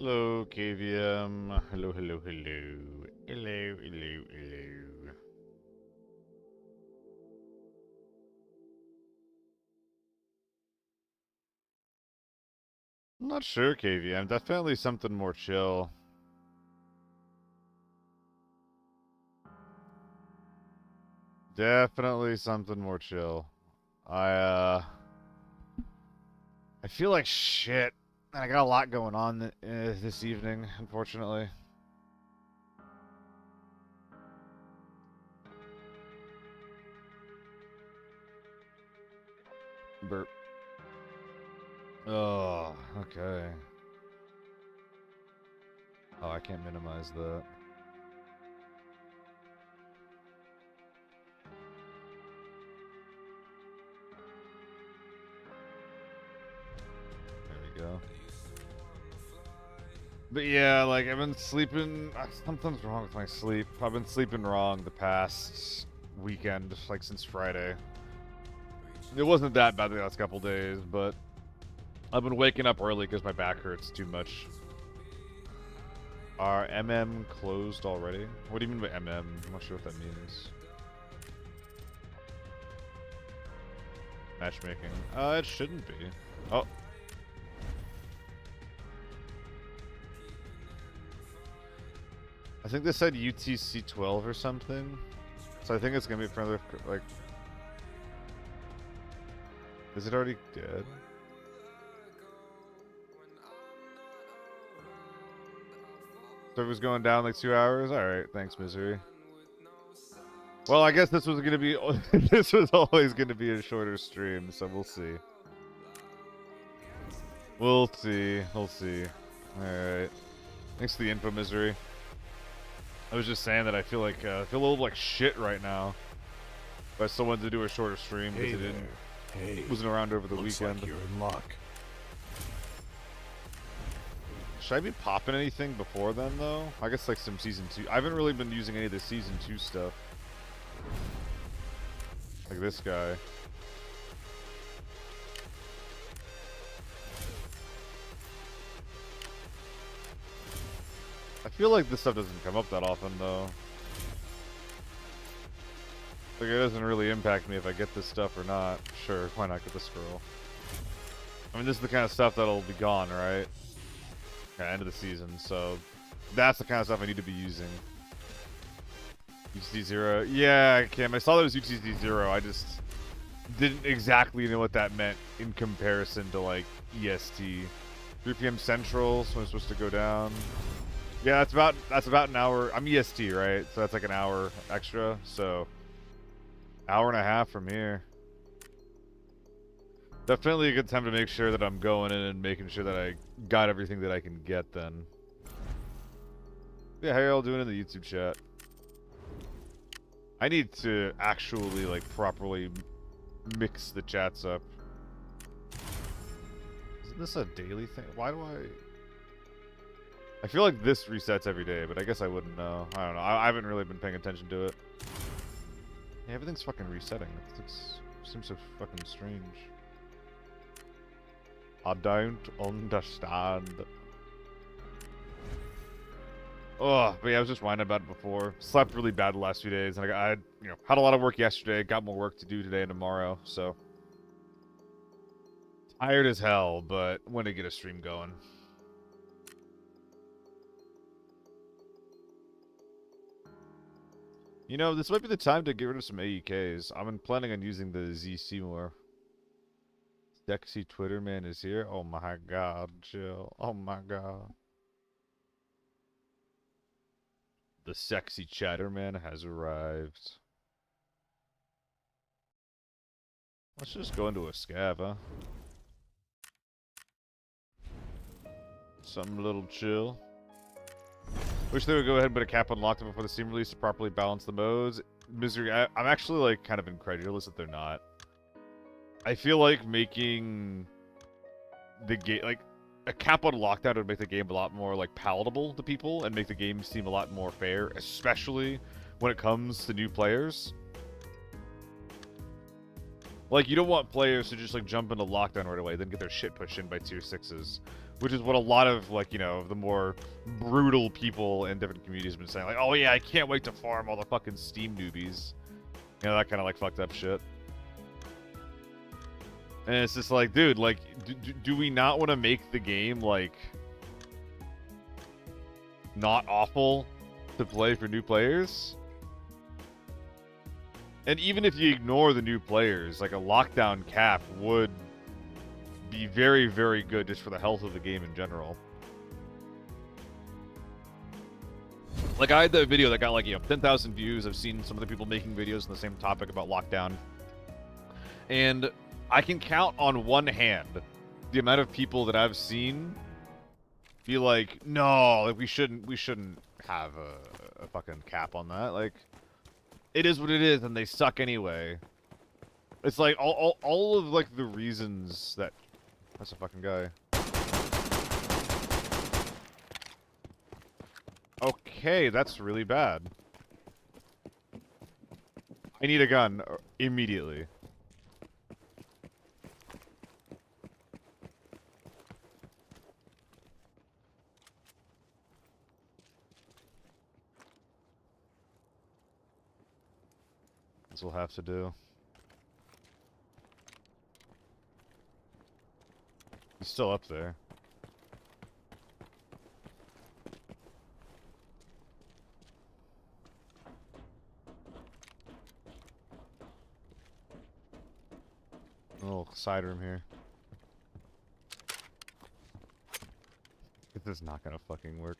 Hello, KVM. Hello, hello, hello. Hello, hello, hello. I'm not sure, KVM. Definitely something more chill. Definitely something more chill. I feel like shit. And I got a lot going on this evening, unfortunately. Burp. Oh, okay. Oh, I can't minimize that. There we go. But yeah, like, I've been sleeping... Something's wrong with my sleep. I've been sleeping wrong the past weekend, like, since Friday. It wasn't that bad the last couple days, but I've been waking up early because my back hurts too much. Are MM closed already? What do you mean by MM? I'm not sure what that means. Matchmaking. It shouldn't be. Oh. I think they said UTC 12 or something. So I think it's gonna be for another, like... Is it already dead? Server's going down like 2 hours? Alright, thanks, Misery. Well, I guess this was gonna be... this was always gonna be a shorter stream, so we'll see. We'll see. We'll see. Alright. Thanks for the info, Misery. I was just saying that I feel like I feel a little like shit right now. But I still wanted to do a shorter stream because it wasn't around over the weekend. Like you're in luck. Should I be popping anything before then, though? I guess like some Season 2. I haven't really been using any of the Season 2 stuff. Like this guy. I feel like this stuff doesn't come up that often, though. Like, it doesn't really impact me if I get this stuff or not. Sure, why not get the scroll? I mean, this is the kind of stuff that'll be gone, right? Yeah, end of the season, so that's the kind of stuff I need to be using. UTC 0. Yeah, Kim, I saw that it was UTC 0. I just didn't exactly know what that meant in comparison to, like, EST. 3 p.m. Central, so I'm supposed to go down. Yeah, that's about an hour. I'm EST, right? So that's like an hour extra, so... Hour and a half from here. Definitely a good time to make sure that I'm going in and making sure that I got everything that I can get then. Yeah, how y'all doing in the YouTube chat? I need to actually, like, properly mix the chats up. Isn't this a daily thing? Why do I feel like this resets every day, but I guess I wouldn't know. I don't know. I haven't really been paying attention to it. Yeah, everything's fucking resetting. It seems so fucking strange. I don't understand. Oh, but yeah, I was just whining about it before. Slept really bad the last few days, and I had a lot of work yesterday. Got more work to do today and tomorrow, so tired as hell. But want to get a stream going. You know, this might be the time to get rid of some AEKs. I've been planning on using the ZC more. Sexy Twitter man is here. Oh my god, Jill. Oh my god. The sexy chatter man has arrived. Let's just go into a scav, huh? Something a little chill. Wish they would go ahead and put a cap on lockdown before the Steam release to properly balance the modes. Misery, I'm actually, like, kind of incredulous that they're not. I feel like making the game, like, a cap on lockdown would make the game a lot more, like, palatable to people and make the game seem a lot more fair, especially when it comes to new players. Like, you don't want players to just, like, jump into lockdown right away, then get their shit pushed in by tier 6s. Which is what a lot of, like, you know, the more brutal people in different communities have been saying. Like, oh yeah, I can't wait to farm all the fucking Steam newbies. You know, that kind of, like, fucked up shit. And it's just like, dude, like, do we not want to make the game, like, not awful to play for new players? And even if you ignore the new players, like, a lockdown cap would be very, very good just for the health of the game in general. Like, I had that video that got, like, you know, 10,000 views. I've seen some other people making videos on the same topic about lockdown. And I can count on one hand the amount of people that I've seen be like, no, like, we shouldn't have a fucking cap on that. Like, it is what it is, and they suck anyway. It's like, all of, like, the reasons that... That's a fucking guy. Okay, that's really bad. I need a gun immediately. This will have to do. He's still up there. A little side room here. This is not gonna fucking work.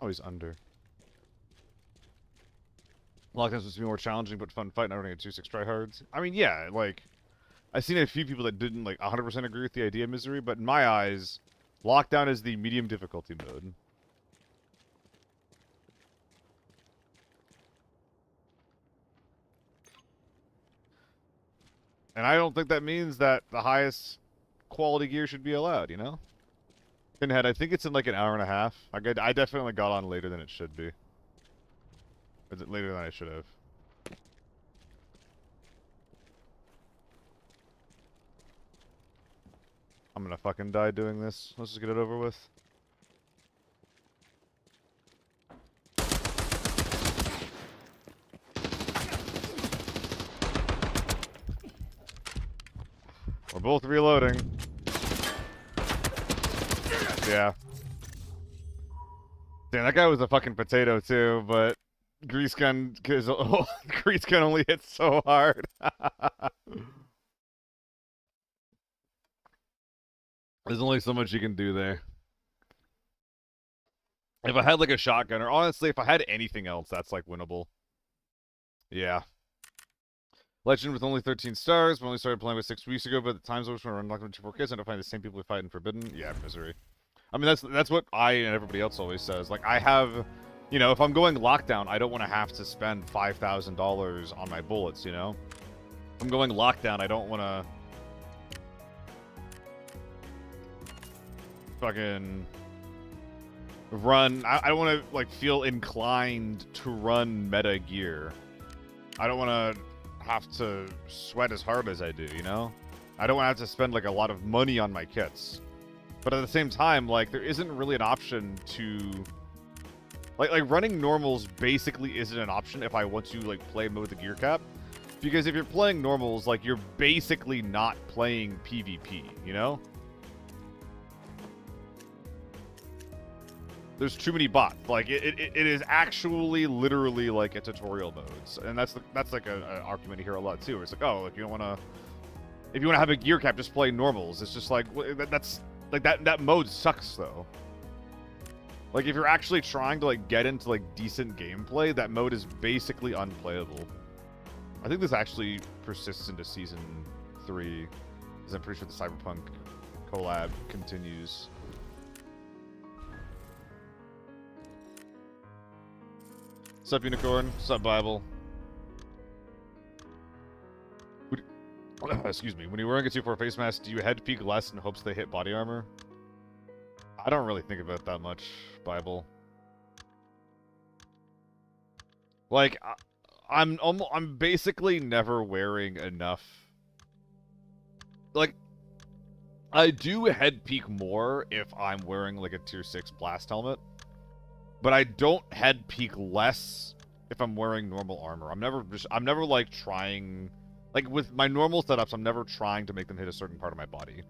Oh, he's under. Lockdown's supposed to be more challenging but fun fight, not running at 2-6 tryhards. I mean, yeah, like, I've seen a few people that didn't, like, 100% agree with the idea of Misery, but in my eyes, Lockdown is the medium difficulty mode. And I don't think that means that the highest quality gear should be allowed, you know? Pinhead, I think it's in like an hour and a half. I definitely got on later than it should be. Later than I should have. I'm gonna fucking die doing this. Let's just get it over with. We're both reloading. Yeah. Damn, that guy was a fucking potato too, but grease gun, cause grease gun only hits so hard. There's only so much you can do there. If I had like a shotgun, or honestly, if I had anything else, that's like winnable. Yeah. Legend with only 13 stars. We only started playing with 6 weeks ago, but the times which we're unlocked with 4 kids, and I find the same people we fight in Forbidden. Yeah, Misery. I mean, that's what I and everybody else always says. Like, I have, you know, if I'm going lockdown, I don't want to have to spend $5,000 on my bullets, you know? If I'm going lockdown, I don't want to fucking run. I don't want to, like, feel inclined to run meta gear. I don't want to have to sweat as hard as I do, you know? I don't want to have to spend, like, a lot of money on my kits. But at the same time, like, there isn't really an option to... Like running normals basically isn't an option if I want to, like, play mode with the gear cap. Because if you're playing normals, like, you're basically not playing PvP, you know? There's too many bots. Like, it is actually literally like a tutorial modes. And that's like an argument here a lot too, where it's like, oh, if you want to have a gear cap, just play normals. It's just like, that's like that mode sucks though. Like, if you're actually trying to, like, get into, like, decent gameplay, that mode is basically unplayable. I think this actually persists into Season 3, because I'm pretty sure the Cyberpunk collab continues. Sup, Unicorn? Sup, Bible? Excuse me. When you're wearing a 2-4 face mask, do you head peek less in hopes they hit body armor? I don't really think about it that much, Bible. Like, I'm basically never wearing enough. Like, I do head peek more if I'm wearing like a tier 6 blast helmet, but I don't head peek less if I'm wearing normal armor. I'm never like trying, like with my normal setups, I'm never trying to make them hit a certain part of my body.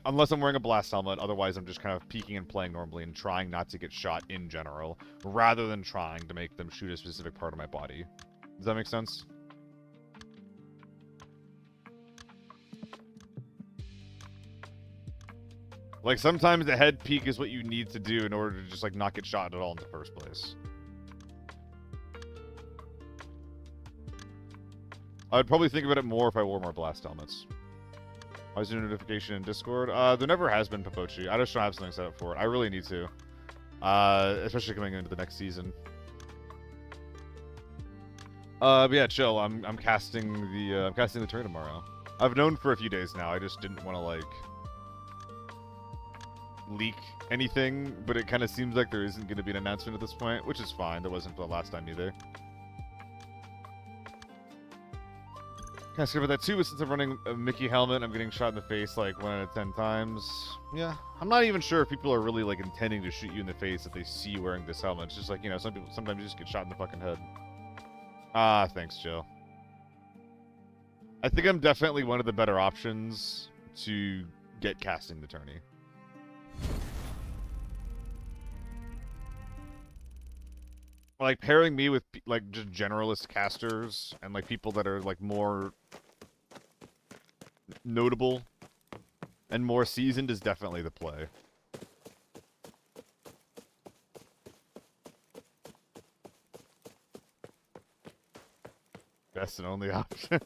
Unless I'm wearing a blast helmet, otherwise I'm just kind of peeking and playing normally and trying not to get shot in general, rather than trying to make them shoot a specific part of my body. Does that make sense? Like, sometimes the head peek is what you need to do in order to just, like, not get shot at all in the first place. I'd probably think about it more if I wore more blast helmets. Why is there a notification in Discord? There never has been, Papochi. I just don't have something set up for it. I really need to. Especially coming into the next season. But yeah, chill. I'm casting the turn tomorrow. I've known for a few days now. I just didn't want to, like, leak anything, but it kind of seems like there isn't going to be an announcement at this point, which is fine. There wasn't for the last time either. Can I ask about that too? But since I'm running a Mickey helmet, I'm getting shot in the face like 1 out of 10 times. Yeah, I'm not even sure if people are really like intending to shoot you in the face if they see you wearing this helmet. It's just like, you know, sometimes you just get shot in the fucking head. Ah, thanks, Joe. I think I'm definitely one of the better options to get casting the tourney. Like, pairing me with, like, just generalist casters and, like, people that are, like, more notable and more seasoned is definitely the play. Best and only option.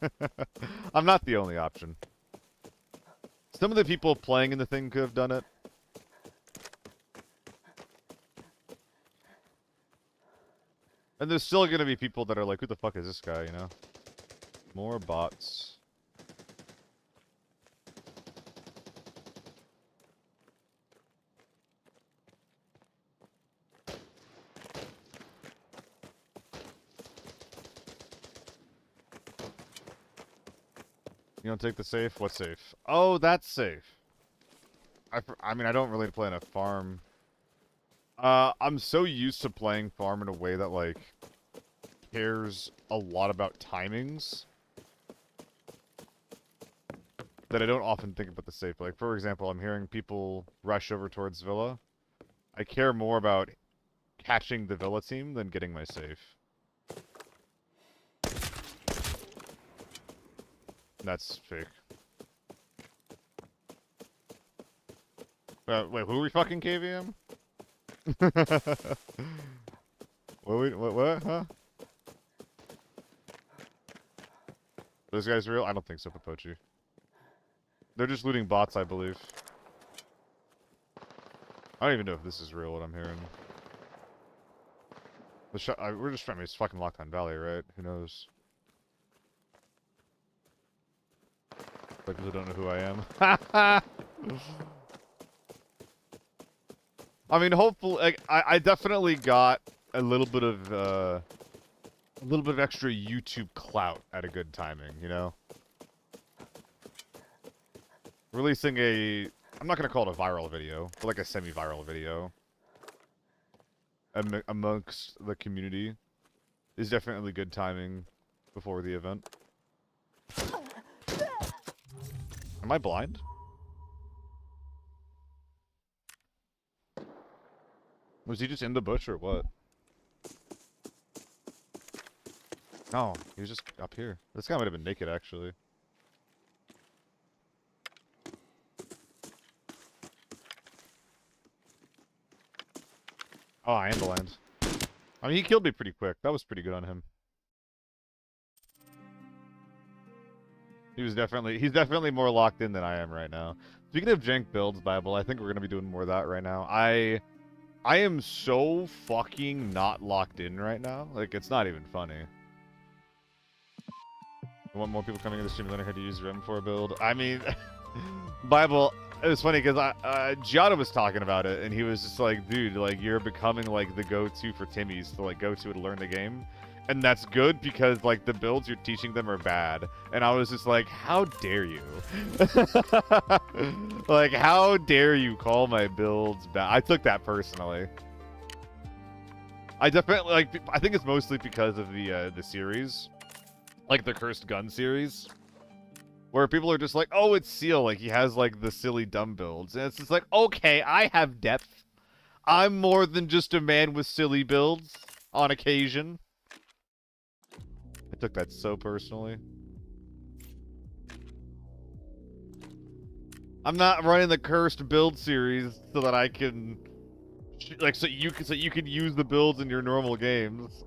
I'm not the only option. Some of the people playing in the thing could have done it. And there's still gonna be people that are like, who the fuck is this guy, you know? More bots. You don't take the safe? What safe? Oh, that's safe. I mean, I don't really play in a farm. I'm so used to playing farm in a way that, like, cares a lot about timings that I don't often think about the safe. Like, for example, I'm hearing people rush over towards Villa. I care more about catching the Villa team than getting my safe. That's fake. Wait, who are we fucking KVM? What? Huh? Those guys real? I don't think so, Papochi. They're just looting bots, I believe. I don't even know if this is real, what I'm hearing. We're just trying to, it's fucking Lockdown Valley, right? Who knows? Like, people don't know who I am. I mean, hopefully, like, I definitely got a little bit of extra YouTube clout at a good timing, you know? Releasing I'm not gonna call it a viral video, but like a semi-viral video amongst the community is definitely good timing before the event. Am I blind? Was he just in the bush or what? No, he was just up here. This guy might have been naked, actually. Oh, I am blind. I mean, he killed me pretty quick. That was pretty good on him. He's definitely more locked in than I am right now. Speaking of jank builds, Bible, I think we're gonna be doing more of that right now. I am so fucking not locked in right now. Like, it's not even funny. I want more people coming in the stream and learning how to use Rem 4 build. I mean, Bible. It was funny because Giada was talking about it, and he was just like, "Dude, like you're becoming like the go-to for Timmies to like go to and learn the game." And that's good because like the builds you're teaching them are bad. And I was just like, how dare you? Like, how dare you call my builds bad? I took that personally. I definitely like. I think it's mostly because of the series, like the Cursed Gun series, where people are just like, oh, it's Seal. Like he has like the silly dumb builds, and it's just like, okay, I have depth. I'm more than just a man with silly builds on occasion. I took that so personally. I'm not running the cursed build series so that I can, like, so you can use the builds in your normal games.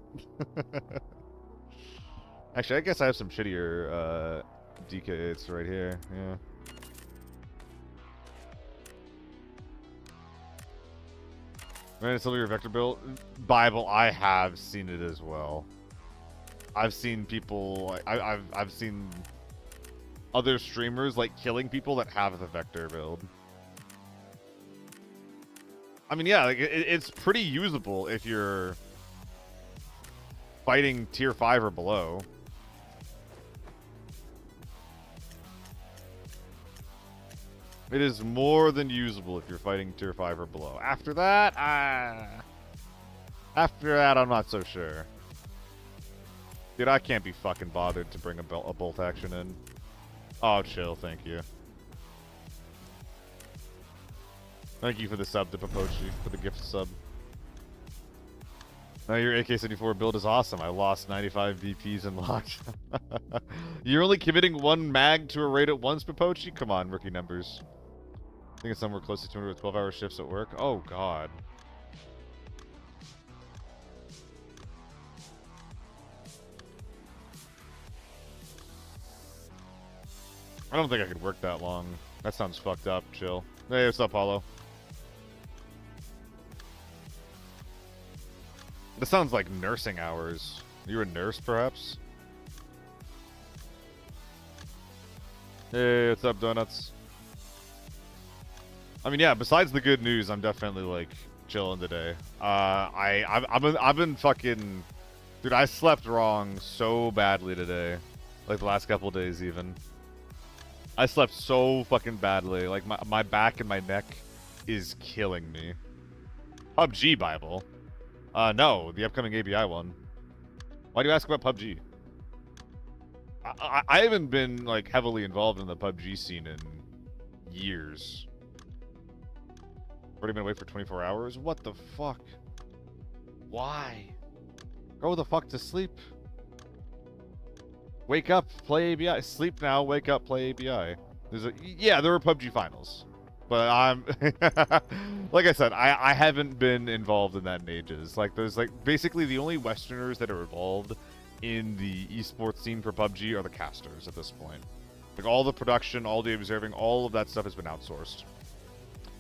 Actually, I guess I have some shittier DK8s right here. Yeah. Ran some of your vector build Bible. I have seen it as well. I've seen people. I've seen other streamers like killing people that have the vector build. I mean, yeah, like it's pretty usable if you're fighting tier 5 or below. It is more than usable if you're fighting tier 5 or below. After that, I'm not so sure. Dude, I can't be fucking bothered to bring a bolt action in. Oh, chill, thank you. Thank you for the sub to Papochi, for the gift sub. Now your AK-74 build is awesome. I lost 95 VPs and locked. You're only committing one mag to a raid at once, Papochi? Come on, rookie numbers. I think it's somewhere close to 200 with 12-hour shifts at work. Oh, God. I don't think I could work that long. That sounds fucked up. Chill. Hey, what's up, Paulo? This sounds like nursing hours. You a nurse, perhaps? Hey, what's up, Donuts? I mean, yeah, besides the good news, I'm definitely, like, chilling today. I've been fucking... Dude, I slept wrong so badly today. Like, the last couple days, even. I slept so fucking badly. Like, my back and my neck is killing me. PUBG, Bible. No, the upcoming ABI one. Why do you ask about PUBG? I haven't been, like, heavily involved in the PUBG scene in years. Already been away for 24 hours? What the fuck? Why? Go the fuck to sleep. Wake up, play ABI. Sleep now, wake up, play ABI. Yeah, there were PUBG finals. But I'm... like I said, I haven't been involved in that in ages. Like, there's, like, basically the only Westerners that are involved in the esports scene for PUBG are the casters at this point. Like, all the production, all the observing, all of that stuff has been outsourced.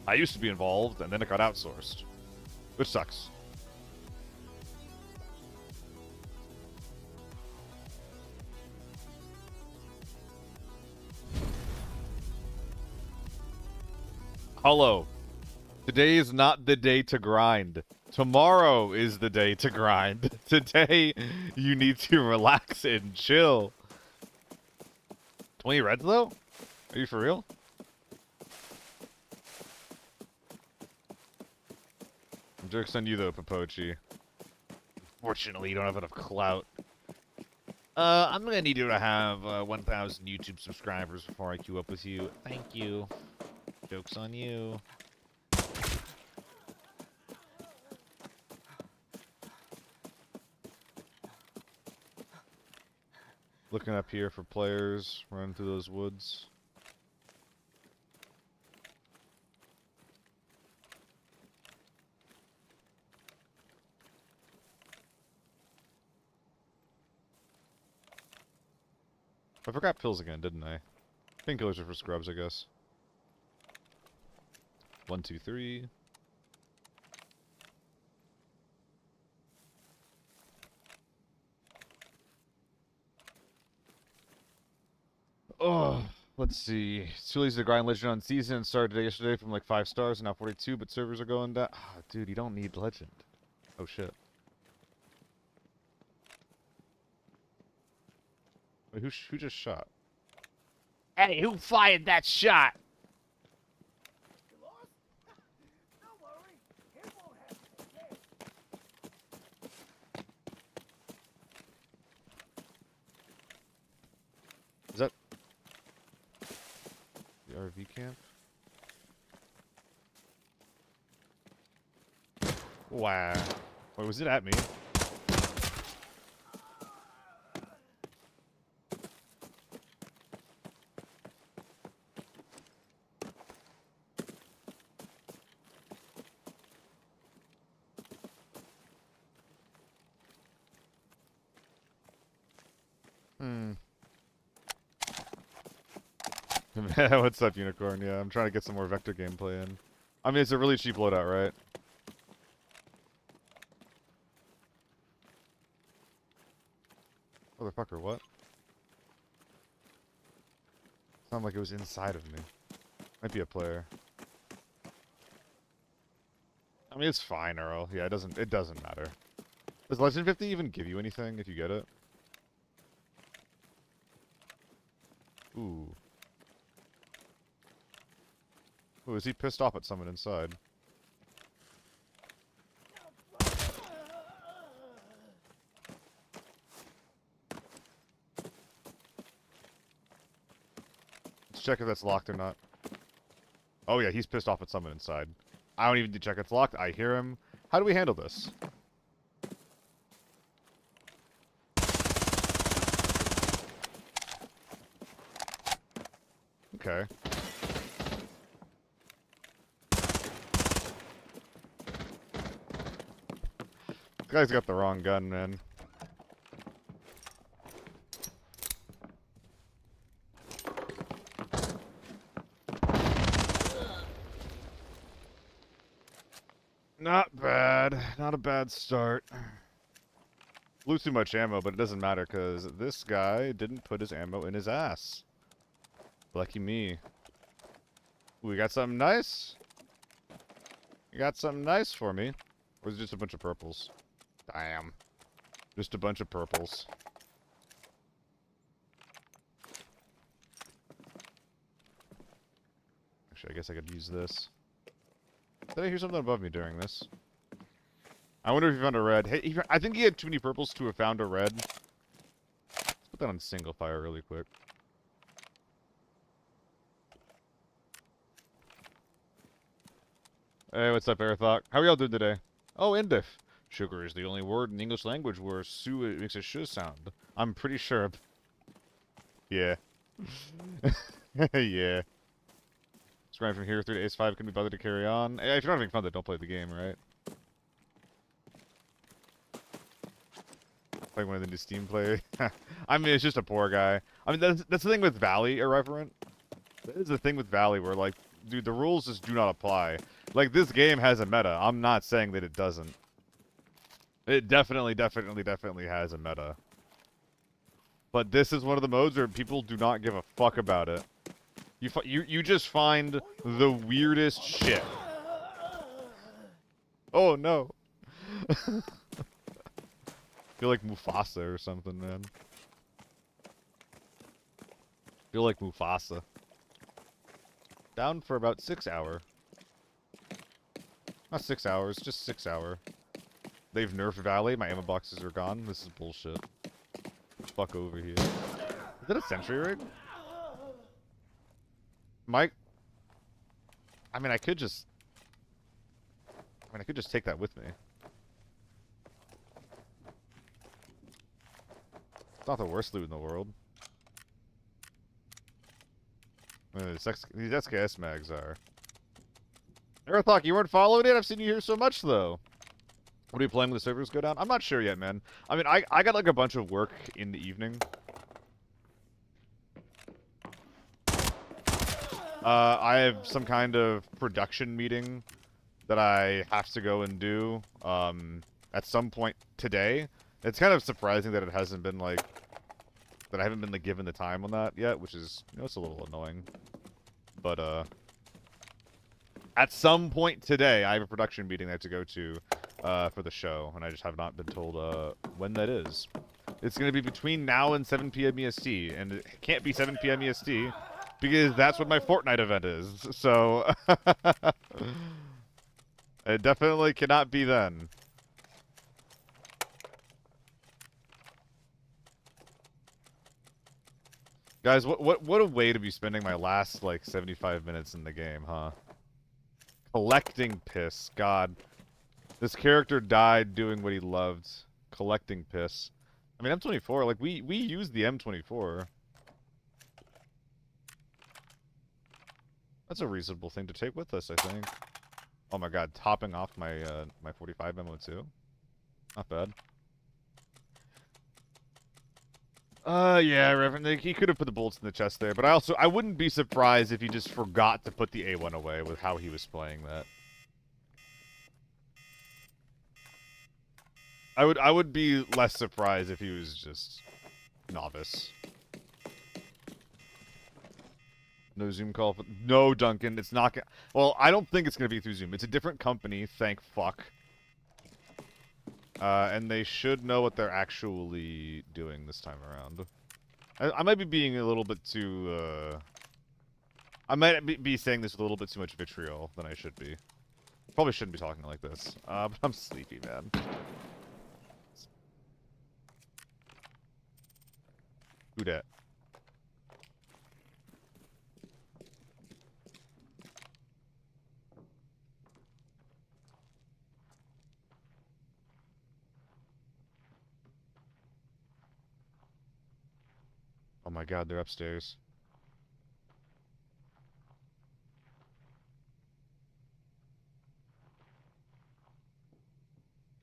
I used to be involved, and then it got outsourced. Which sucks. Hello. Today is not the day to grind. Tomorrow is the day to grind. Today, you need to relax and chill. 20 reds, though? Are you for real? Joke's on you, though, Papochi. Fortunately, you don't have enough clout. I'm gonna need you to have 1,000 YouTube subscribers before I queue up with you. Thank you. Joke's on you. Looking up here for players, running through those woods. I forgot pills again, didn't I? Painkillers are for scrubs, I guess. 1, 2, 3. Ugh. Let's see. It's too lazy to grind Legend on season and started yesterday from like 5 stars and now 42, but servers are going down. Ah, dude, you don't need Legend. Oh shit. Wait, who just shot? Hey, who fired that shot? Is that the RV camp? Wow. Wait, was it at me? What's up, Unicorn? Yeah, I'm trying to get some more Vector gameplay in. I mean, it's a really cheap loadout, right? Motherfucker, what? Sounded like it was inside of me. Might be a player. I mean, it's fine, Earl. Yeah, it doesn't matter. Does Legend 50 even give you anything if you get it? Ooh. Ooh, is he pissed off at someone inside? Let's check if that's locked or not. Oh yeah, he's pissed off at someone inside. I don't even need to check it's locked. I hear him. How do we handle this? Okay. This guy's got the wrong gun, man. Not bad. Not a bad start. Blew too much ammo, but it doesn't matter because this guy didn't put his ammo in his ass. Lucky me. We got something nice? You got something nice for me? Or is it just a bunch of purples? Damn. Just a bunch of purples. Actually, I guess I could use this. Did I hear something above me during this? I wonder if he found a red. Hey, I think he had too many purples to have found a red. Let's put that on single fire really quick. Hey, what's up, Airthok? How are y'all doing today? Oh, Indif. Sugar is the only word in the English language where su makes a sh sound. I'm pretty sure. Yeah. Yeah. Scrying from here through to Ace 5 can be bothered to carry on. Hey, if you're not having fun, then don't play the game, right? Like one of the new Steam play. I mean, it's just a poor guy. I mean, that's the thing with Valley, Irreverent. That is the thing with Valley where, like, dude, the rules just do not apply. Like, this game has a meta. I'm not saying that it doesn't. It definitely has a meta. But this is one of the modes where people do not give a fuck about it. You just find the weirdest shit. Oh, no. Feel like Mufasa or something, man. Feel like Mufasa. Down for about 6 hour. Not 6 hours, just 6 hour. They've nerfed Valley, my ammo boxes are gone. This is bullshit. Fuck over here. Is that a sentry rig? Mike? I mean, I could just take that with me. It's not the worst loot in the world. These SKS mags are. Aerothoc, you weren't following it? I've seen you here so much, though. What are you playing when the servers go down? I'm not sure yet, man. I mean, I got, like, a bunch of work in the evening. I have some kind of production meeting that I have to go and do, at some point today. It's kind of surprising that it hasn't been, like, that I haven't been like given the time on that yet, which is, you know, it's a little annoying. But at some point today, I have a production meeting I have to go to for the show, and I just have not been told when that is. It's going to be between now and 7 p.m. EST, and it can't be 7 p.m. EST because that's what my Fortnite event is. So it definitely cannot be then. Guys, what a way to be spending my last like 75 minutes in the game, huh? Collecting piss. God. This character died doing what he loved. Collecting piss. I mean, M24, like, we use the M24. That's a reasonable thing to take with us, I think. Oh my god, topping off my, my 45 ammo too. Not bad. Yeah, Reverend, like, he could have put the bullets in the chest there, but I wouldn't be surprised if he just forgot to put the A1 away with how he was playing that. I would be less surprised if he was just novice. No Zoom call. No, Duncan. It's not gonna... Well, I don't think it's going to be through Zoom. It's a different company, thank fuck. And they should know what they're actually doing this time around. I might be being a little bit too... I might be saying this with a little bit too much vitriol than I should be. Probably shouldn't be talking like this. But I'm sleepy, man. Who dat? Oh my god, they're upstairs.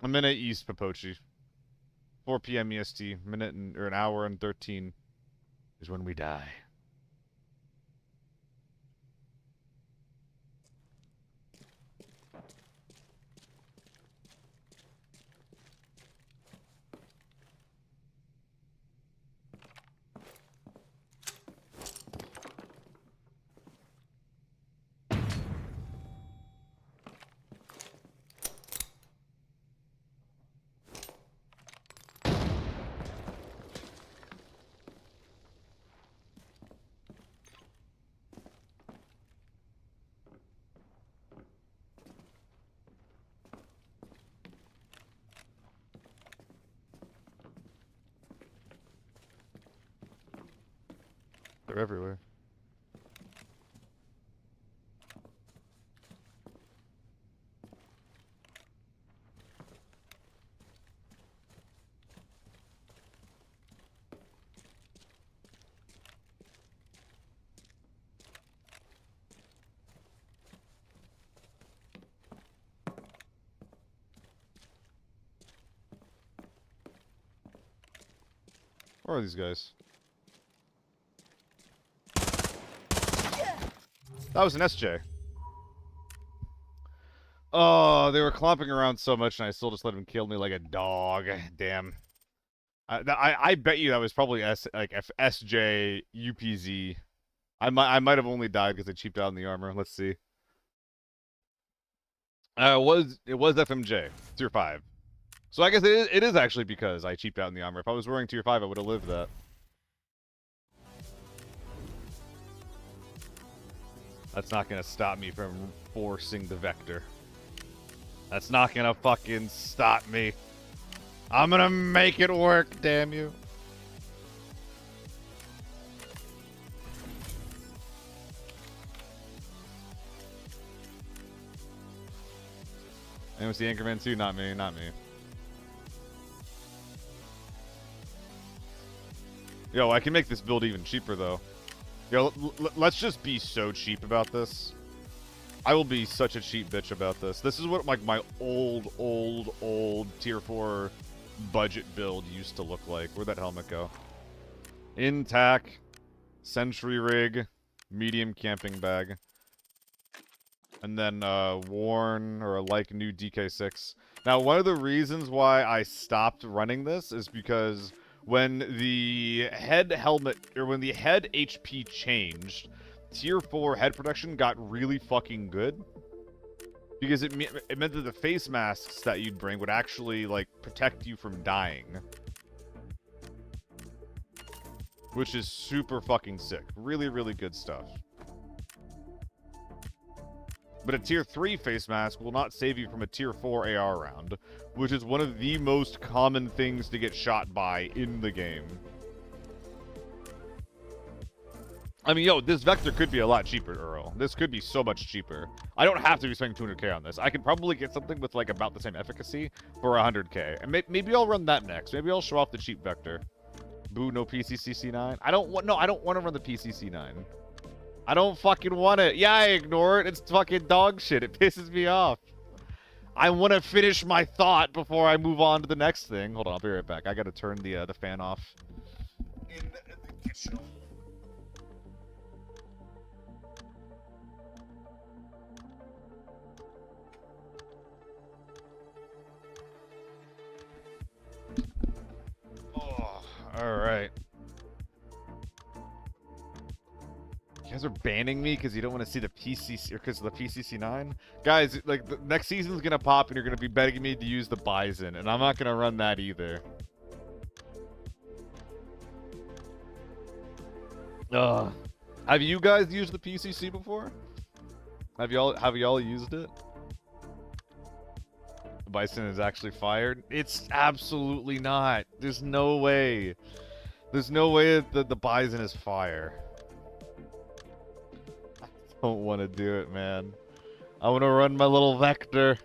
A minute east, Popochi. 4 p.m. EST. Or an hour and 13 is when we die. They're everywhere. Where are these guys? That was an SJ. Oh, they were clomping around so much, and I still just let him kill me like a dog. Damn. I bet you that was probably SJ UPZ. I might have only died because I cheaped out in the armor. Let's see. It was FMJ tier 5. So I guess it is actually because I cheaped out in the armor. If I was wearing tier 5, I would have lived that. That's not gonna stop me from forcing the vector. That's not gonna fucking stop me. I'm gonna make it work, damn you. And it was the Anchorman too, not me, not me. Yo, I can make this build even cheaper though. Yo, let's just be so cheap about this. I will be such a cheap bitch about this. This is what like my old tier 4 budget build used to look like. Where'd that helmet go? Intac, Sentry Rig, medium camping bag. And then worn or like new DK6. Now, one of the reasons why I stopped running this is because when the head helmet, or when the head HP changed, tier 4 head protection got really fucking good. Because it meant that the face masks that you'd bring would actually, like, protect you from dying. Which is super fucking sick. Really, really good stuff. But a tier 3 face mask will not save you from a tier 4 AR round, which is one of the most common things to get shot by in the game. I mean, yo, this Vector could be a lot cheaper, Earl. This could be so much cheaper. I don't have to be spending 200k on this. I could probably get something with, like, about the same efficacy for 100k. And maybe I'll run that next. Maybe I'll show off the cheap Vector. Boo, no PCCC9. I don't want to run the PCC9. I don't fucking want it. Yeah, I ignore it. It's fucking dog shit. It pisses me off. I want to finish my thought before I move on to the next thing. Hold on, I'll be right back. I gotta turn the fan off in the kitchen. Oh, all right. You guys are banning me because you don't want to see the PCC, or because of the PCC9? Guys, like, the next season's going to pop and you're going to be begging me to use the Bison, and I'm not going to run that either. Ugh. Have you guys used the PCC before? Have y'all used it? The Bison is actually fired? It's absolutely not. There's no way. There's no way that the Bison is fire. Don't want to do it, man. I want to run my little Vector.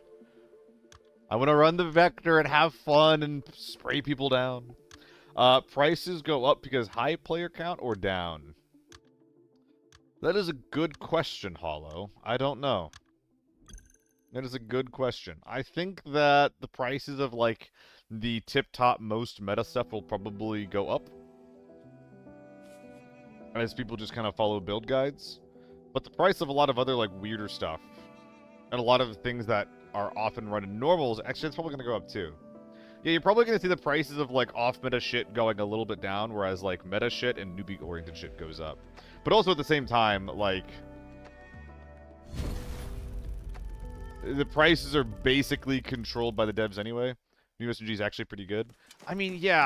I want to run the Vector and have fun and spray people down. Prices go up because high player count or down? That is a good question, Hollow. I don't know. That is a good question. I think that the prices of, like, the tip-top most meta stuff will probably go up as people just kind of follow build guides. But the price of a lot of other, like, weirder stuff, and a lot of things that are often run in normals, actually, it's probably going to go up, too. Yeah, you're probably going to see the prices of, like, off-meta shit going a little bit down, whereas, like, meta shit and newbie-oriented shit goes up. But also, at the same time, like, the prices are basically controlled by the devs anyway. New SMG is actually pretty good. I mean, yeah,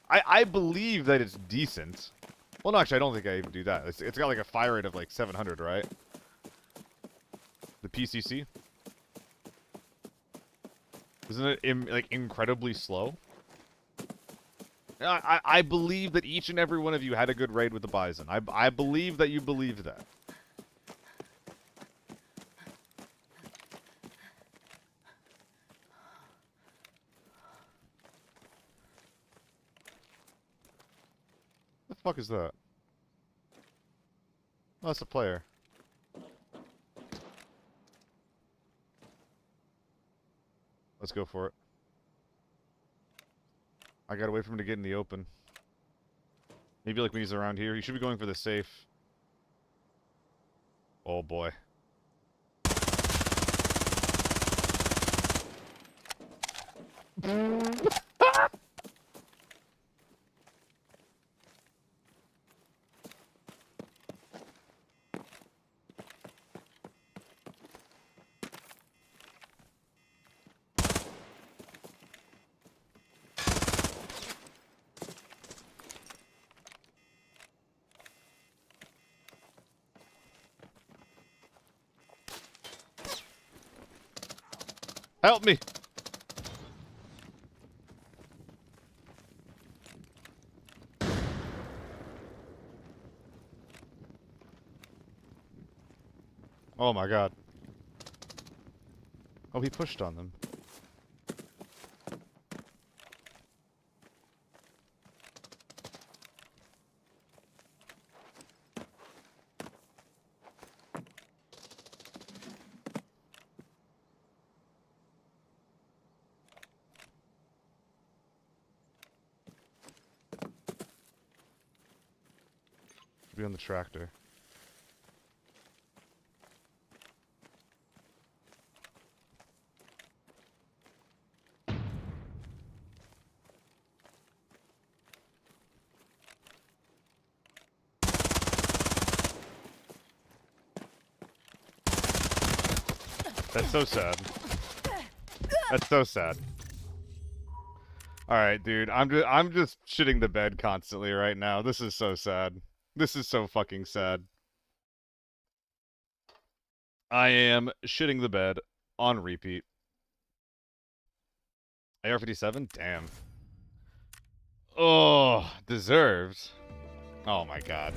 I believe that it's decent. Well, no, actually, I don't think I even do that. It's got, like, a fire rate of, like, 700, right? The PCC? Isn't it, like, incredibly slow? I believe that each and every one of you had a good raid with the Bison. I believe that you believe that. What the fuck is that? Oh, that's a player. Let's go for it. I gotta wait for him to get in the open. Maybe like when he's around here. He should be going for the safe. Oh boy. Help me! Oh my god. Oh, he pushed on them. Be on the tractor. That's so sad. That's so sad. All right, dude. I'm just shitting the bed constantly right now. This is so sad. This is so fucking sad. I am shitting the bed on repeat. AR-57? Damn. Oh, deserved. Oh my god.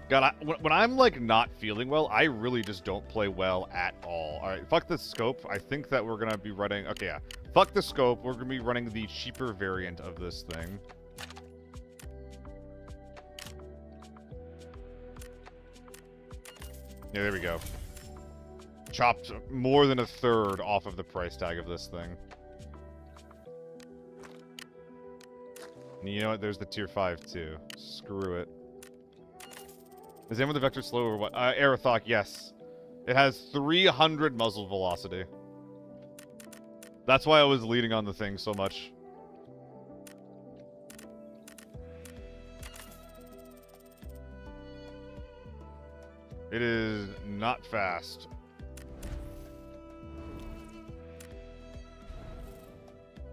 God, when I'm, like, not feeling well, I really just don't play well at all. Alright, fuck the scope. I think that we're gonna be running... Okay, yeah. Fuck the scope. We're gonna be running the cheaper variant of this thing. Yeah, there we go. Chopped more than a third off of the price tag of this thing. And you know what? There's the tier 5, too. Screw it. Is anyone with the vector slow or what? Aerothok, yes. It has 300 muzzle velocity. That's why I was leading on the thing so much. It is not fast.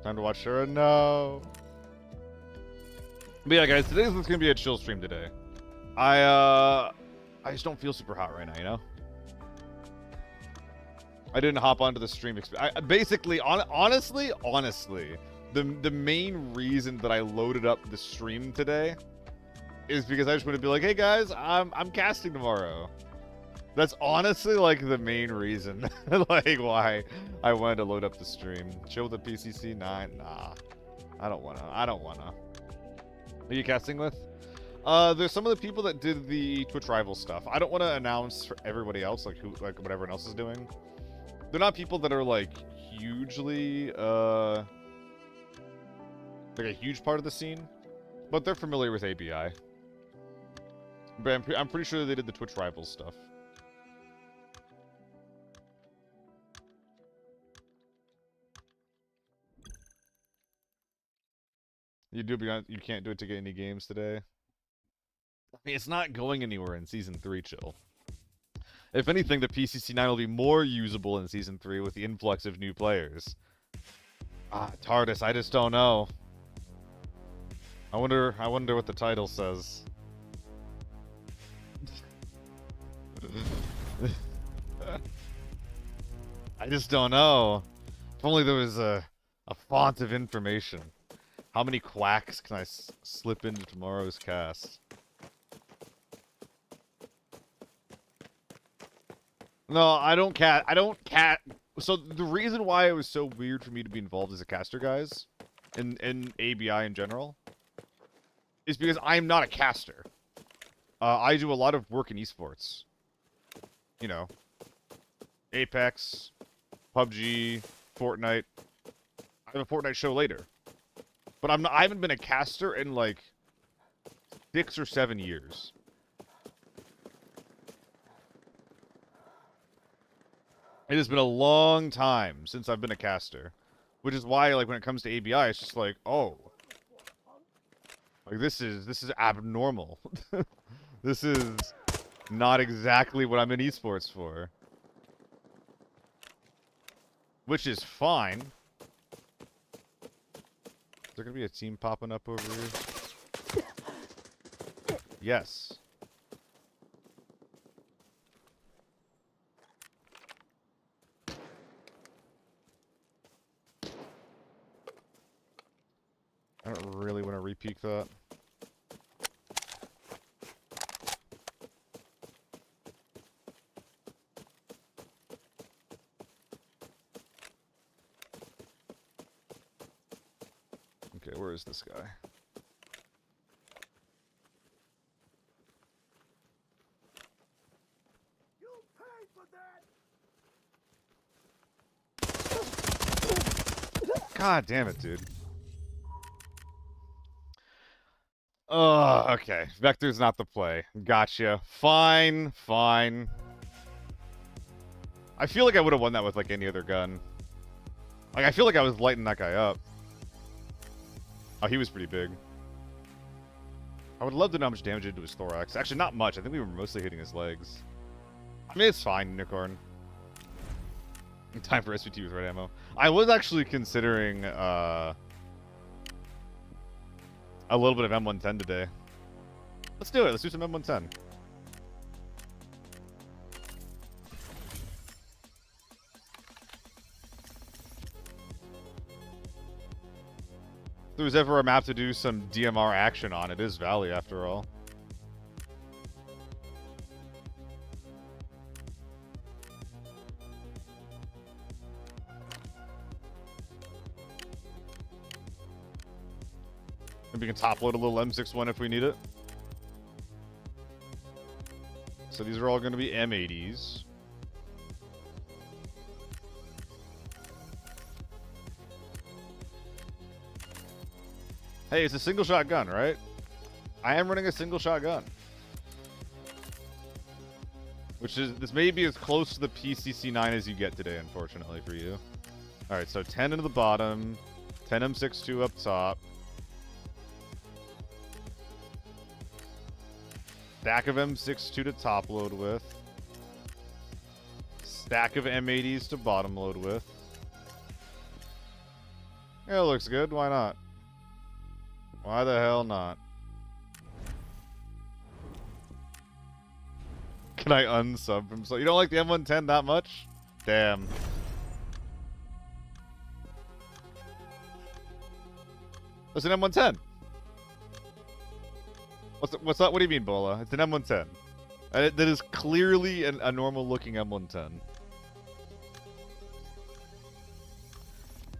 Time to watch Shura? No. But yeah, guys, today's going to be a chill stream today. I just don't feel super hot right now, you know? I didn't hop onto the stream. Basically, honestly, the main reason that I loaded up the stream today is because I just want to be like, hey guys, I'm casting tomorrow. That's honestly like the main reason, like why I wanted to load up the stream. Chill with the PCC 9? Nah, I don't wanna. Who are you casting with? There's some of the people that did the Twitch rival stuff. I don't want to announce for everybody else, like what everyone else is doing. They're not people that are like hugely, like a huge part of the scene, but they're familiar with ABI. But I'm pretty sure they did the Twitch rivals stuff. You can't do it to get any games today. I mean, it's not going anywhere in Season 3, chill. If anything, the PCC9 will be more usable in Season 3 with the influx of new players. TARDIS, I just don't know. I wonder what the title says. I just don't know. If only there was a font of information. How many quacks can I slip into tomorrow's cast? No, I don't cat. So the reason why it was so weird for me to be involved as a caster, guys, in ABI in general, is because I'm not a caster. I do a lot of work in esports. You know, Apex, PUBG, Fortnite. I have a Fortnite show later. But I haven't been a caster in like 6 or 7 years. It has been a long time since I've been a caster. Which is why, like, when it comes to ABI, it's just like, oh. Like, this is abnormal. This is not exactly what I'm in esports for. Which is fine. Is there gonna be a team popping up over here? Yes. I don't really want to re-peek that. Okay, where is this guy? God damn it, dude. Oh, okay. Vector's not the play. Gotcha. Fine, fine. I feel like I would have won that with, like, any other gun. Like, I feel like I was lighting that guy up. Oh, he was pretty big. I would love to know how much damage it did to his thorax. Actually, not much. I think we were mostly hitting his legs. I mean, it's fine, Unicorn. Time for SVT with red ammo. I was actually considering a little bit of M110 today. Let's do it. Let's do some M110. If there's ever a map to do some DMR action on, it is Valley after all. Maybe we can top load a little M61 if we need it. So these are all going to be M80s. Hey, it's a single shot gun, right? I am running a single shot gun. Which is, this may be as close to the PCC9 as you get today, unfortunately for you. Alright, so 10 into the bottom, 10 M62 up top. Stack of M62 to top load with. Stack of M80s to bottom load with. Yeah, it looks good. Why not? Why the hell not? Can I unsub from so you don't like the M110 that much? Damn. That's an M110. What's that? What do you mean, Bola? It's an M110. That is clearly a normal looking M110.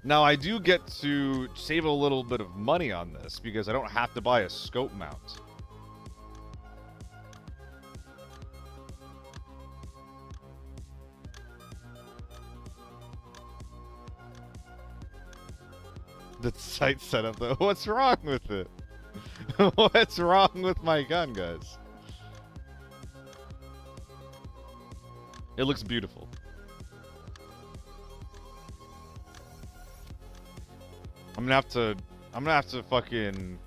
Now, I do get to save a little bit of money on this because I don't have to buy a scope mount. The sight setup, though. What's wrong with it? What's wrong with my gun, guys? It looks beautiful. I'm gonna have to fucking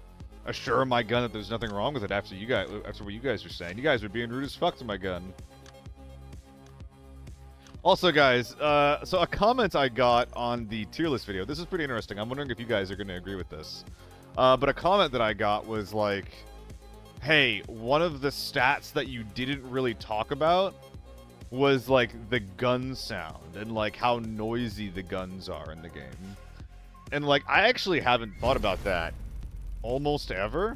assure my gun that there's nothing wrong with it after what you guys are saying. You guys are being rude as fuck to my gun. Also, guys, so a comment I got on the tier list video. This is pretty interesting. I'm wondering if you guys are going to agree with this. But a comment that I got was like, hey, one of the stats that you didn't really talk about was like the gun sound and like how noisy the guns are in the game. And like, I actually haven't thought about that almost ever.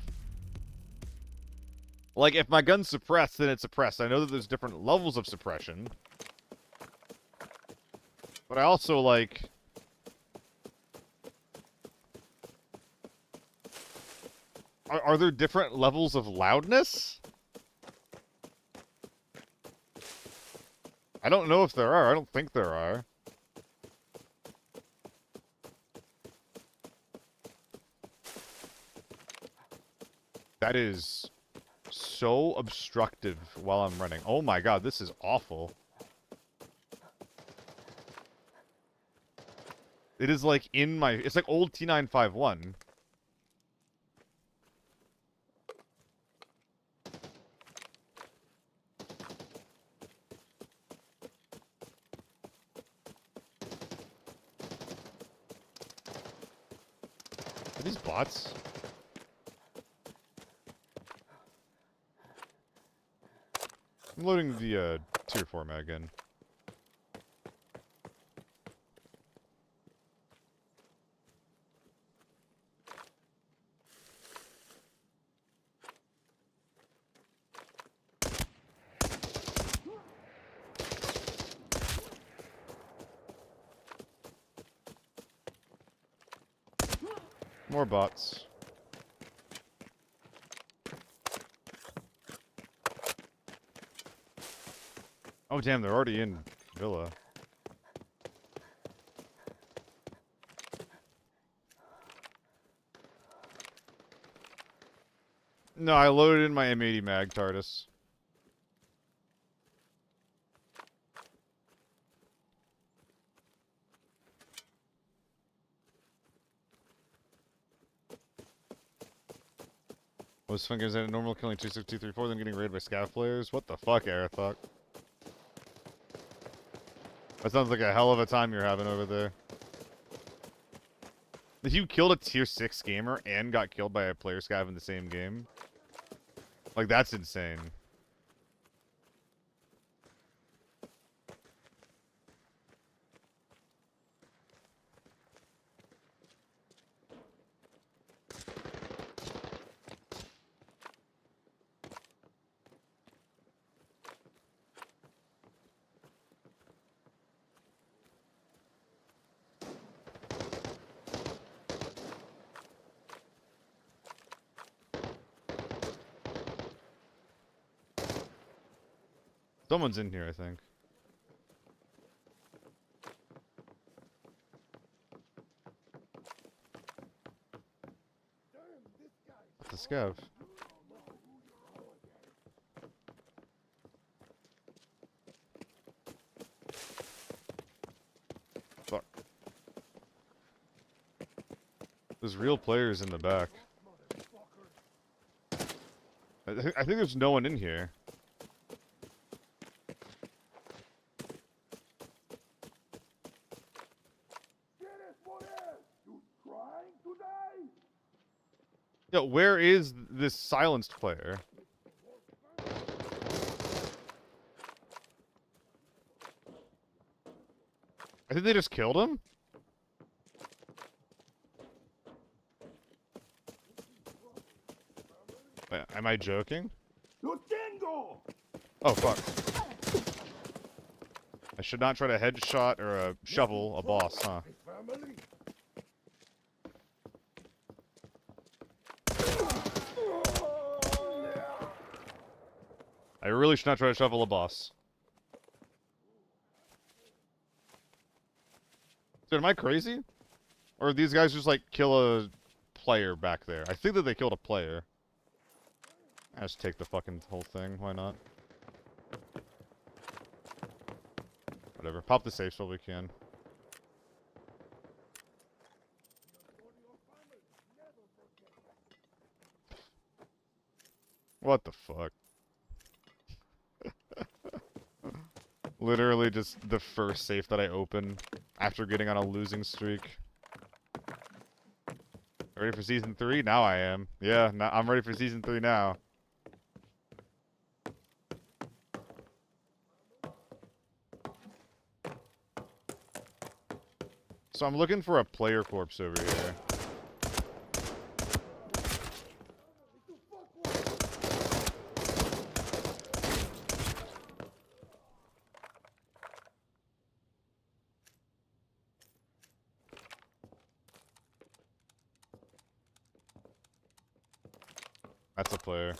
Like, if my gun's suppressed, then it's suppressed. I know that there's different levels of suppression. But I also, like... Are there different levels of loudness? I don't know if there are. I don't think there are. That is so obstructive while I'm running. Oh my god, this is awful. It is like in my... It's like old T951. Are these bots? I'm loading the tier 4 mag in. More bots. Oh damn, they're already in Villa. No, I loaded in my M80 mag, TARDIS. Was fun games at normal killing 26234, then getting raided by scav players? What the fuck, Arathok? That sounds like a hell of a time you're having over there. If you killed a tier 6 gamer and got killed by a player scav in the same game, like, that's insane. Someone's in here, I think. What's the scav? Fuck. There's real players in the back. I think there's no one in here. Yo, where is this silenced player? I think they just killed him? Wait, am I joking? Oh, fuck. I should not try to headshot or shovel a boss, huh? I really should not try to shovel a boss. Dude, am I crazy? Or did these guys just, like, kill a player back there? I think that they killed a player. I just take the fucking whole thing. Why not? Whatever. Pop the safe while we can. What the fuck? Literally just the first safe that I open after getting on a losing streak. Ready for season 3? Now I am. Yeah, I'm ready for season 3 now. So I'm looking for a player corpse over here. That's a player.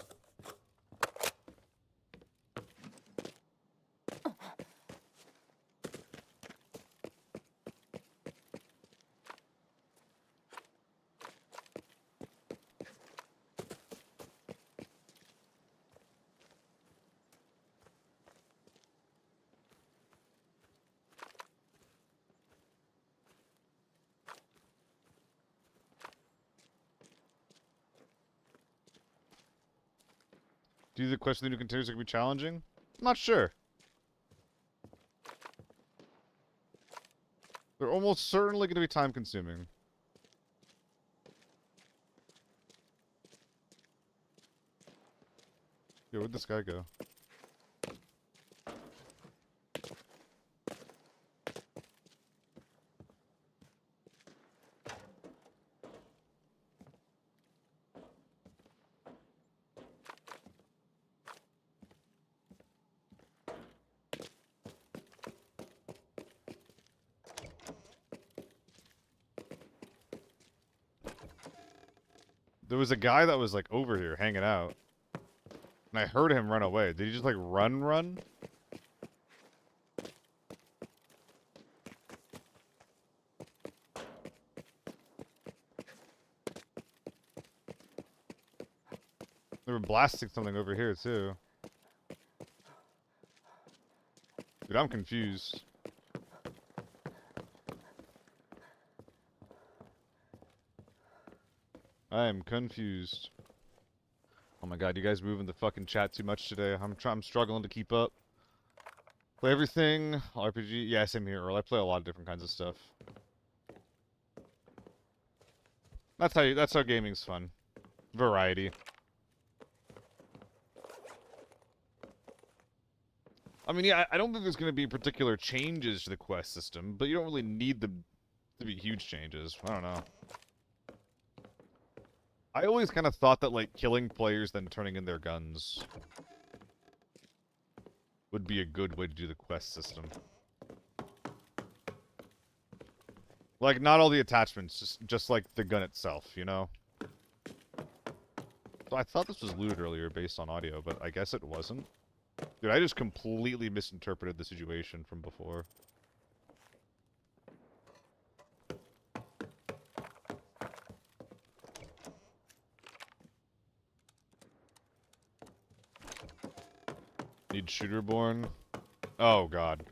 Do the question the new containers are going to be challenging? I'm not sure. They're almost certainly going to be time consuming. Yo, where'd this guy go? There was a guy that was, like, over here hanging out. And I heard him run away. Did he just, like, run? They were blasting something over here, too. Dude, I'm confused. I am confused. Oh my god, you guys moving the fucking chat too much today. I'm struggling to keep up. Play everything, RPG. Yeah, same here, Earl. I play a lot of different kinds of stuff. That's how gaming's fun. Variety. I mean, yeah, I don't think there's going to be particular changes to the quest system, but you don't really need them to be huge changes. I don't know. I always kind of thought that, like, killing players then turning in their guns would be a good way to do the quest system. Like, not all the attachments, just like the gun itself, you know? So I thought this was looted earlier based on audio, but I guess it wasn't. Dude, I just completely misinterpreted the situation from before. Need shooterborn? Oh, God.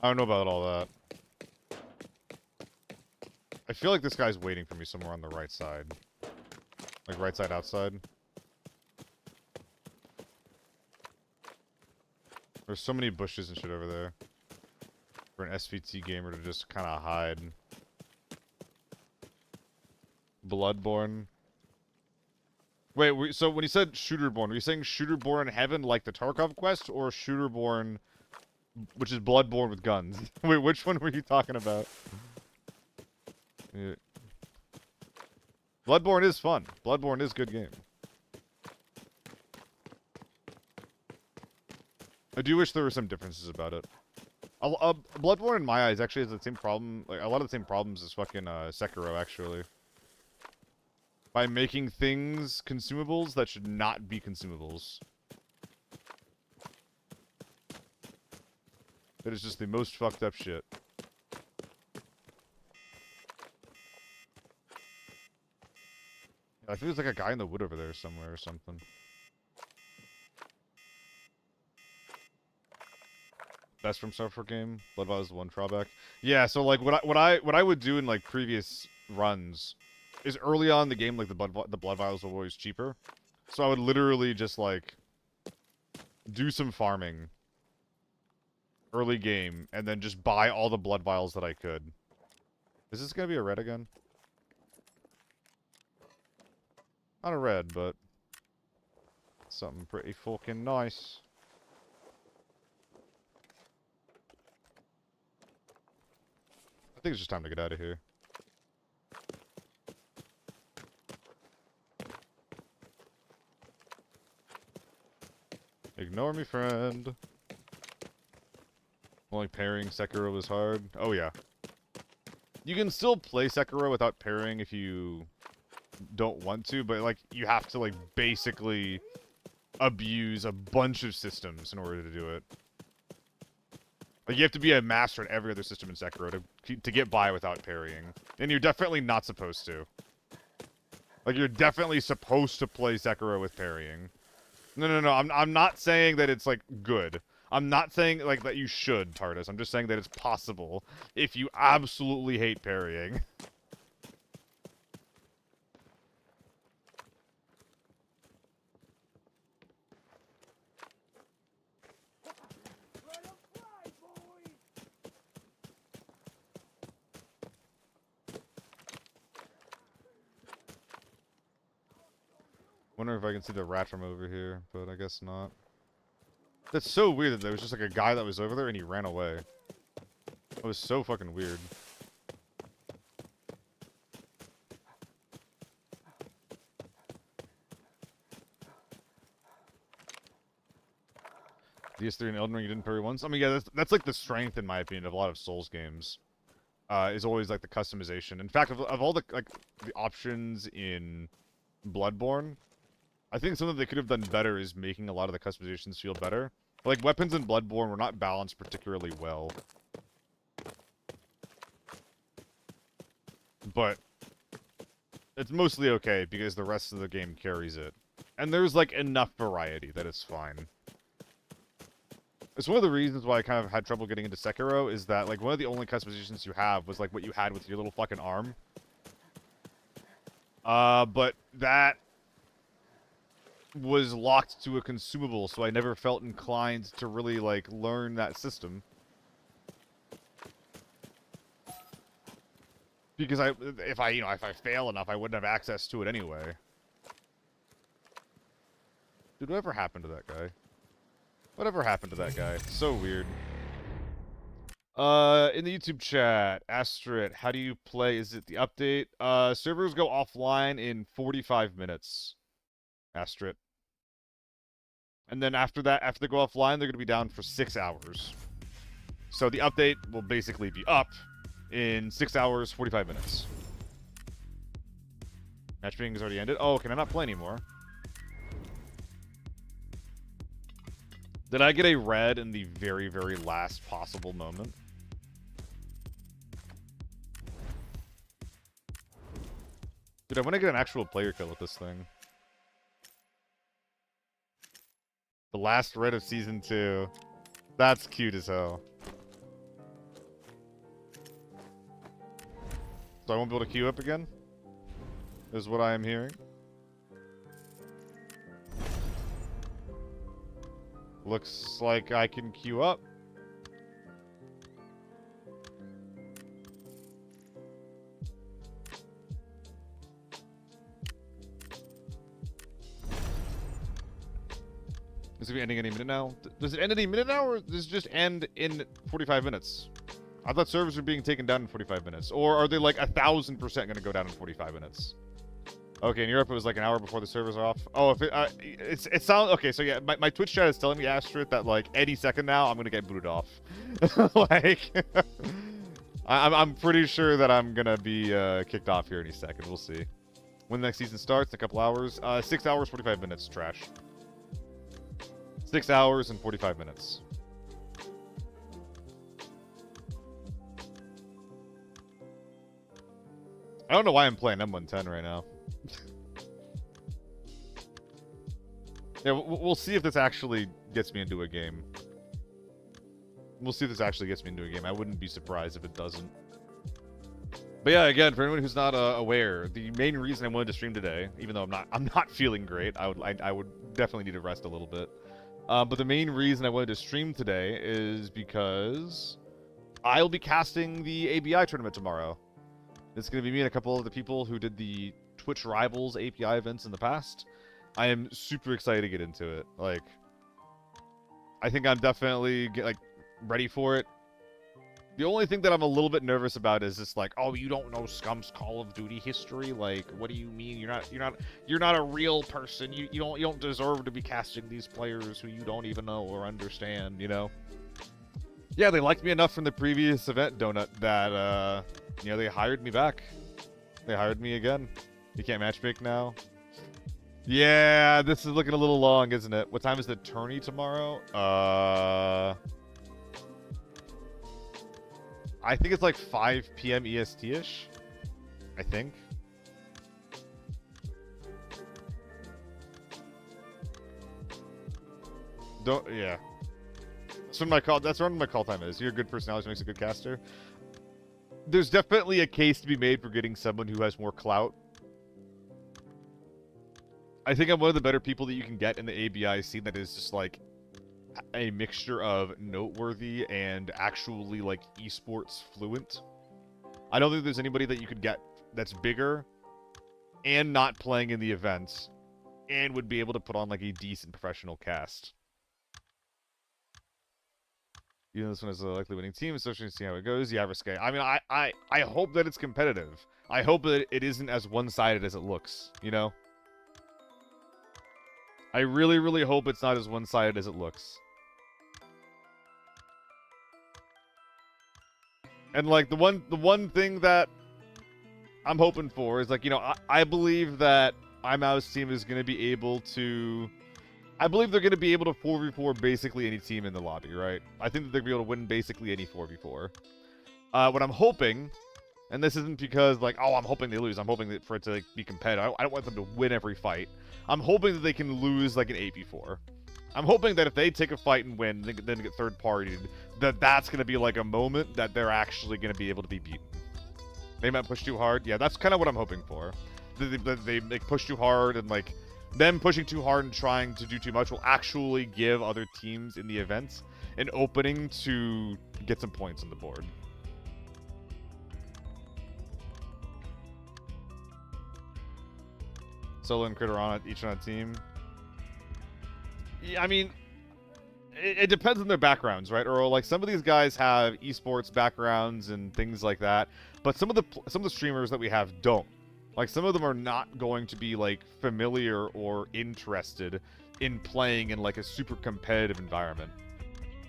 I don't know about all that. I feel like this guy's waiting for me somewhere on the right side. Like, right side outside. There's so many bushes and shit over there. For an SVT gamer to just kind of hide. Bloodborne. Wait, so when you said Shooterborn, were you saying Shooterborn in Heaven like the Tarkov quest, or Shooterborn, which is Bloodborne with guns? Wait, which one were you talking about? Yeah. Bloodborne is fun. Bloodborne is a good game. I do wish there were some differences about it. Bloodborne, in my eyes, actually has the same problem, like, a lot of the same problems as fucking, Sekiro, actually. By making things consumables that should not be consumables. That is just the most fucked up shit. I think there's like a guy in the wood over there somewhere or something. Best from software game. Blood Vial is the one drawback. Yeah, so like what I would do in like previous runs is early on in the game, like the blood vials were always cheaper. So I would literally just like do some farming early game and then just buy all the blood vials that I could. Is this gonna be a red again? Not a red, but something pretty fucking nice. I think it's just time to get out of here. Ignore me, friend. Only pairing Sekiro is hard. Oh, yeah. You can still play Sekiro without pairing if you don't want to, but, like, you have to, like, basically abuse a bunch of systems in order to do it. Like, you have to be a master at every other system in Sekiro to get by without parrying. And you're definitely not supposed to. Like, you're definitely supposed to play Sekiro with parrying. No. I'm not saying that it's, like, good. I'm not saying, like, that you should, TARDIS. I'm just saying that it's possible if you absolutely hate parrying. Wonder if I can see the rat from over here, but I guess not. That's so weird that there was just like a guy that was over there and he ran away. That was so fucking weird. DS3 and Elden Ring you didn't parry once? I mean, yeah, that's like the strength, in my opinion, of a lot of Souls games. Is always like the customization. In fact, of all the like the options in Bloodborne, I think something they could have done better is making a lot of the customizations feel better. Like, weapons in Bloodborne were not balanced particularly well. But it's mostly okay because the rest of the game carries it. And there's, like, enough variety that it's fine. It's one of the reasons why I kind of had trouble getting into Sekiro, is that, like, one of the only customizations you have was, like, what you had with your little fucking arm. But that was locked to a consumable, so I never felt inclined to really, like, learn that system. Because if I fail enough, I wouldn't have access to it anyway. Dude, whatever happened to that guy? Whatever happened to that guy? So weird. In the YouTube chat, Astrid, how do you play? Is it the update? Servers go offline in 45 minutes. Astrid. And then after that, after they go offline, they're going to be down for 6 hours. So the update will basically be up in 6 hours, 45 minutes. Matchmaking has already ended. Oh, can I not play anymore? Did I get a red in the very, very last possible moment? Dude, I want to get an actual player kill with this thing. The last red of Season 2. That's cute as hell. So I won't be able to queue up again? Is what I am hearing. Looks like I can queue up. Is it ending any minute now? Does it end any minute now, or does it just end in 45 minutes? I thought servers were being taken down in 45 minutes. Or are they like 1,000% going to go down in 45 minutes? Okay, in Europe it was like an hour before the servers are off. Oh, if it sounds okay. So yeah, my Twitch chat is telling me, Astrid, that like any second now I'm gonna get booted off. Like, I'm pretty sure that I'm gonna be kicked off here any second. We'll see. When the next season starts in a couple hours. 6 hours 45 minutes. Trash. 6 hours and 45 minutes. I don't know why I'm playing M110 right now. Yeah, we'll see if this actually gets me into a game. We'll see if this actually gets me into a game. I wouldn't be surprised if it doesn't. But yeah, again, for anyone who's not aware, the main reason I wanted to stream today, even though I'm not feeling great, I would definitely need to rest a little bit. But the main reason I wanted to stream today is because I'll be casting the ABI tournament tomorrow. It's going to be me and a couple of the people who did the Twitch Rivals API events in the past. I am super excited to get into it. Like, I think I'm definitely ready for it. The only thing that I'm a little bit nervous about is just like, oh, you don't know Scum's Call of Duty history. Like, what do you mean? You're not a real person. You don't deserve to be casting these players who you don't even know or understand. You know? Yeah, they liked me enough from the previous event, Donut, that you know, they hired me back. They hired me again. You can't matchmake now. Yeah, this is looking a little long, isn't it? What time is the tourney tomorrow? I think it's like 5 p.m. EST-ish. I think. Yeah. That's when my call time is. You're a good personality, makes a good caster. There's definitely a case to be made for getting someone who has more clout. I think I'm one of the better people that you can get in the ABI scene that is just like a mixture of noteworthy and actually like esports fluent. I don't think there's anybody that you could get that's bigger and not playing in the events and would be able to put on like a decent professional cast. You know, this one is a likely winning team, especially to see how it goes. Yeah, risque. I mean, I hope that it's competitive. I hope that it isn't as one-sided as it looks, you know? I really, really hope it's not as one-sided as it looks. And like the one thing that I'm hoping for is like, you know, I believe that iMouse's team is going to be able to... I believe they're going to be able to 4v4 basically any team in the lobby, right? I think that they're going to be able to win basically any 4v4. What I'm hoping, and this isn't because, like, oh, I'm hoping they lose. I'm hoping that for it to like, be competitive. I don't want them to win every fight. I'm hoping that they can lose, like, an 8v4. I'm hoping that if they take a fight and win, then get third-partied, that's going to be, like, a moment that they're actually going to be able to be beaten. They might push too hard. Yeah, that's kind of what I'm hoping for. They push too hard and, like, them pushing too hard and trying to do too much will actually give other teams in the event an opening to get some points on the board. Solo and Critter on each on a team. Yeah, I mean, it depends on their backgrounds, right? Or like some of these guys have esports backgrounds and things like that, but some of the streamers that we have don't. Like some of them are not going to be like familiar or interested in playing in like a super competitive environment.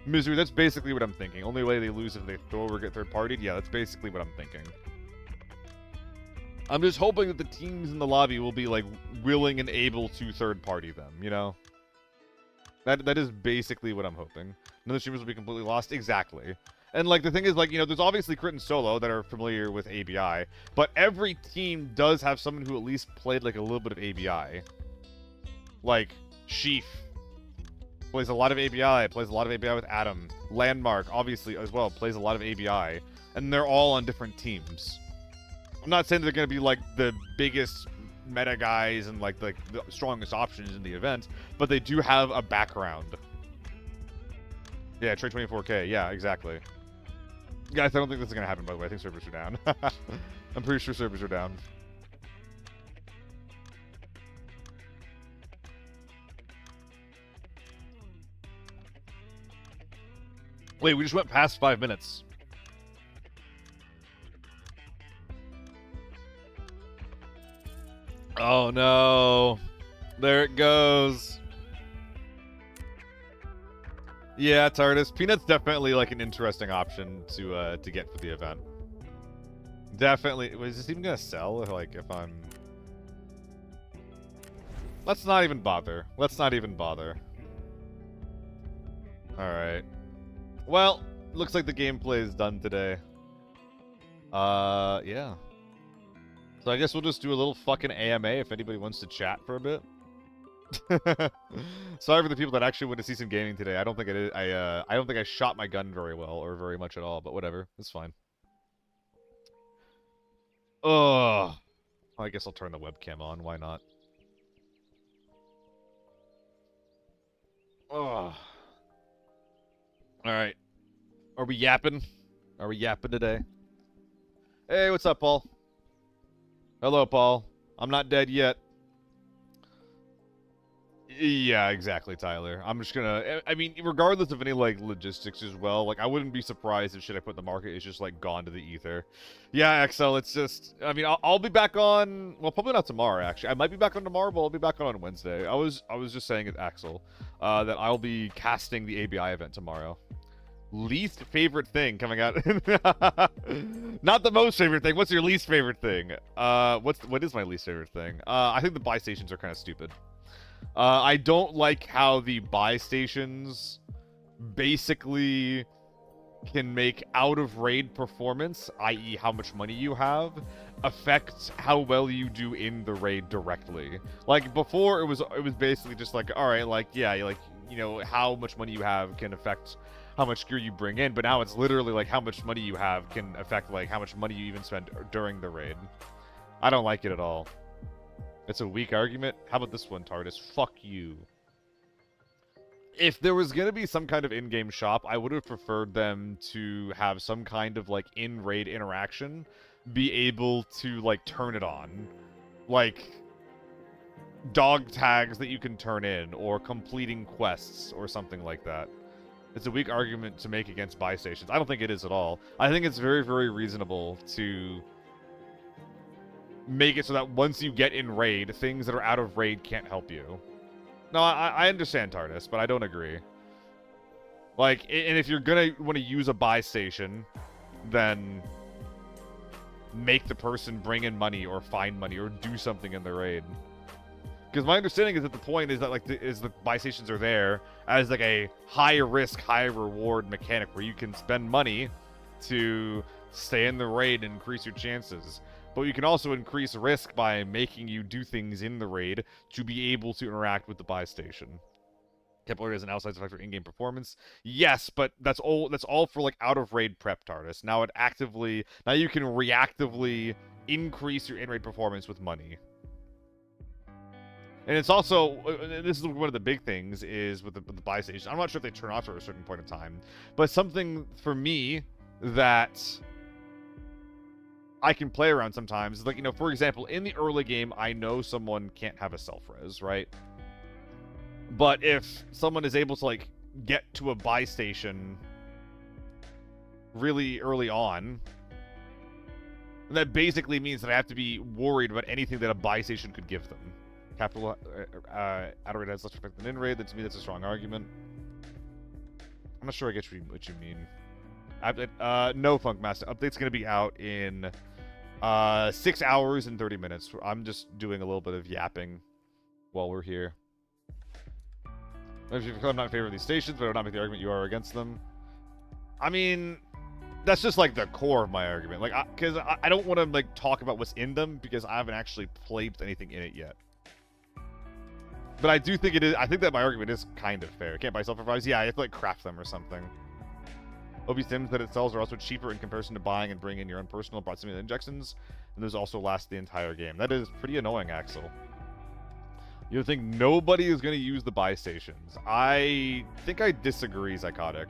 Misery, that's basically what I'm thinking. Only way they lose if they throw or get third partied. Yeah, that's basically what I'm thinking. I'm just hoping that the teams in the lobby will be like willing and able to third party them, you know? That is basically what I'm hoping. None of the streamers will be completely lost. Exactly. And like the thing is, like, you know, there's obviously Crit and Solo that are familiar with ABI, but every team does have someone who at least played like a little bit of ABI. Like Sheaf plays a lot of ABI, plays a lot of ABI with Adam. Landmark, obviously, as well, plays a lot of ABI. And they're all on different teams. I'm not saying they're going to be, like, the biggest meta guys and, like, the strongest options in the event, but they do have a background. Yeah, trade 24K. Yeah, exactly. Guys, I don't think this is going to happen, by the way. I think servers are down. I'm pretty sure servers are down. Wait, we just went past 5 minutes. Oh no. There it goes. Yeah, TARDIS. Peanut's definitely like an interesting option to get for the event. Definitely. Is this even gonna sell? Like if I'm... Let's not even bother. Let's not even bother. Alright. Well, looks like the gameplay is done today. Yeah. So I guess we'll just do a little fucking AMA if anybody wants to chat for a bit. Sorry for the people that actually went to see some gaming today. I don't think I don't think I shot my gun very well or very much at all, but whatever. It's fine. Oh, I guess I'll turn the webcam on. Why not? Oh. All right. Are we yapping? Are we yapping today? Hey, what's up, Paul? Hello, Paul. I'm not dead yet. Yeah, exactly, Tyler. I'm just gonna... I mean, regardless of any, like, logistics as well, like, I wouldn't be surprised if shit I put in the market is just, like, gone to the ether. Yeah, XL, it's just... I mean, I'll be back on... Well, probably not tomorrow, actually. I might be back on tomorrow, but I'll be back on Wednesday. I was just saying it, Axel, that I'll be casting the ABI event tomorrow. Least favorite thing coming out. Not the most favorite thing. What's your least favorite thing? What is my least favorite thing? I think the buy stations are kind of stupid. I don't like how the buy stations basically can make out of raid performance, i.e. how much money you have, affect how well you do in the raid directly. Like before it was basically just like, all right, like yeah, like you know, how much money you have can affect how much gear you bring in, but now it's literally like how much money you have can affect like how much money you even spend during the raid. I don't like it at all. It's a weak argument. How about this one, TARDIS? Fuck you. If there was going to be some kind of in-game shop, I would have preferred them to have some kind of like in-raid interaction, be able to like turn it on. Like dog tags that you can turn in, or completing quests, or something like that. It's a weak argument to make against buy stations. I don't think it is at all. I think it's very, very reasonable to make it so that once you get in raid, things that are out of raid can't help you. No, I understand, TARDIS, but I don't agree. Like, and if you're gonna want to use a buy station, then make the person bring in money or find money or do something in the raid. Because my understanding is that the point is that like the buy stations are there as like a high risk, high reward mechanic where you can spend money to stay in the raid and increase your chances. But you can also increase risk by making you do things in the raid to be able to interact with the buy station. Temporary as an outside effect for in-game performance. Yes, but that's all for like out of raid prep, TARDIS. Now you can reactively increase your in-raid performance with money. And it's also, this is one of the big things, is with the buy station. I'm not sure if they turn off at a certain point in time, but something for me that I can play around sometimes is, like, you know, for example, in the early game, I know someone can't have a self-res, right? But if someone is able to, like, get to a buy station really early on, that basically means that I have to be worried about anything that a buy station could give them. Capital outer raid has less effect than in raid. Then to me, that's a strong argument. I'm not sure I get what you mean. No, Funkmaster. Update's going to be out in 6 hours and 30 minutes. I'm just doing a little bit of yapping while we're here. I'm not in favor of these stations, but I would not make the argument you are against them. I mean, that's just like the core of my argument. Like, because I don't want to like talk about what's in them because I haven't actually played anything in it yet. But I do think it is. I think that my argument is kind of fair. Can't buy self-revives. Yeah, I have to like craft them or something. OB Sims that it sells are also cheaper in comparison to buying and bringing in your own personal proximity injections, and those also last the entire game. That is pretty annoying, Axel. You think nobody is going to use the buy stations? I think I disagree, Psychotic.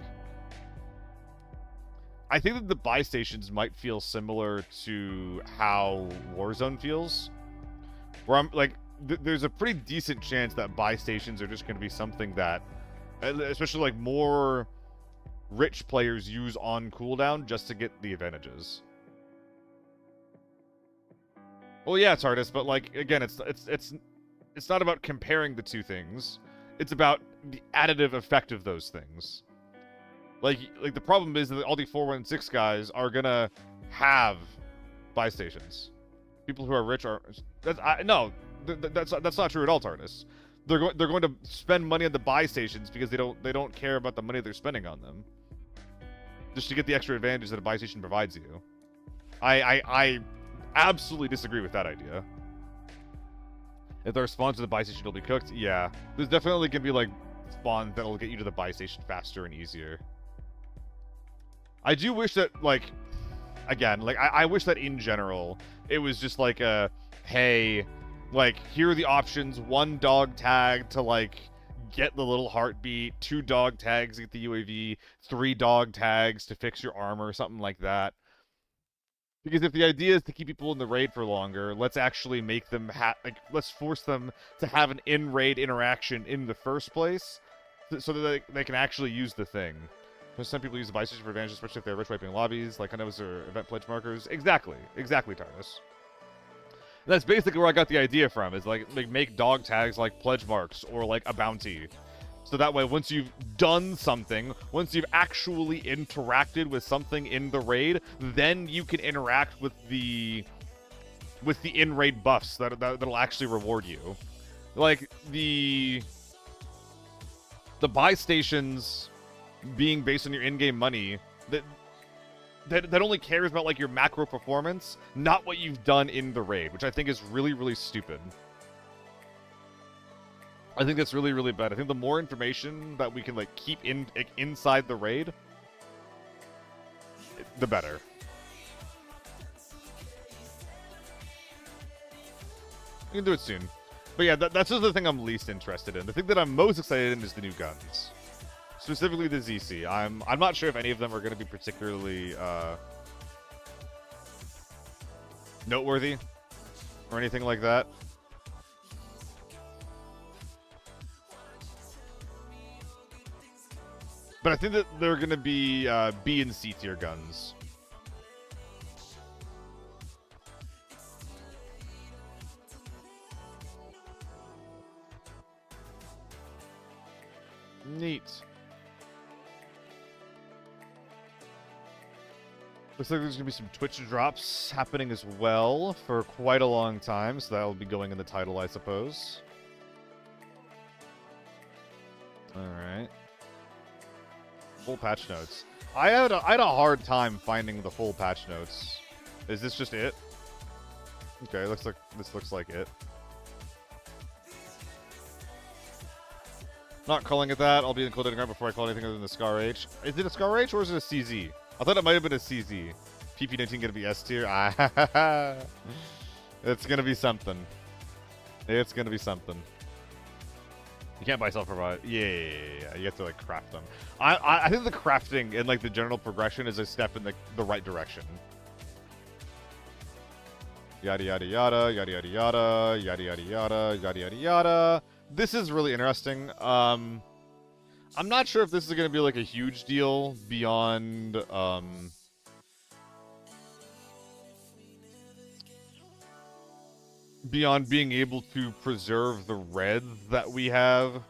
I think that the buy stations might feel similar to how Warzone feels, where I'm like, there's a pretty decent chance that buy stations are just going to be something that, especially like more rich players use on cooldown just to get the advantages. Well, yeah, it's hardest, but like again, it's not about comparing the two things. It's about the additive effect of those things. Like the problem is that all the 416 guys are gonna have buy stations. People who are rich are that's not true at all, Tardis. They're going to spend money on the buy stations because they don't care about the money they're spending on them, just to get the extra advantage that a buy station provides you. I absolutely disagree with that idea. If they're spawns to the buy station will be cooked, yeah. There's definitely gonna be like spawns that'll get you to the buy station faster and easier. I do wish that, like, again, like I wish that in general it was just like a, hey, like, here are the options: 1 dog tag to like get the little heartbeat, 2 dog tags to get the UAV, 3 dog tags to fix your armor, something like that. Because if the idea is to keep people in the raid for longer, let's actually make them let's force them to have an in-raid interaction in the first place, so that they can actually use the thing. Some people use the buy station for advantage, especially if they're rich wiping lobbies, like I know those are event pledge markers. Exactly, Tardis. That's basically where I got the idea from, is like make dog tags like pledge marks or like a bounty. So that way, once you've done something, once you've actually interacted with something in the raid, then you can interact with the in-raid buffs that'll actually reward you. Like the buy stations being based on your in-game money, that only cares about like your macro performance, not what you've done in the raid, which I think is really, really stupid. I think that's really, really bad. I think the more information that we can like keep inside the raid, the better. We can do it soon. But yeah, that's just the thing I'm least interested in. The thing that I'm most excited in is the new guns. Specifically the ZC. I'm not sure if any of them are going to be particularly noteworthy or anything like that. But I think that they're going to be B and C tier guns. Neat. Looks like there's going to be some Twitch drops happening as well for quite a long time, so that'll be going in the title, I suppose. Alright. Full patch notes. I had a hard time finding the full patch notes. Is this just it? Okay, this looks like it. Not calling it that. I'll be including it before I call anything other than the Scar H. Is it a Scar H or is it a CZ? I thought it might have been a CZ. PP19 gonna be S tier? It's gonna be something. It's gonna be something. You can't buy self-provide. Yeah. You have to, like, craft them. I think the crafting and, like, the general progression is a step in the right direction. Yada, yada, yada, yada, yada, yada, yada, yada, yada, yada, yada, yada. This is really interesting. I'm not sure if this is going to be, like, a huge deal beyond, beyond being able to preserve the reds that we have.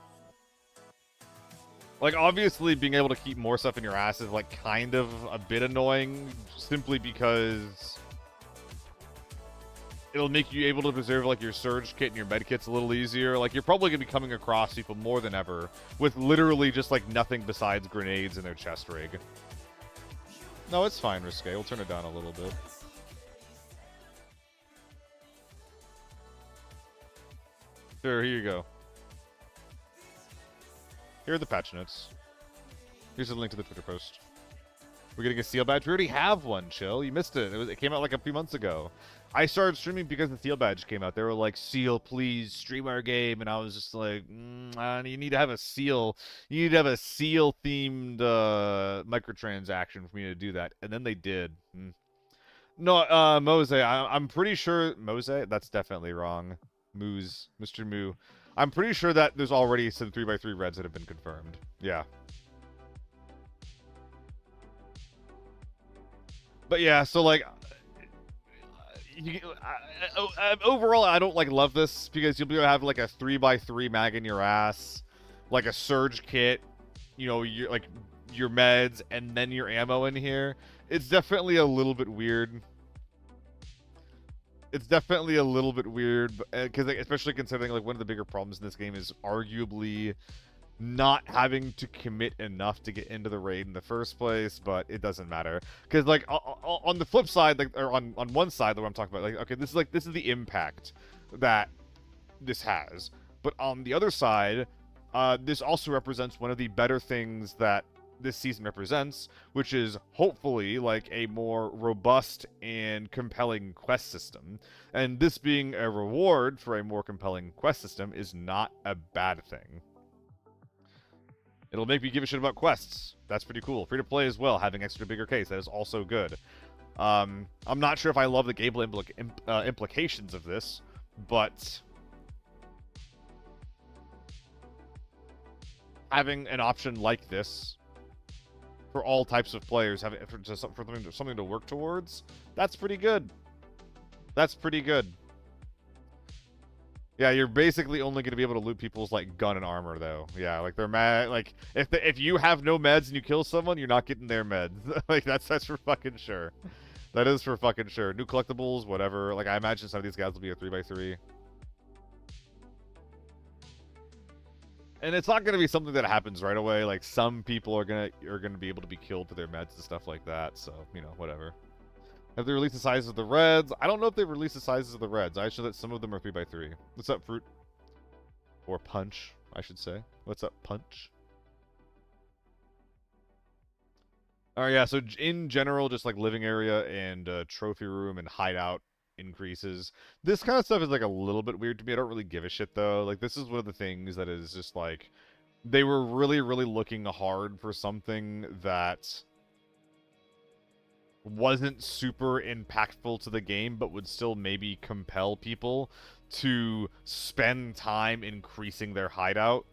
Like, obviously, being able to keep more stuff in your ass is, like, kind of a bit annoying, simply because it'll make you able to preserve, like, your surge kit and your med kits a little easier. Like, you're probably going to be coming across people more than ever with literally just, like, nothing besides grenades in their chest rig. No, it's fine, Risque. We'll turn it down a little bit. Sure, here you go. Here are the patch notes. Here's a link to the Twitter post. We're getting a seal badge. We already have one, Chill. You missed it. It came out like a few months ago. I started streaming because the seal badge came out. They were like, Seal, please stream our game. And I was just like, you need to have a seal. You need to have a seal-themed microtransaction for me to do that. And then they did. No, Mose. I'm pretty sure... Mose? That's definitely wrong. Moose. Mr. Moo. I'm pretty sure that there's already some 3x3 reds that have been confirmed. Yeah. But yeah, so like... overall, I don't like love this because you'll be able to have like a 3x3 mag in your ass, like a surge kit, you know, your meds, and then your ammo in here. It's definitely a little bit weird. It's definitely a little bit weird, because like, especially considering like one of the bigger problems in this game is arguably not having to commit enough to get into the raid in the first place, but it doesn't matter. Because like on the flip side, like, or on one side that I'm talking about, like, okay, this is the impact that this has. But on the other side, this also represents one of the better things that this season represents, which is hopefully like a more robust and compelling quest system. And this being a reward for a more compelling quest system is not a bad thing. It'll make me give a shit about quests. That's pretty cool. Free to play as well, having extra bigger case. That is also good. I'm not sure if I love the gameplay implications of this, but having an option like this for all types of players, for something to work towards, that's pretty good. That's pretty good. Yeah, you're basically only going to be able to loot people's like gun and armor, though. Yeah, like they're mad. Like if you have no meds and you kill someone, you're not getting their meds. Like that's for fucking sure. That is for fucking sure. New collectibles, whatever. Like I imagine some of these guys will be a 3x3. And it's not going to be something that happens right away. Like some people are gonna be able to be killed for their meds and stuff like that. So you know, whatever. Have they released the sizes of the reds? I don't know if they've released the sizes of the reds. I know that some of them are 3x3. What's up, Fruit? Or Punch, I should say. What's up, Punch? Alright, yeah, so in general, just like living area and trophy room and hideout increases. This kind of stuff is like a little bit weird to me. I don't really give a shit, though. Like, this is one of the things that is just like... They were really, really looking hard for something that wasn't super impactful to the game, but would still maybe compel people to spend time increasing their hideout.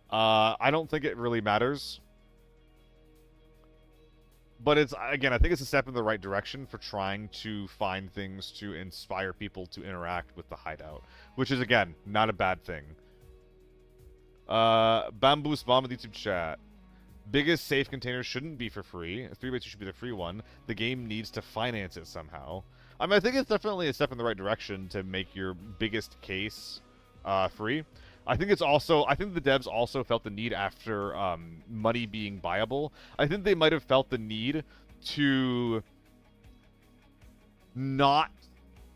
I don't think it really matters. But it's, again, I think it's a step in the right direction for trying to find things to inspire people to interact with the hideout. Which is, again, not a bad thing. Bamboo's Bomb in the YouTube chat. Biggest safe container shouldn't be for free. 3x2 should be the free one. The game needs to finance it somehow. I mean, I think it's definitely a step in the right direction to make your biggest case free. I think it's also... I think the devs also felt the need after money being buyable. I think they might have felt the need to not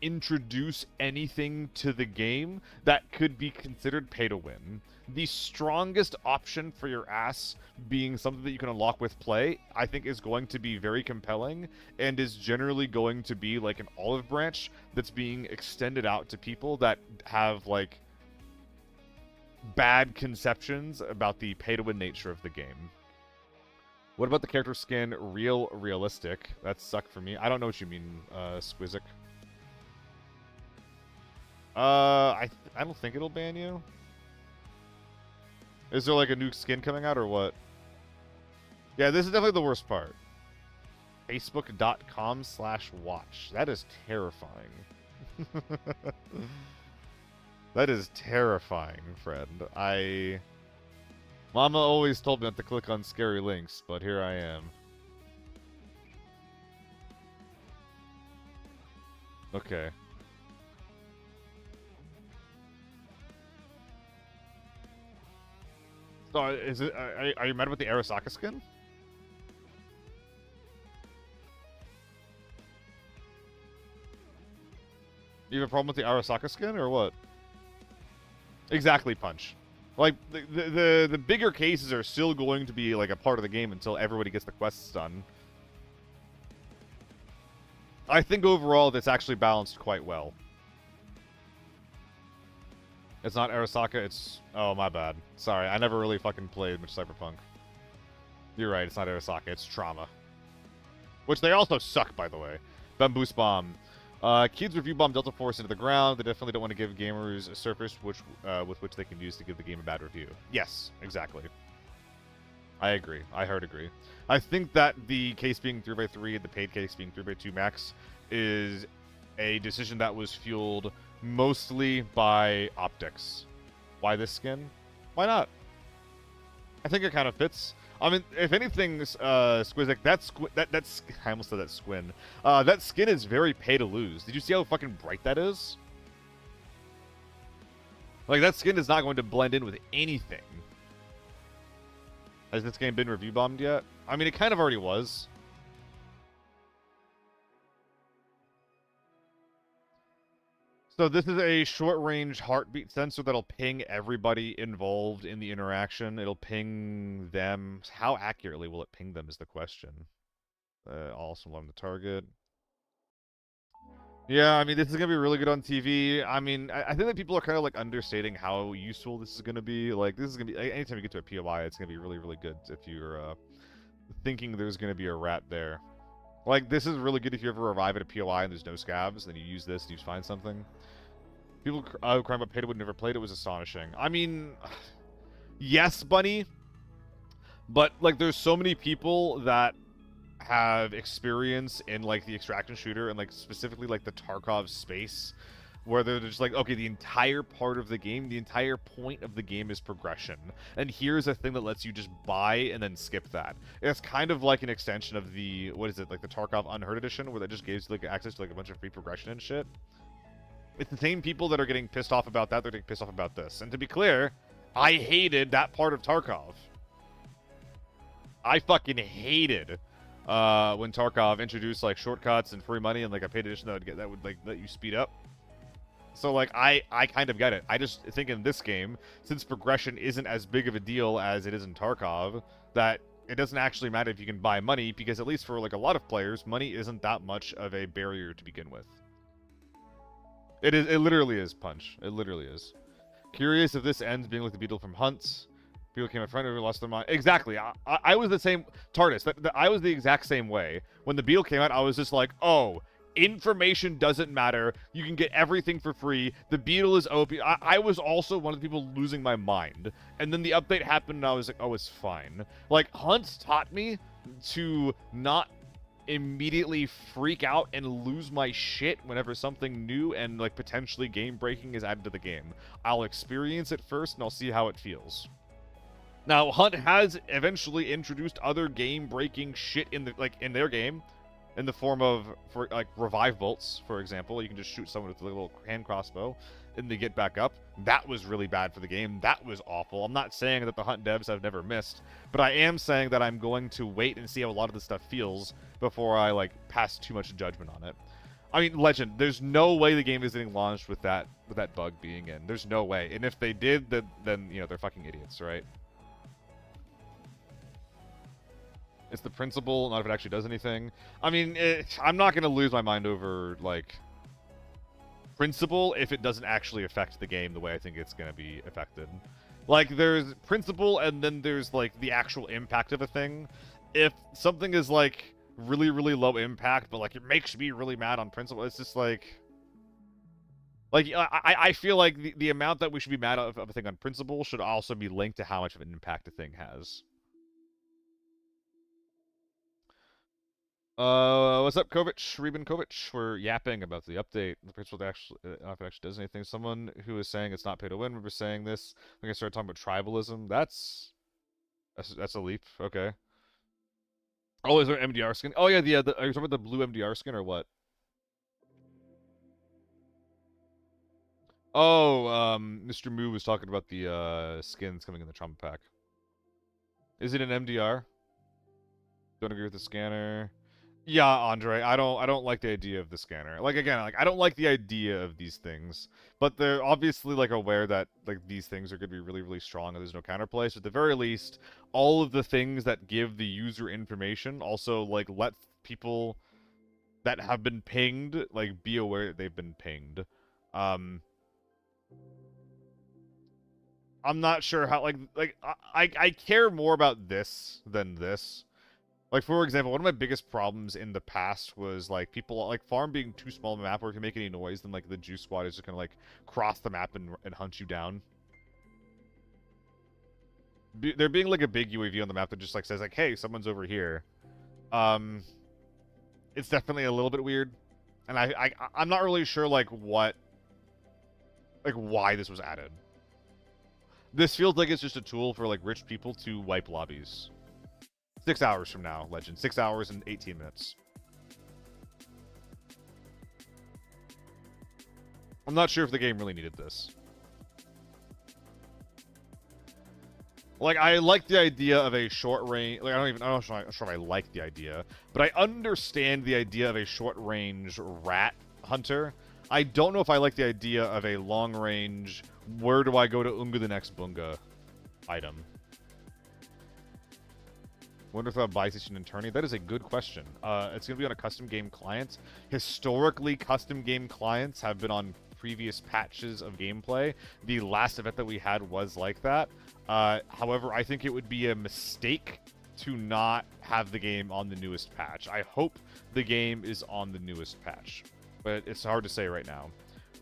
introduce anything to the game that could be considered pay to win. The strongest option for your ass being something that you can unlock with play, I think is going to be very compelling and is generally going to be like an olive branch that's being extended out to people that have like bad conceptions about the pay-to-win nature of the game. What about the character skin? Realistic. That sucked for me. I don't know what you mean, Squizzic. I don't think it'll ban you. Is there like a new skin coming out or what? Yeah, this is definitely the worst part. Facebook.com/watch. That is terrifying. That is terrifying, friend. Mama always told me not to click on scary links, but here I am. Okay. So, are you mad about the Arasaka skin? You have a problem with the Arasaka skin, or what? Exactly, Punch. Like, the bigger cases are still going to be, like, a part of the game until everybody gets the quests done. I think overall that's actually balanced quite well. It's not Arasaka, it's... Oh, my bad. Sorry, I never really fucking played much Cyberpunk. You're right, it's not Arasaka, it's Trauma. Which they also suck, by the way. Bamboo Bomb. Kids review bomb Delta Force into the ground. They definitely don't want to give gamers a surface with which they can use to give the game a bad review. Yes, exactly. I agree. I hard agree. I think that the case being 3x3 and the paid case being 3x2 max is a decision that was fueled mostly by optics. Why this skin? Why not? I think it kind of fits. I mean, if anything, Squizzic, that's I almost said that squin. That skin is very pay to lose. Did you see how fucking bright that is? Like, that skin is not going to blend in with anything. Has this game been review bombed yet? I mean, it kind of already was. So this is a short-range heartbeat sensor that'll ping everybody involved in the interaction. It'll ping them. How accurately will it ping them is the question. Also alarm the target. Yeah, I mean, this is going to be really good on TV. I mean, I think that people are kind of, like, understating how useful this is going to be. Like, this is going to be... Anytime you get to a POI, it's going to be really, really good if you're thinking there's going to be a rat there. Like, this is really good if you ever arrive at a POI and there's no scabs, then you use this and you find something. People crying about pay-to-win never played it was astonishing. I mean, yes, Bunny, but, like, there's so many people that have experience in, like, the extraction shooter and, like, specifically, like, the Tarkov space, where they're just like, okay, the entire part of the game, the entire point of the game is progression. And here's a thing that lets you just buy and then skip that. It's kind of like an extension of the, what is it, like the Tarkov Unheard Edition, where that just gives you, like, access to, like, a bunch of free progression and shit. It's the same people that are getting pissed off about that, they're getting pissed off about this. And to be clear, I hated that part of Tarkov. I fucking hated when Tarkov introduced, like, shortcuts and free money and, like, a paid edition that would like let you speed up. So, like, I kind of get it. I just think in this game, since progression isn't as big of a deal as it is in Tarkov, that it doesn't actually matter if you can buy money, because at least for, like, a lot of players, money isn't that much of a barrier to begin with. It literally is, Punch. It literally is. Curious if this ends being like the Beetle from Hunts. People came in front of me, lost their mind. Exactly. I was the same. TARDIS. I was the exact same way. When the Beetle came out, I was just like, oh, information doesn't matter. You can get everything for free. The Beetle is OP. I was also one of the people losing my mind. And then the update happened, and I was like, oh, it's fine. Like, Hunts taught me to not immediately freak out and lose my shit whenever something new and, like, potentially game-breaking is added to the game. I'll experience it first, and I'll see how it feels. Now, Hunt has eventually introduced other game-breaking shit in their game, in the form of, like, revive bolts, for example. You can just shoot someone with a little hand crossbow, and they get back up. That was really bad for the game. That was awful. I'm not saying that the Hunt devs have never missed, but I am saying that I'm going to wait and see how a lot of this stuff feels before I, like, pass too much judgment on it. I mean, Legend, there's no way the game is getting launched with that bug being in. There's no way. And if they did, then you know, they're fucking idiots, right? It's the principle, not if it actually does anything. I mean, I'm not going to lose my mind over, like, principle if it doesn't actually affect the game the way I think it's going to be affected. Like, there's principle, and then there's, like, the actual impact of a thing. If something is, like, really, really low impact, but, like, it makes me really mad on principle, it's just, like... Like, I feel like the amount that we should be mad of a thing on principle should also be linked to how much of an impact a thing has. What's up, Kovic? Reben Kovic. We're yapping about the update. The principle that actually, if it actually does anything. Someone who is saying it's not pay to win. Remember saying this? We're gonna start talking about tribalism. That's a leap. Okay. Oh, is there an MDR skin? Oh yeah, are you talking about the blue MDR skin or what? Oh, Mr. Moo was talking about the skins coming in the trauma pack. Is it an MDR? Don't agree with the scanner. Yeah, Andre, I don't like the idea of the scanner. Like again, like I don't like the idea of these things, but they're obviously like aware that like these things are going to be really really strong and there's no counterplay. So at the very least, all of the things that give the user information also like let people that have been pinged like be aware that they've been pinged. I'm not sure how I care more about this than this. Like, for example, one of my biggest problems in the past was, like, people, like, farm being too small of a map where if you make any noise, then, like, the juice squad is just gonna, like, cross the map and hunt you down. There being, like, a big UAV on the map that just, like, says, like, hey, someone's over here. It's definitely a little bit weird. And I'm not really sure, like, why this was added. This feels like it's just a tool for, like, rich people to wipe lobbies. 6 hours from now, Legend. 6 hours and 18 minutes. I'm not sure if the game really needed this. Like, I like the idea of a short range... Like, I'm not sure if I like the idea. But I understand the idea of a short range rat hunter. I don't know if I like the idea of a long range, where do I go to Unga the next Bunga item. Wonder if I'll buy station and tourney. That is a good question. It's going to be on a custom game client. Historically, custom game clients have been on previous patches of gameplay. The last event that we had was like that. However, I think it would be a mistake to not have the game on the newest patch. I hope the game is on the newest patch, but it's hard to say right now.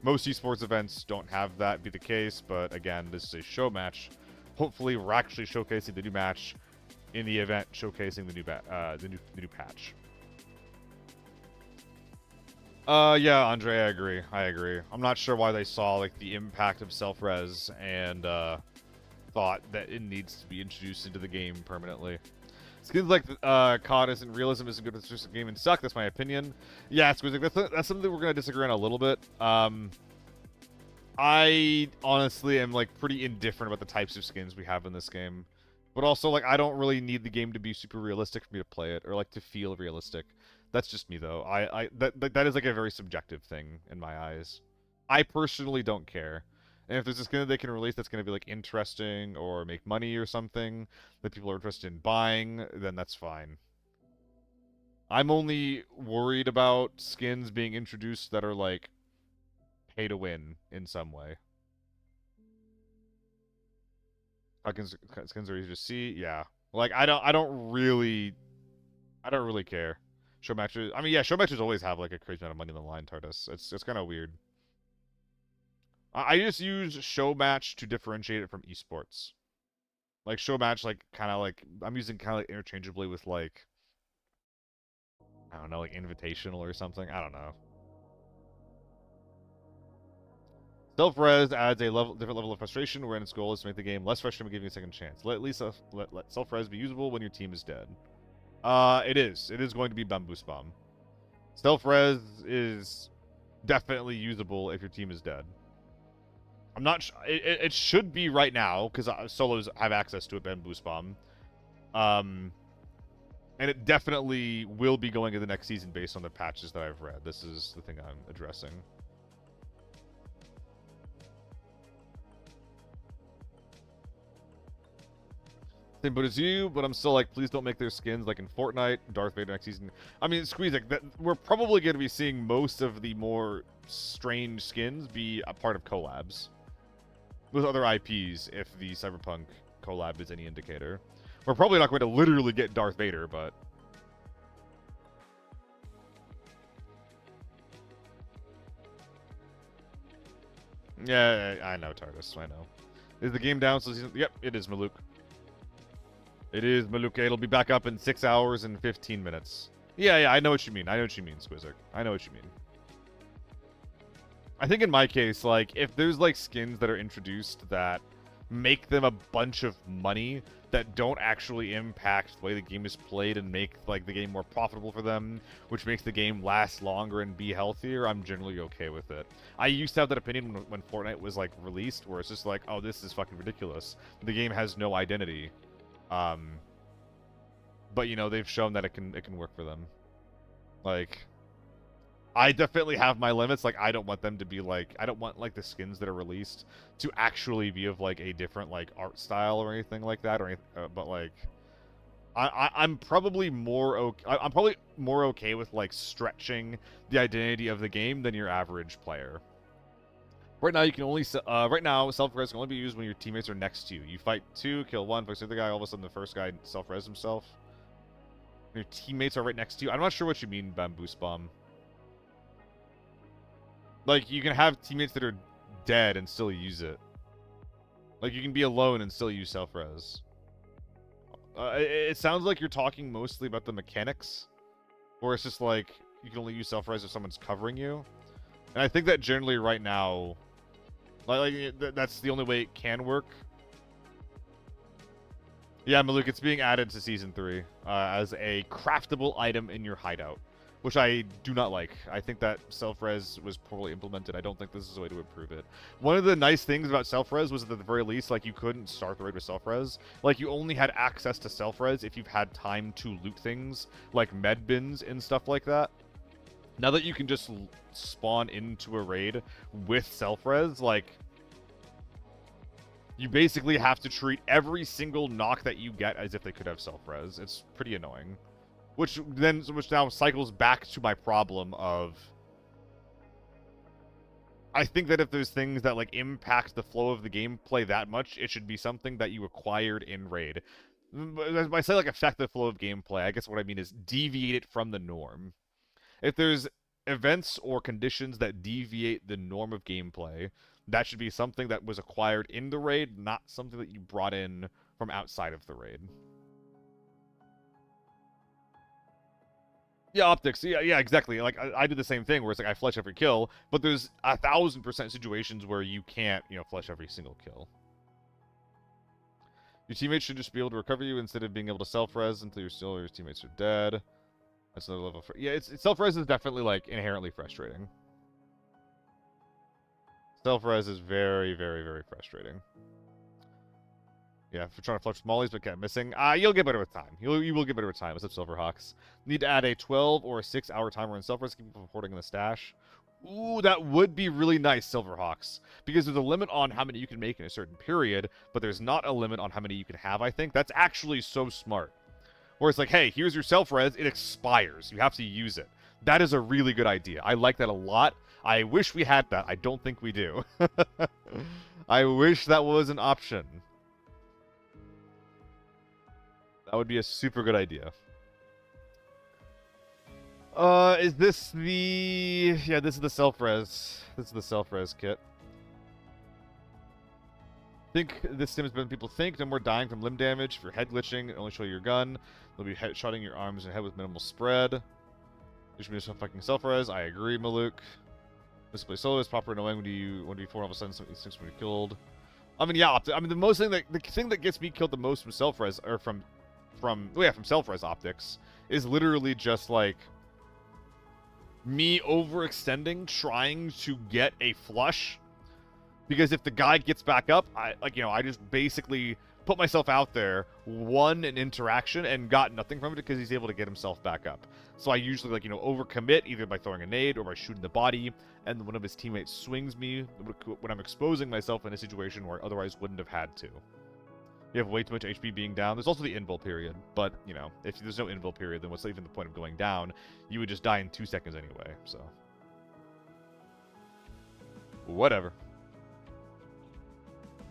Most esports events don't have that be the case, but again, this is a show match. Hopefully, we're actually showcasing the new match in the event, showcasing the new patch. Yeah, Andre, I agree. I'm not sure why they saw like the impact of self-res and thought that it needs to be introduced into the game permanently. Skins like COD isn't realism isn't good for the game and suck. That's my opinion. Yeah, it's that's something we're gonna disagree on a little bit. I honestly am like pretty indifferent about the types of skins we have in this game. But also, like, I don't really need the game to be super realistic for me to play it, or, like, to feel realistic. That's just me, though. That is, like, a very subjective thing in my eyes. I personally don't care. And if there's a skin that they can release that's going to be, like, interesting or make money or something that people are interested in buying, then that's fine. I'm only worried about skins being introduced that are, like, pay to win in some way. Skins are easy to see. Yeah, like I don't really care. Show matches. I mean, yeah, show matches always have like a crazy amount of money on the line. Tardis. It's kind of weird. I just use show match to differentiate it from esports. Like show match, like kind of like I'm using kind of like interchangeably with like I don't know, like invitational or something. I don't know. Self-res adds a different level of frustration, wherein its goal is to make the game less frustrating by giving you a second chance. Let self-res be usable when your team is dead. It is. It is going to be Bamboo Spam. Self-res is definitely usable if your team is dead. I'm not it should be right now, because solos have access to it, Bamboo Spam. And it definitely will be going into the next season based on the patches that I've read. This is the thing I'm addressing. Same boat as you, but I'm still like, please don't make their skins like in Fortnite, Darth Vader next season. I mean, Squeeze, like, we're probably going to be seeing most of the more strange skins be a part of collabs. with other IPs if the Cyberpunk collab is any indicator. We're probably not going to literally get Darth Vader, but... Yeah, I know, TARDIS, I know. Is the game down? So yep, it is, Maluk. It is, Maluk. It'll be back up in 6 hours and 15 minutes. Yeah, I know what you mean. I know what you mean, Squizzic. I know what you mean. I think in my case, like, if there's, like, skins that are introduced that make them a bunch of money that don't actually impact the way the game is played and make, like, the game more profitable for them, which makes the game last longer and be healthier, I'm generally okay with it. I used to have that opinion when Fortnite was, like, released, where it's just like, oh, this is fucking ridiculous. The game has no identity. But, you know, they've shown that it can work for them. Like... I definitely have my limits. Like, I don't want them to be, like... I don't want, like, the skins that are released to actually be of, like, a different, like, art style or anything like that. Or anything, but, like... I'm probably more... I'm probably more okay with, like, stretching the identity of the game than your average player. Right now, you can only... right now, self-res can only be used when your teammates are next to you. You fight 2, kill 1, fix the other guy, all of a sudden the first guy self-res himself. Your teammates are right next to you. I'm not sure what you mean, Bamboo Bomb. Like, you can have teammates that are dead and still use it. Like, you can be alone and still use self-res. It sounds like you're talking mostly about the mechanics. Or it's just like, you can only use self-res if someone's covering you. And I think that generally right now... that's the only way it can work. Yeah, Maluk, it's being added to Season 3 as a craftable item in your hideout. Which I do not like. I think that self-res was poorly implemented. I don't think this is a way to improve it. One of the nice things about self-res was that at the very least, like, you couldn't start the raid with self-res. Like, you only had access to self-res if you've had time to loot things, like med bins and stuff like that. Now that you can just spawn into a raid with self-res, like, you basically have to treat every single knock that you get as if they could have self-res. It's pretty annoying. Which now cycles back to my problem of... I think that if there's things that, like, impact the flow of the gameplay that much, it should be something that you acquired in raid. When I say, like, affect the flow of gameplay, I guess what I mean is deviate it from the norm. If there's events or conditions that deviate the norm of gameplay, that should be something that was acquired in the raid, not something that you brought in from outside of the raid. Yeah, optics. Yeah, exactly. Like, I do the same thing where it's like I flesh every kill, but there's 1,000% situations where you can't, you know, flesh every single kill. Your teammates should just be able to recover you instead of being able to self-res until your teammates are dead. That's another level. Yeah, self-res is definitely, like, inherently frustrating. Self-res is very, very, very frustrating. Yeah, if you're trying to flush mollies but kept missing, you'll get better with time. You will get better with time. What's up, Silverhawks? Need to add a 12 or a 6-hour timer in self-res to keep people from hoarding in the stash. Ooh, that would be really nice, Silverhawks. Because there's a limit on how many you can make in a certain period, but there's not a limit on how many you can have, I think. That's actually so smart. Where it's like, hey, here's your self-res, it expires. You have to use it. That is a really good idea. I like that a lot. I wish we had that. I don't think we do. I wish that was an option. That would be a super good idea. Is this the... Yeah, this is the self-res. This is the self-res kit. Think this sim is better than people think. No more dying from limb damage. For head glitching, only show your gun. They'll be headshotting your arms and head with minimal spread. There should be some fucking self-res. I agree, Maluk. This play solo is proper annoying when you 1v4 all of a sudden something sticks when you're killed. I mean, yeah, I mean the thing that gets me killed the most from self-res or from self-res optics is literally just like me overextending trying to get a flush, because if the guy gets back up, I just basically put myself out there, won an interaction and got nothing from it because he's able to get himself back up. So I usually overcommit either by throwing a nade or by shooting the body, and one of his teammates swings me when I'm exposing myself in a situation where I otherwise wouldn't have had to. You have way too much HP being down. There's also the invul period, but, you know, if there's no invul period, then what's even the point of going down? You would just die in 2 seconds anyway, so. Whatever.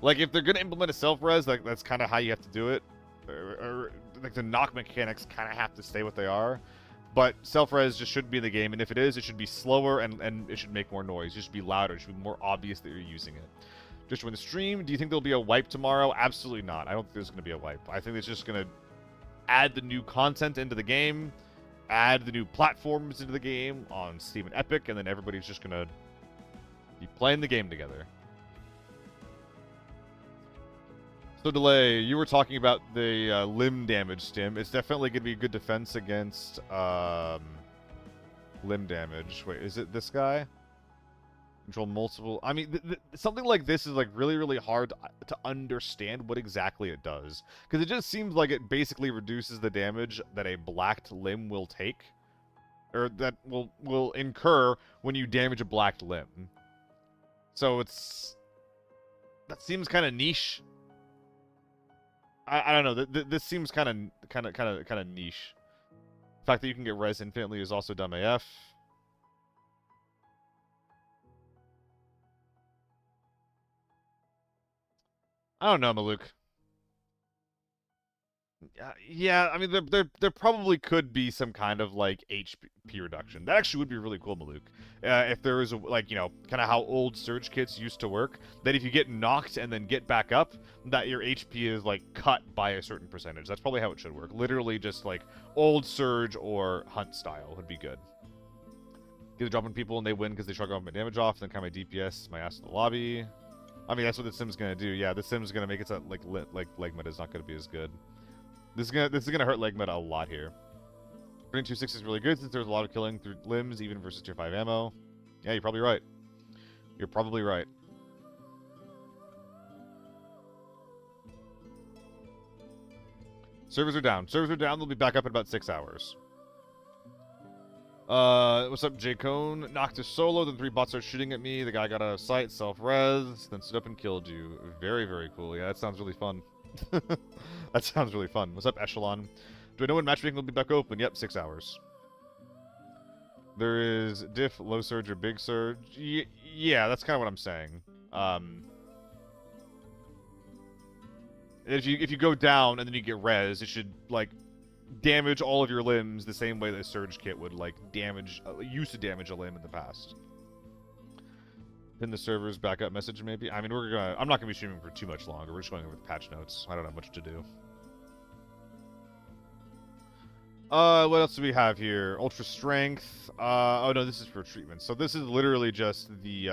Like, if they're gonna implement a self-res, like, that's kind of how you have to do it. Or, like, the knock mechanics kind of have to stay what they are. But self-res just shouldn't be in the game, and if it is, it should be slower and it should make more noise. It should be louder. It should be more obvious that you're using it. Just to win the stream, do you think there'll be a wipe tomorrow? Absolutely not. I don't think there's going to be a wipe. I think it's just going to add the new content into the game, add the new platforms into the game on Steam and Epic, and then everybody's just going to be playing the game together. So, Delay, you were talking about the limb damage stim. It's definitely going to be a good defense against limb damage. Wait, is it this guy? Control multiple... I mean, something like this is, like, really, really hard to understand what exactly it does. Because it just seems like it basically reduces the damage that a blacked limb will take. Or that will incur when you damage a blacked limb. So it's... That seems kind of niche. I don't know. This seems kind of niche. The fact that you can get res infinitely is also dumb AF. I don't know, Maluk. Yeah, I mean, there probably could be some kind of, like, HP reduction. That actually would be really cool, Maluk. If there was, like, you know, kind of how old surge kits used to work, that if you get knocked and then get back up, that your HP is, like, cut by a certain percentage. That's probably how it should work. Literally just, like, old surge or hunt style would be good. Get the drop on people and they win because they shrug off my damage off, then kind of my DPS, my ass in the lobby. I mean, that's what the sim's gonna do. Yeah, the sim's gonna make it so, like, leg meta is not gonna be as good. This is gonna hurt leg meta a lot here. 2.6 is really good since there's a lot of killing through limbs, even versus tier 5 ammo. Yeah, you're probably right. You're probably right. Servers are down. Servers are down. They'll be back up in about 6 hours. What's up, J Cone? Knocked a solo, then 3 bots are shooting at me. The guy got out of sight, self-res, then stood up and killed you. Very, very cool. Yeah, that sounds really fun. That sounds really fun. What's up, Echelon? Do I know when matchmaking will be back open? Yep, 6 hours. There is diff, low surge, or big surge. Yeah, that's kind of what I'm saying. If you go down and then you get res, it should, like, damage all of your limbs the same way that a surge kit would, like, used to damage a limb in the past. Pin the servers backup message, maybe? I mean, I'm not gonna be streaming for too much longer. We're just going over the patch notes. I don't have much to do. What else do we have here? Ultra strength. Oh no, this is for treatment. So this is literally just the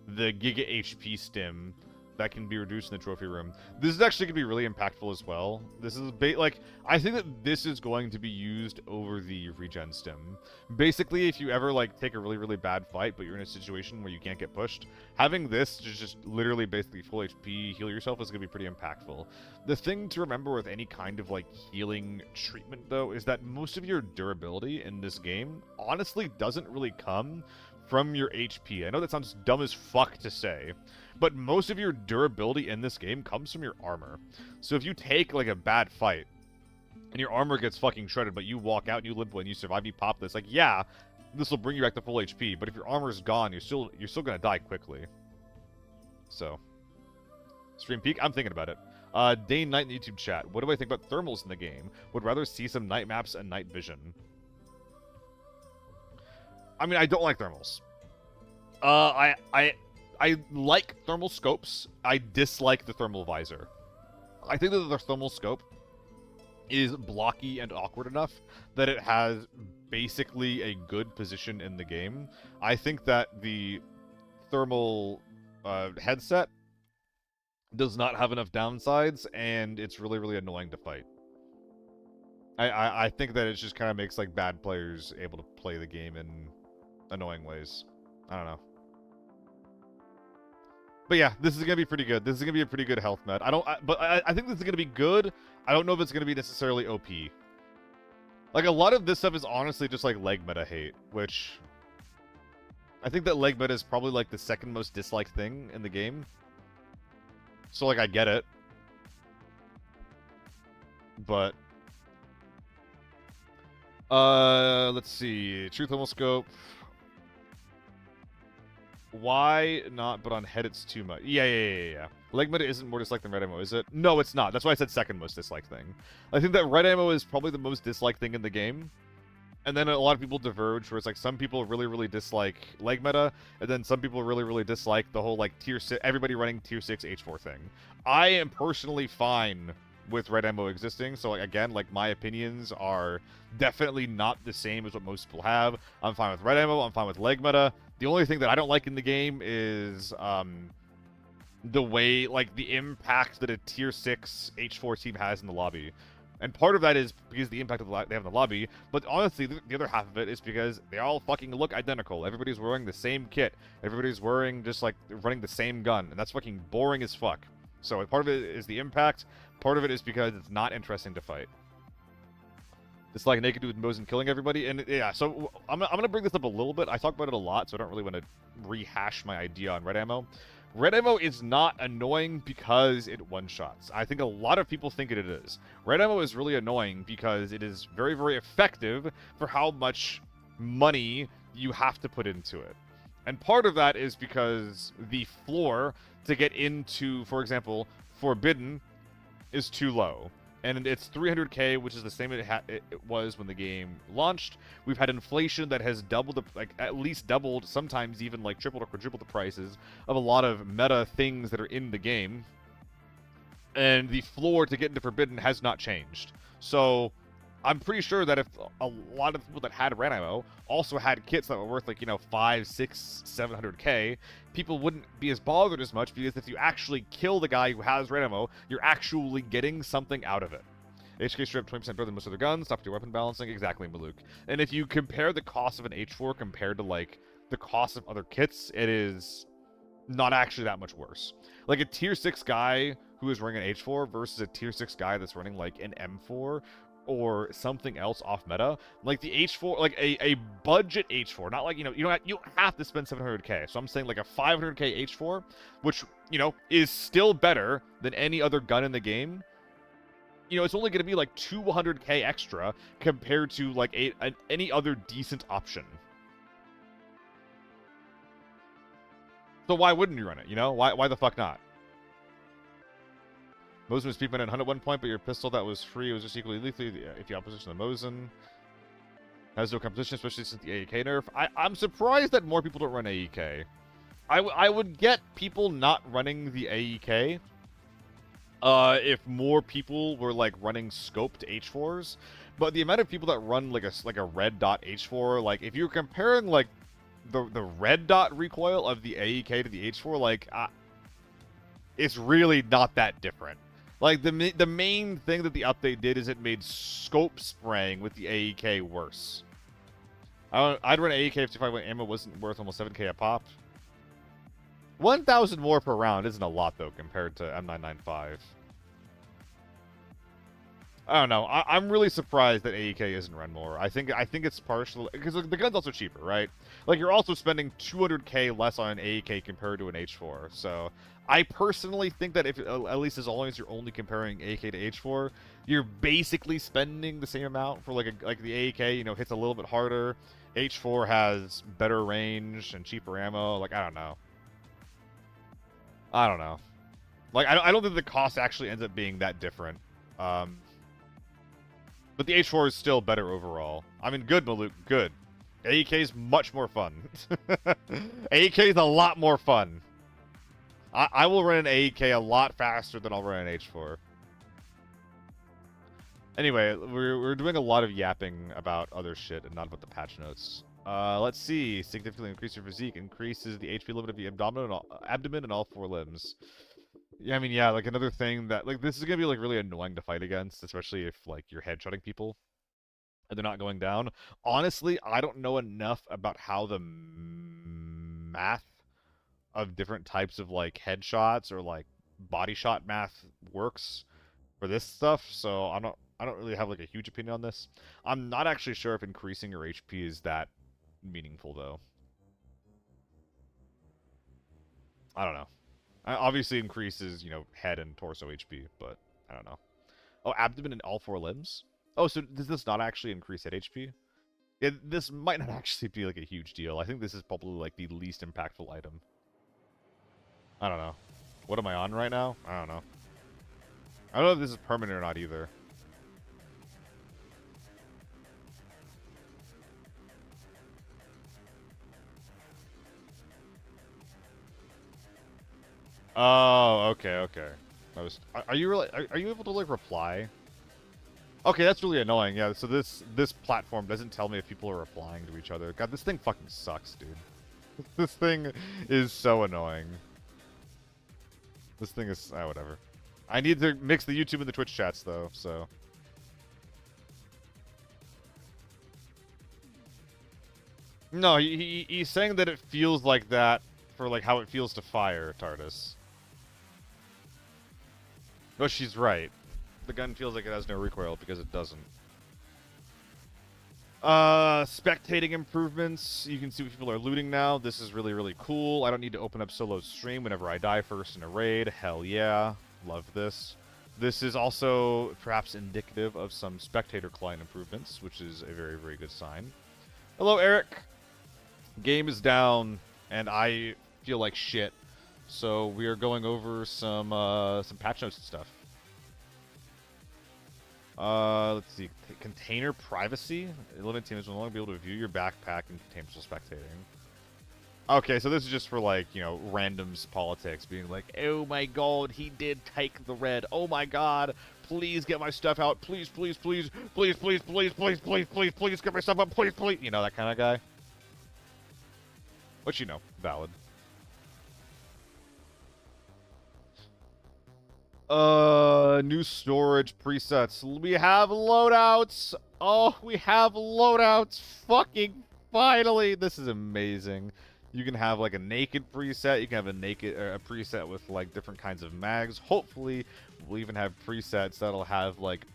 Giga HP stim that can be reduced in the trophy room. This is actually going to be really impactful as well. This is, like, I think that this is going to be used over the regen stim. Basically, if you ever, like, take a really, really bad fight, but you're in a situation where you can't get pushed, having this to just literally basically full HP heal yourself is going to be pretty impactful. The thing to remember with any kind of, like, healing treatment, though, is that most of your durability in this game honestly doesn't really come from your HP. I know that sounds dumb as fuck to say, but most of your durability in this game comes from your armor. So if you take, like, a bad fight, and your armor gets fucking shredded, but you walk out and you limp and you survive, you pop this, like, yeah, this will bring you back to full HP, but if your armor is gone, you're still gonna die quickly. So, stream peak? I'm thinking about it. Day and night in the YouTube chat. What do I think about thermals in the game? Would rather see some night maps and night vision. I mean, I don't like thermals. I like thermal scopes. I dislike the thermal visor. I think that the thermal scope is blocky and awkward enough that it has basically a good position in the game. I think that the thermal headset does not have enough downsides, and it's really, really annoying to fight. I think that it just kind of makes, like, bad players able to play the game in annoying ways. I don't know. But yeah, this is gonna be pretty good. This is gonna be a pretty good health med. But I think this is gonna be good. I don't know if it's gonna be necessarily OP. Like, a lot of this stuff is honestly just, like, leg meta hate, which I think that leg meta is probably, like, the second most disliked thing in the game. So, like, I get it. But let's see. True thermal scope. Why not, but on head it's too much? Yeah. Leg meta isn't more disliked than red ammo, is it? No, it's not. That's why I said second most disliked thing. I think that red ammo is probably the most disliked thing in the game. And then a lot of people diverge, where it's like some people really, really dislike leg meta, and then some people really, really dislike the whole like tier 6, everybody running tier 6 H4 thing. I am personally fine with red ammo existing, so like again, like my opinions are definitely not the same as what most people have. I'm fine with red ammo, I'm fine with leg meta. The only thing that I don't like in the game is the way, like, the impact that a tier 6 H4 team has in the lobby. And part of that is because the impact of they have in the lobby, but honestly, the other half of it is because they all fucking look identical. Everybody's wearing the same kit. Everybody's wearing just, like, running the same gun, and that's fucking boring as fuck. So part of it is the impact, part of it is because it's not interesting to fight. It's like Naked with Mosin killing everybody, and yeah, so I'm gonna bring this up a little bit. I talk about it a lot, so I don't really want to rehash my idea on red ammo. Red ammo is not annoying because it one-shots. I think a lot of people think it is. Red ammo is really annoying because it is very, very effective for how much money you have to put into it. And part of that is because the floor to get into, for example, Forbidden is too low. And it's 300k, which is the same it was when the game launched. We've had inflation that has doubled, like at least doubled, sometimes even like tripled or quadrupled the prices of a lot of meta things that are in the game. And the floor to get into Forbidden has not changed. So I'm pretty sure that if a lot of people that had red ammo also had kits that were worth like, 5, 6, 700k, people wouldn't be as bothered as much because if you actually kill the guy who has red ammo, you're actually getting something out of it. HK strip 20% better than most other guns, top tier weapon balancing, exactly, Maluk. And if you compare the cost of an H4 compared to like the cost of other kits, it is not actually that much worse. Like a tier 6 guy who is running an H4 versus a tier 6 guy that's running like an M4 or something else off meta, like the H4, like a budget H4, not like, you don't have to spend 700k. So I'm saying like a 500k H4, which, is still better than any other gun in the game. It's only going to be like 200k extra compared to like any other decent option. So why wouldn't you run it? Why the fuck not? Mosin was peeping at 100 at one point, but your pistol that was free was just equally lethal if you opposition the Mosin. Has no competition, especially since the AEK nerf. I'm surprised that more people don't run AEK. I would get people not running the AEK if more people were like running scoped H4s. But the amount of people that run like a red dot H4, like if you're comparing like the red dot recoil of the AEK to the H4, like it's really not that different. Like, the main thing that the update did is it made scope spraying with the AEK worse. I'd run AEK 55 when ammo wasn't worth almost 7k a pop. 1,000 more per round isn't a lot, though, compared to M995. I don't know. I'm really surprised that AEK isn't run more. I think it's partially because the gun's also cheaper, right? Like you're also spending 200k less on an AEK compared to an H4. So I personally think that if at least as long as you're only comparing AEK to H4, you're basically spending the same amount for like the AEK. Hits a little bit harder. H4 has better range and cheaper ammo. Like I don't know. Like I don't think the cost actually ends up being that different. But the H4 is still better overall. I mean, good, Maluk, good. AEK is much more fun. AEK is a lot more fun. I will run an AEK a lot faster than I'll run an H4. Anyway, we're doing a lot of yapping about other shit and not about the patch notes. Let's see. Significantly increase your physique. Increases the HP limit of the abdomen and all 4 limbs. Yeah, I mean, yeah, like another thing that, like, this is gonna be, like, really annoying to fight against, especially if, like, you're headshotting people and they're not going down. Honestly, I don't know enough about how the math of different types of, like, headshots or, like, body shot math works for this stuff, so I don't really have, like, a huge opinion on this. I'm not actually sure if increasing your HP is that meaningful, though. I don't know. Obviously increases, head and torso HP, but I don't know. Oh, abdomen and all 4 limbs? Oh, so does this not actually increase head HP? This might not actually be like a huge deal. I think this is probably like the least impactful item. I don't know. What am I on right now? I don't know. I don't know if this is permanent or not either. Oh, okay, okay. Are you really? Are you able to like reply? Okay, that's really annoying. Yeah. So this platform doesn't tell me if people are replying to each other. God, this thing fucking sucks, dude. This thing is so annoying. This thing is whatever. I need to mix the YouTube and the Twitch chats though. So. No, he's saying that it feels like that for like how it feels to fire TARDIS. But she's right. The gun feels like it has no recoil because it doesn't. Spectating improvements. You can see what people are looting now. This is really, really cool. I don't need to open up solo stream whenever I die first in a raid. Hell yeah. Love this. This is also perhaps indicative of some spectator client improvements, which is a very, very good sign. Hello, Eric. Game is down, and I feel like shit. So we are going over some patch notes and stuff. Let's see. Container privacy. Limited teams will no longer be able to view your backpack in containers while spectating. Okay, so this is just for like, you know, randoms politics, being like, oh my god, he did take the red. Oh my god, please get my stuff out. Please, please, please, please, please, please, please, please, please, please get my stuff out. Please, please. You know, that kind of guy. Which, you know, valid. New storage presets. We have loadouts. Oh, we have loadouts. Fucking finally. This is amazing. You can have like a naked preset. You can have a preset with like different kinds of mags. Hopefully, we'll even have presets that'll have like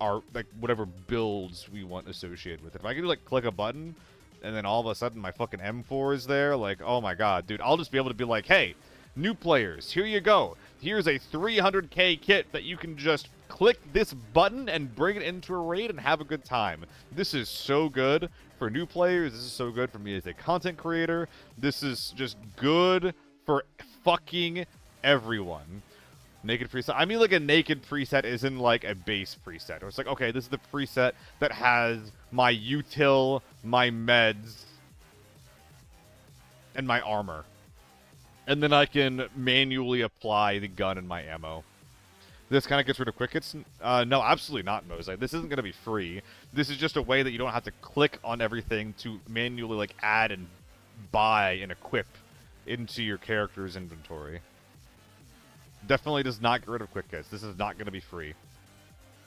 our like whatever builds we want associated with it. If I can like click a button and then all of a sudden my fucking M4 is there, like, oh my god, dude, I'll just be able to be like, hey, new players, here you go. Here's a 300k kit that you can just click this button and bring it into a raid and have a good time. This is so good for new players. This is so good for me as a content creator. This is just good for fucking everyone. Naked preset. I mean, like, a naked preset isn't like a base preset. Or it's like, okay, this is the preset that has my util, my meds, and my armor. And then I can manually apply the gun and my ammo. This kind of gets rid of quick hits? No, absolutely not, Mosaic. This isn't going to be free. This is just a way that you don't have to click on everything to manually, like, add and buy and equip into your character's inventory. Definitely does not get rid of quick hits. This is not going to be free.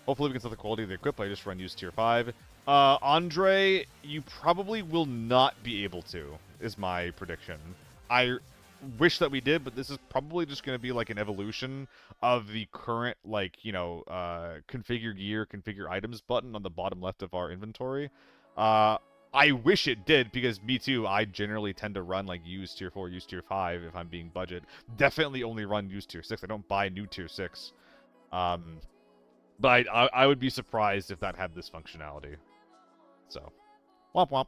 Hopefully we can set the quality of the equip. I just run use tier 5. Andre, you probably will not be able to, is my prediction. I wish that we did, but this is probably just going to be like an evolution of the current, like, you know, configure gear, configure items button on the bottom left of our inventory. I wish it did, because me too, I generally tend to run like use tier 4, use tier 5 if I'm being budget. Definitely only run use tier 6. I don't buy new tier 6. But I would be surprised if that had this functionality. So, womp womp.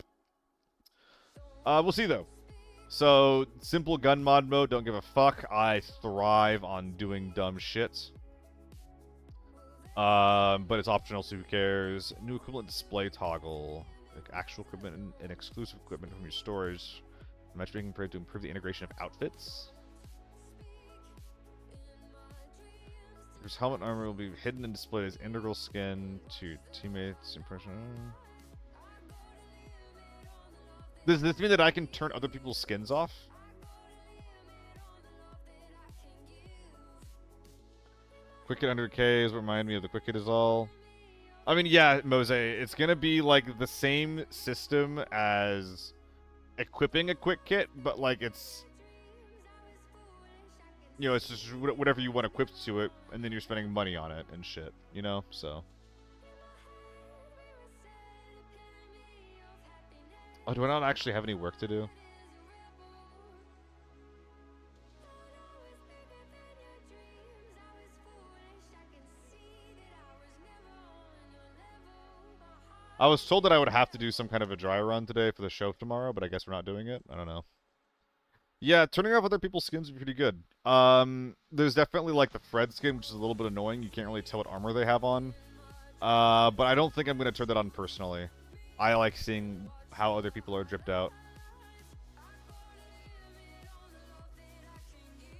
We'll see though. So, simple gun mod mode, don't give a fuck. I thrive on doing dumb shit. But it's optional, so who cares? New equivalent display toggle. Like actual equipment and exclusive equipment from your storage. Matchmaking compared to improve the integration of outfits. Your helmet and armor will be hidden and displayed as integral skin to teammates' impression. Does this mean that I can turn other people's skins off? Quick hit under K is what remind me of the quick hit is all. I mean, yeah, Mose, it's gonna be like the same system as equipping a quick kit, but like it's, you know, it's just whatever you want equipped to it, and then you're spending money on it and shit, you know, so. Oh, do I not actually have any work to do? I was told that I would have to do some kind of a dry run today for the show tomorrow, but I guess we're not doing it. I don't know. Yeah, turning off other people's skins would be pretty good. There's definitely like the Fred skin, which is a little bit annoying. You can't really tell what armor they have on. But I don't think I'm going to turn that on personally. I like seeing how other people are dripped out.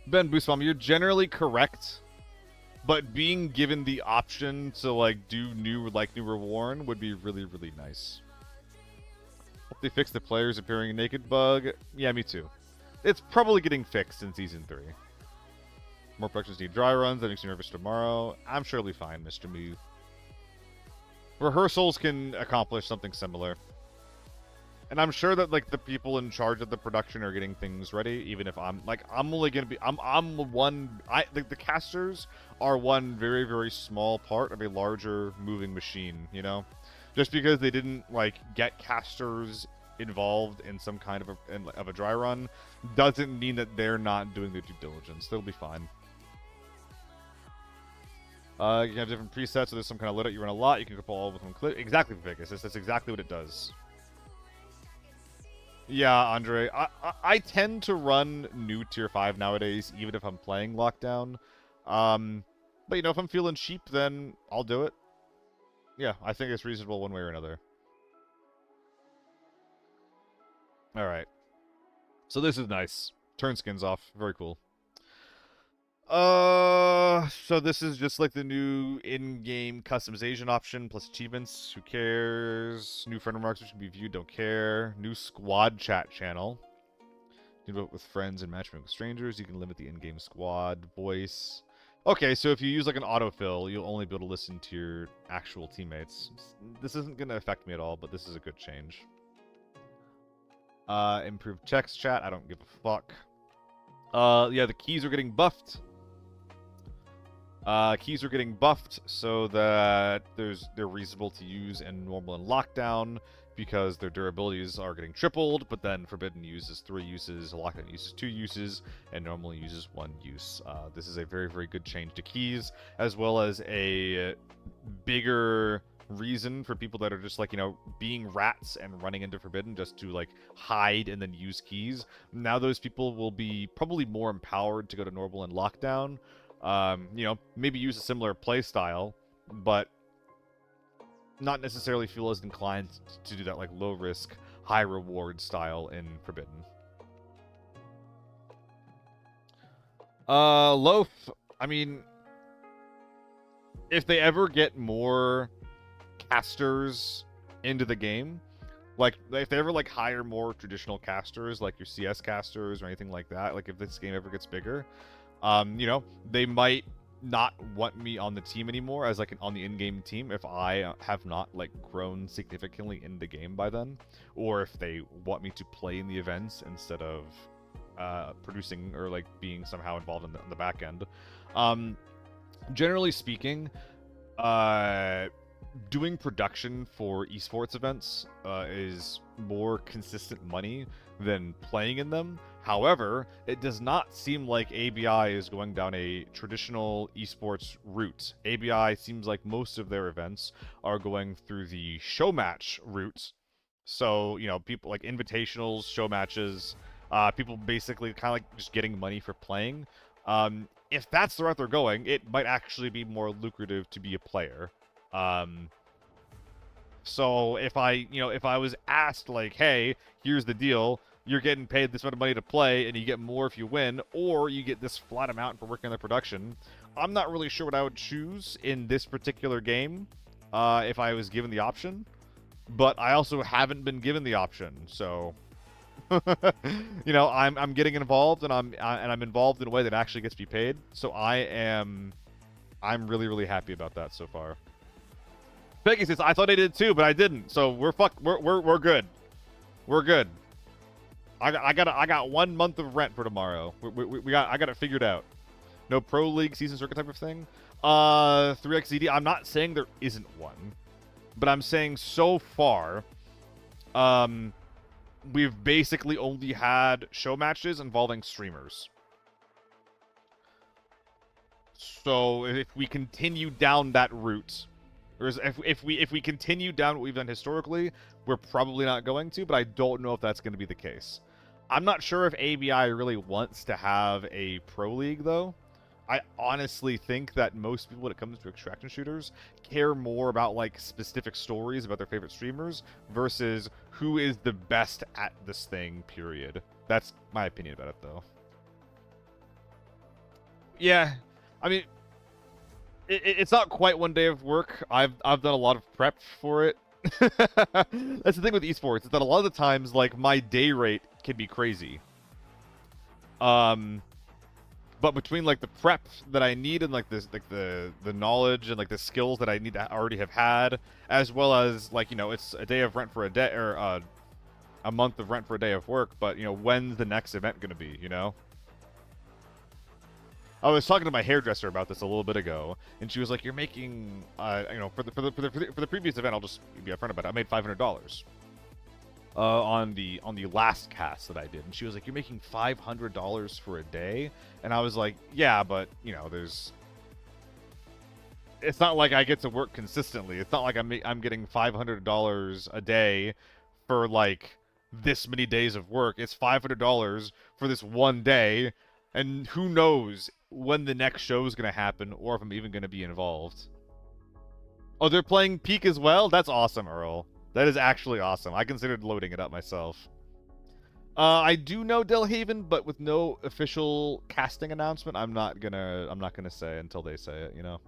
Ben Boostbomb, you're generally correct, but being given the option to like do new Reworn would be really, really nice. Hope they fix the players appearing naked bug. Yeah, me too. It's probably getting fixed in Season 3. More productions need dry runs. That makes me nervous tomorrow. I'm surely fine, Mr. Moo. Rehearsals can accomplish something similar. And I'm sure that like the people in charge of the production are getting things ready, even if I'm only gonna be the casters are one very, very small part of a larger moving machine, you know? Just because they didn't like get casters involved in some kind of a dry run doesn't mean that they're not doing their due diligence. They'll be fine. You can have different presets, so there's some kind of loadout you run a lot. You can couple all with one clip. Exactly, Vegas. That's exactly what it does. Yeah, Andre. I tend to run new Tier 5 nowadays, even if I'm playing Lockdown. But, you know, if I'm feeling cheap, then I'll do it. Yeah, I think it's reasonable one way or another. Alright. So this is nice. Turn skins off. Very cool. So this is just like the new in-game customization option plus achievements. Who cares? New friend remarks which can be viewed. Don't care. New squad chat channel. You can vote with friends and matchmaking with strangers. You can limit the in-game squad voice. Okay, so if you use like an autofill, you'll only be able to listen to your actual teammates. This isn't going to affect me at all, but this is a good change. Improved text chat. I don't give a fuck. Yeah, the keys are getting buffed. Keys are getting buffed so that they're reasonable to use in normal and lockdown because their durabilities are getting tripled, but then forbidden uses 3 uses, lockdown uses 2 uses, and normal uses 1 use. This is a very, very good change to keys, as well as a bigger reason for people that are just like, you know, being rats and running into forbidden just to like hide and then use keys. Now those people will be probably more empowered to go to normal and lockdown. You know, maybe use a similar play style, but not necessarily feel as inclined to do that like low risk, high reward style in Forbidden. Loaf, I mean, if they ever get more casters into the game, like if they ever like hire more traditional casters, like your CS casters or anything like that, like if this game ever gets bigger, you know, they might not want me on the team anymore as like on the in-game team if I have not like grown significantly in the game by then, or if they want me to play in the events instead of producing or like being somehow involved in the back end. Generally speaking, doing production for esports events is more consistent money than playing in them. However, it does not seem like ABI is going down a traditional esports route. ABI seems like most of their events are going through the show match route. So, you know, people like invitationals, show matches, people basically kind of like just getting money for playing. If that's the route they're going, it might actually be more lucrative to be a player. So if I was asked like, hey, here's the deal, you're getting paid this amount of money to play, and you get more if you win, or you get this flat amount for working on the production, I'm not really sure what I would choose in this particular game, if I was given the option. But I also haven't been given the option, so you know, I'm getting involved, and I'm involved in a way that actually gets me paid. So I'm really, really happy about that so far. Peggy says, I thought I did too, but I didn't. So we're good. We're good. I got 1 month of rent for tomorrow. I got it figured out. No pro league season circuit type of thing. 3xED. I'm not saying there isn't one, but I'm saying so far, we've basically only had show matches involving streamers. So if we continue down that route, Or if we continue down what we've done historically, we're probably not going to, but I don't know if that's going to be the case. I'm not sure if ABI really wants to have a pro league, though. I honestly think that most people, when it comes to extraction shooters, care more about like specific stories about their favorite streamers versus who is the best at this thing, period. That's my opinion about it, though. Yeah, I mean, it's not quite one day of work. I've done a lot of prep for it. That's the thing with esports, is that a lot of the times, like, my day rate can be crazy. But between like the prep that I need and like this, like the knowledge and like the skills that I need to already have had, as well as like, you know, it's a day of rent for a day, or a month of rent for a day of work. But you know, when's the next event gonna be? You know. I was talking to my hairdresser about this a little bit ago, and she was like, "You're making, you know, for the previous event, I'll just be upfront about it. I made $500 on the last cast that I did," and she was like, "You're making $500 for a day," and I was like, "Yeah, but you know, it's not like I get to work consistently. It's not like I'm getting $500 a day for like this many days of work. It's $500 for this one day." And who knows when the next show is going to happen, or if I'm even going to be involved. Oh, they're playing Peak as well? That's awesome, Earl. That is actually awesome. I considered loading it up myself. I do know Delhaven, but with no official casting announcement, I'm not gonna say until they say it, you know.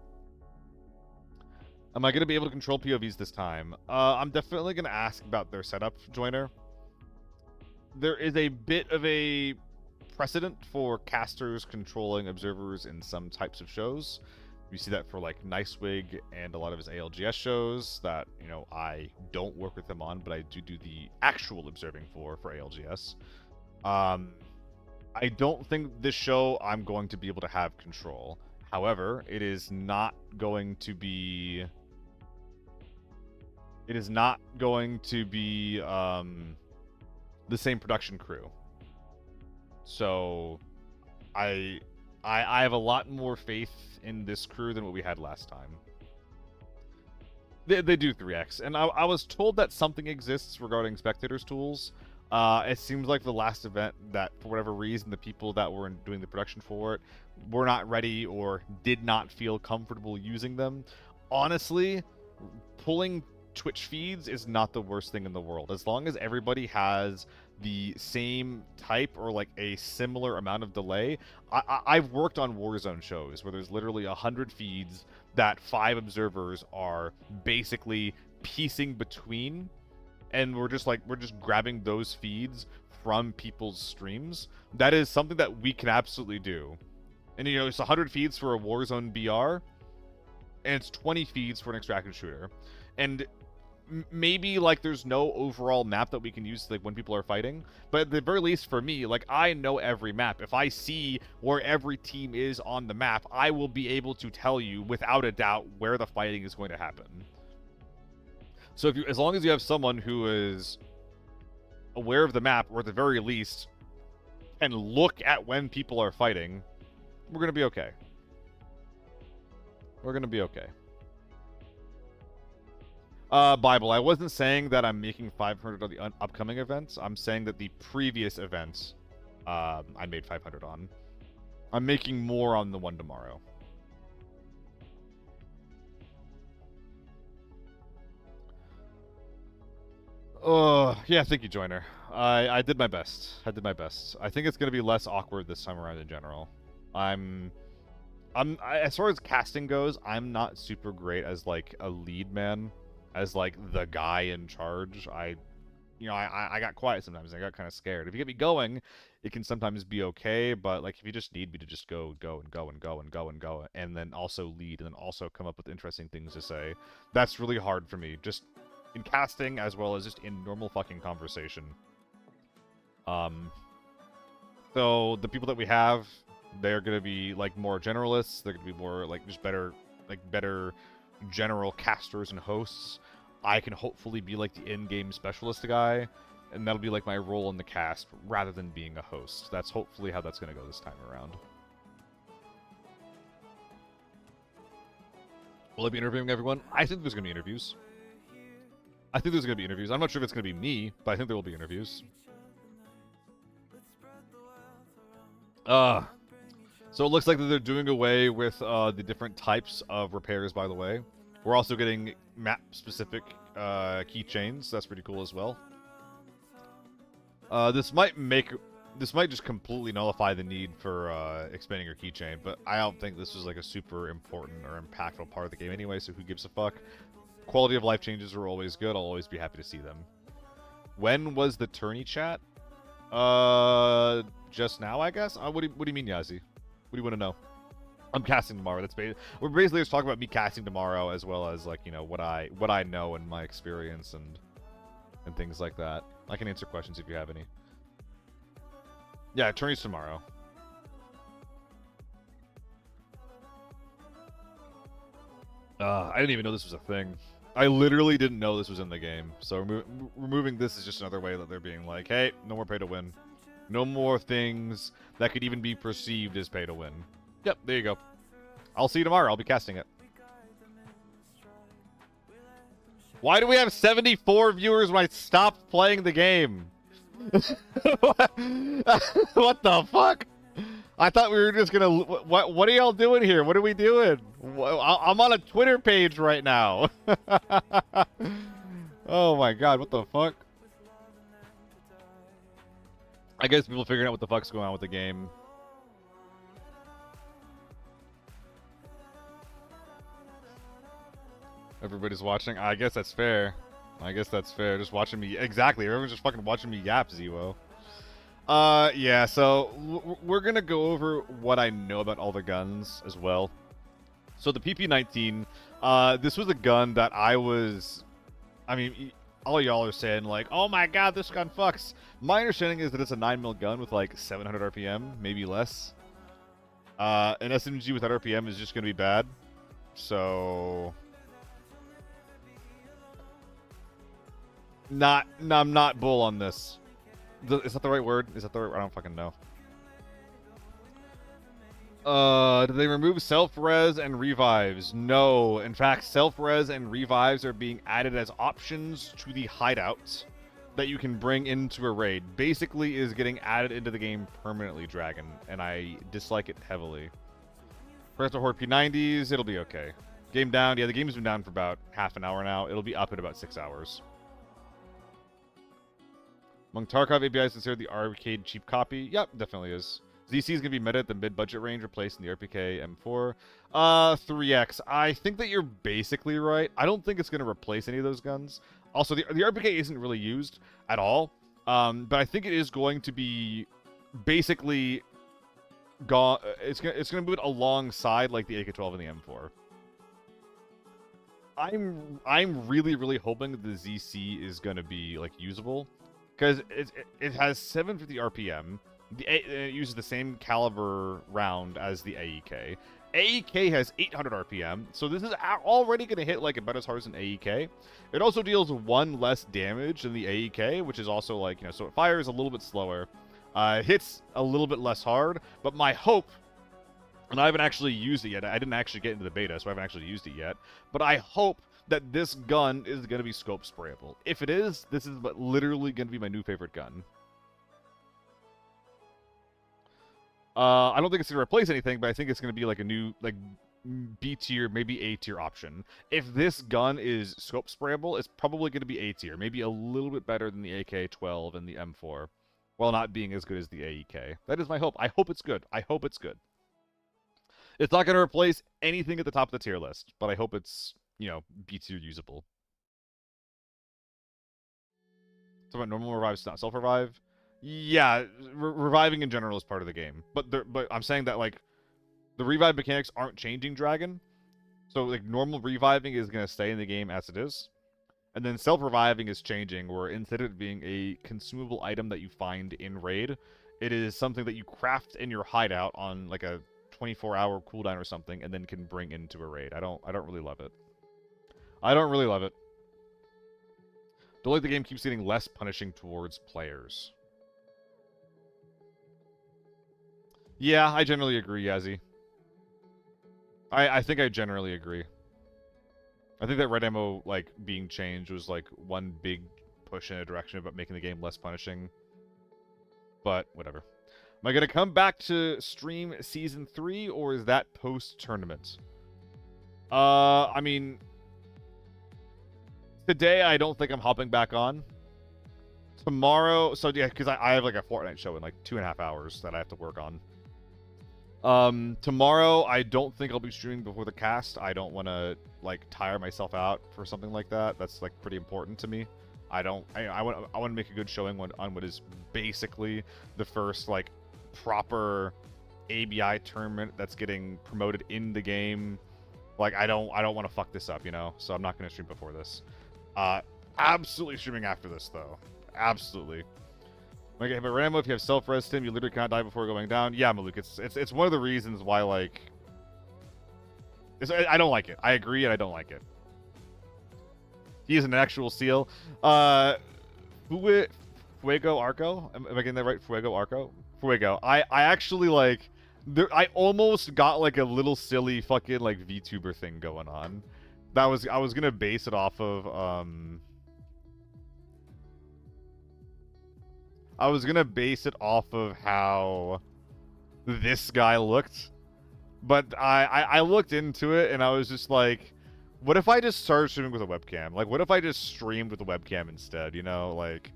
Am I gonna be able to control POVs this time? I'm definitely gonna ask about their setup, Joiner. There is a bit of a precedent for casters controlling observers in some types of shows. You see that for like Nicewig and a lot of his ALGS shows that, you know, I don't work with him on, but I do the actual observing for ALGS. I don't think this show I'm going to be able to have control. However, it is not going to be the same production crew. So, I have a lot more faith in this crew than what we had last time. They do 3x, and I was told that something exists regarding spectators tools. It seems like the last event that, for whatever reason, the people that were doing the production for it were not ready or did not feel comfortable using them. Honestly, pulling Twitch feeds is not the worst thing in the world. As long as everybody has the same type or like a similar amount of delay. I've worked on Warzone shows where there's literally 100 feeds that 5 observers are basically piecing between, and we're just grabbing those feeds from people's streams. That is something that we can absolutely do. And you know, it's 100 feeds for a Warzone BR, and it's 20 feeds for an extraction shooter. And maybe like there's no overall map that we can use like when people are fighting, but at the very least for me, like I know every map. If I see where every team is on the map, I will be able to tell you without a doubt where the fighting is going to happen. So if you, as long as you have someone who is aware of the map, or at the very least can look at when people are fighting, we're gonna be okay. We're gonna be okay. Bible, I wasn't saying that I'm making 500 on the upcoming events. I'm saying that the previous events, I made 500 on. I'm making more on the one tomorrow. Oh, yeah, thank you, Joiner. I did my best. I did my best. I think it's going to be less awkward this time around in general. As far as casting goes, I'm not super great as, like, a lead man. As, like, the guy in charge. I got quiet sometimes. I got kind of scared. If you get me going, it can sometimes be okay, but, like, if you just need me to just go, and then also lead, and then also come up with interesting things to say, that's really hard for me. Just in casting, as well as just in normal fucking conversation. So, the people that we have, they're gonna be, like, more generalists. They're gonna be more, like, just better general casters and hosts. I can hopefully be like the in-game specialist guy, and that'll be like my role in the cast rather than being a host. That's hopefully how that's going to go this time around. Will I be interviewing everyone? I think there's going to be interviews. I think there's going to be interviews. I'm not sure if it's going to be me, but I think there will be interviews. So it looks like that they're doing away with the different types of repairs, by the way. We're also getting map-specific keychains. That's pretty cool as well. This might just completely nullify the need for expanding your keychain, but I don't think this was like a super important or impactful part of the game anyway, so who gives a fuck? Quality of life changes are always good. I'll always be happy to see them. When was the tourney chat? Just now, I guess? What do you mean, Yazzie? What do you want to know? I'm casting tomorrow. We're basically just talking about me casting tomorrow, as well as, like, you know, what I know and my experience and things like that. I can answer questions if you have any. Yeah, tourney's tomorrow. I didn't even know this was a thing. I literally didn't know this was in the game. So removing this is just another way that they're being like, hey, no more pay to win. No more things that could even be perceived as pay to win. Yep, there you go. I'll see you tomorrow. I'll be casting it. Why do we have 74 viewers when I stopped playing the game? What the fuck? I thought we were just gonna... What are y'all doing here? What are we doing? I'm on a Twitter page right now. Oh my god, what the fuck? I guess people figuring out what the fuck's going on with the game. Everybody's watching? I guess that's fair. I guess that's fair. Just watching me... Exactly, everyone's just fucking watching me yap, Zero. Yeah, so we're gonna go over what I know about all the guns as well. So the PP-19, this was a gun that I mean, all y'all are saying, like, oh my god, this gun fucks. My understanding is that it's a 9mm gun with, like, 700 RPM, maybe less. An SMG with that RPM is just gonna be bad. So... I'm not bull on this. Is that the right word? Is that the right... I don't fucking know. Did they remove self-res and revives? No. In fact, self-res and revives are being added as options to the hideouts that you can bring into a raid. Basically is getting added into the game permanently, Dragon, and I dislike it heavily. Press the Horde P90s, it'll be okay. Game down. Yeah, the game's been down for about half an hour now. It'll be up in about 6 hours. Among Tarkov APIs considered the arcade cheap copy? Yep, definitely is. ZC is going to be meta at the mid-budget range, replacing the RPK M4. 3X. I think that you're basically right. I don't think it's going to replace any of those guns. Also, the RPK isn't really used at all. But I think it is going to be basically gone. It's going to move it alongside like the AK-12 and the M4. I'm really hoping that the ZC is going to be like usable. Because it has 750 RPM. It uses the same caliber round as the AEK. AEK has 800 RPM, so this is already going to hit like about as hard as an AEK. It also deals 1 less damage than the AEK, which is also like, you know, so it fires a little bit slower. It hits a little bit less hard, but my hope, and I haven't actually used it yet. I didn't actually get into the beta, so I haven't actually used it yet. But I hope that this gun is going to be scope sprayable. If it is, this is literally going to be my new favorite gun. I don't think it's going to replace anything, but I think it's going to be like a new, like, B tier, maybe A tier option. If this gun is scope sprayable, it's probably going to be A tier. Maybe a little bit better than the AK-12 and the M4, while not being as good as the AEK. That is my hope. I hope it's good. I hope it's good. It's not going to replace anything at the top of the tier list, but I hope it's, you know, B tier usable. Talk about normal revives, not self-revive. Yeah, reviving in general is part of the game. But I'm saying that, like, the revive mechanics aren't changing, Dragon. So, like, normal reviving is going to stay in the game as it is. And then self-reviving is changing, where instead of it being a consumable item that you find in raid, it is something that you craft in your hideout on, like, a 24-hour cooldown or something, and then can bring into a raid. I don't really love it. I don't really love it. Don't like the game keeps getting less punishing towards players. Yeah, I generally agree, Yazzie. I think I generally agree. I think that red ammo, like, being changed was, like, one big push in a direction about making the game less punishing. But, whatever. Am I going to come back to stream Season 3, or is that post-tournament? I mean... Today, I don't think I'm hopping back on. Tomorrow... So, yeah, because I have, like, a Fortnite show in, like, 2.5 hours that I have to work on. Tomorrow, I don't think I'll be streaming before the cast. I don't want to, like, tire myself out for something like that. That's, like, pretty important to me. I want to make a good showing on what is basically the first, like, proper ABI tournament that's getting promoted in the game. Like, I don't want to fuck this up, you know? So I'm not going to stream before this. Absolutely streaming after this, though. Absolutely. Okay, but Rambo, if you have self-res, Tim, you literally can't die before going down. Yeah, Malik, it's one of the reasons why, like... I don't like it. I agree, and I don't like it. He is an actual seal. Fuego Arco? Am I getting that right? Fuego Arco? Fuego. I actually, like... I almost got, like, a little silly fucking, like, VTuber thing going on. I was gonna base it off of, I was gonna base it off of how this guy looked, but I looked into it and I was just like, what if I just started streaming with a webcam? Like, what if I just streamed with a webcam instead? You know, like,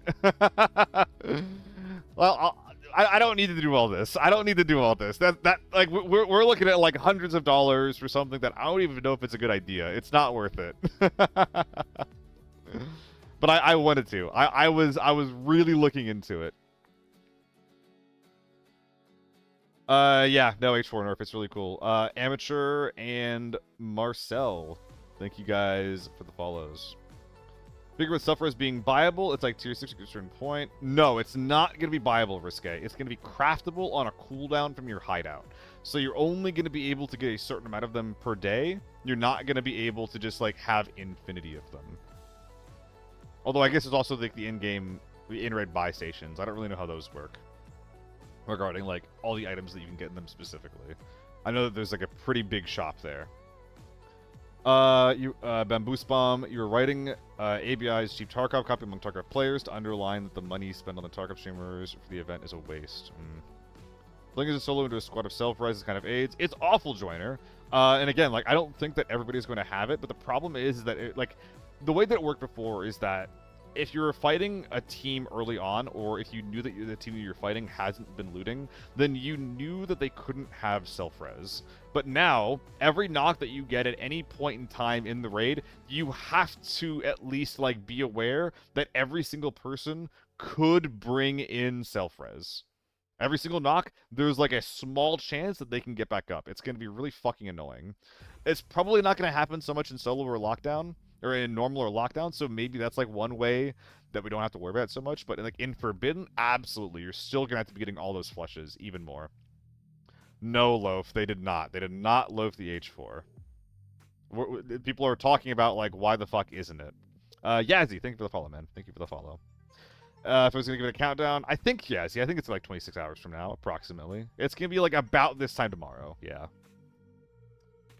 well, I don't need to do all this. I don't need to do all this. That like we're looking at like hundreds of dollars for something that I don't even know if it's a good idea. It's not worth it. But I wanted to. I was really looking into it. Yeah, no, H4 Nerf, it's really cool. Amateur and Marcel, thank you guys for the follows. Figure with self-res being buyable, it's like tier 6 at a certain point. No, it's not going to be buyable, Risque. It's going to be craftable on a cooldown from your hideout. So you're only going to be able to get a certain amount of them per day. You're not going to be able to just, like, have infinity of them. Although I guess it's also like the in-game, the in-raid buy stations. I don't really know how those work regarding like all the items that you can get in them specifically. I know that there's like a pretty big shop there. Bamboos Bomb, you were writing ABI's cheap Tarkov copy among Tarkov players to underline that the money spent on the Tarkov streamers for the event is a waste. Playing as a solo into a squad of self-res is kind of AIDS. It's awful, Joiner. And again, like I don't think that everybody's going to have it, but the problem is that it, like the way that it worked before is that if you're fighting a team early on, or if you knew that the team that you're fighting hasn't been looting, then you knew that they couldn't have self-res. But now, every knock that you get at any point in time in the raid, you have to at least like be aware that every single person could bring in self-res. Every single knock, there's like a small chance that they can get back up. It's going to be really fucking annoying. It's probably not going to happen so much in solo or lockdown, or in normal or lockdown, so maybe that's like one way that we don't have to worry about it so much. But like in Forbidden, absolutely, you're still gonna have to be getting all those flushes even more. No, Loaf, they did not. They did not loaf the H4. People are talking about like why the fuck isn't it? Yazzie, thank you for the follow, man. Thank you for the follow. If I was gonna give it a countdown, I think Yazzie, I think it's like 26 hours from now, approximately. It's gonna be like about this time tomorrow. Yeah.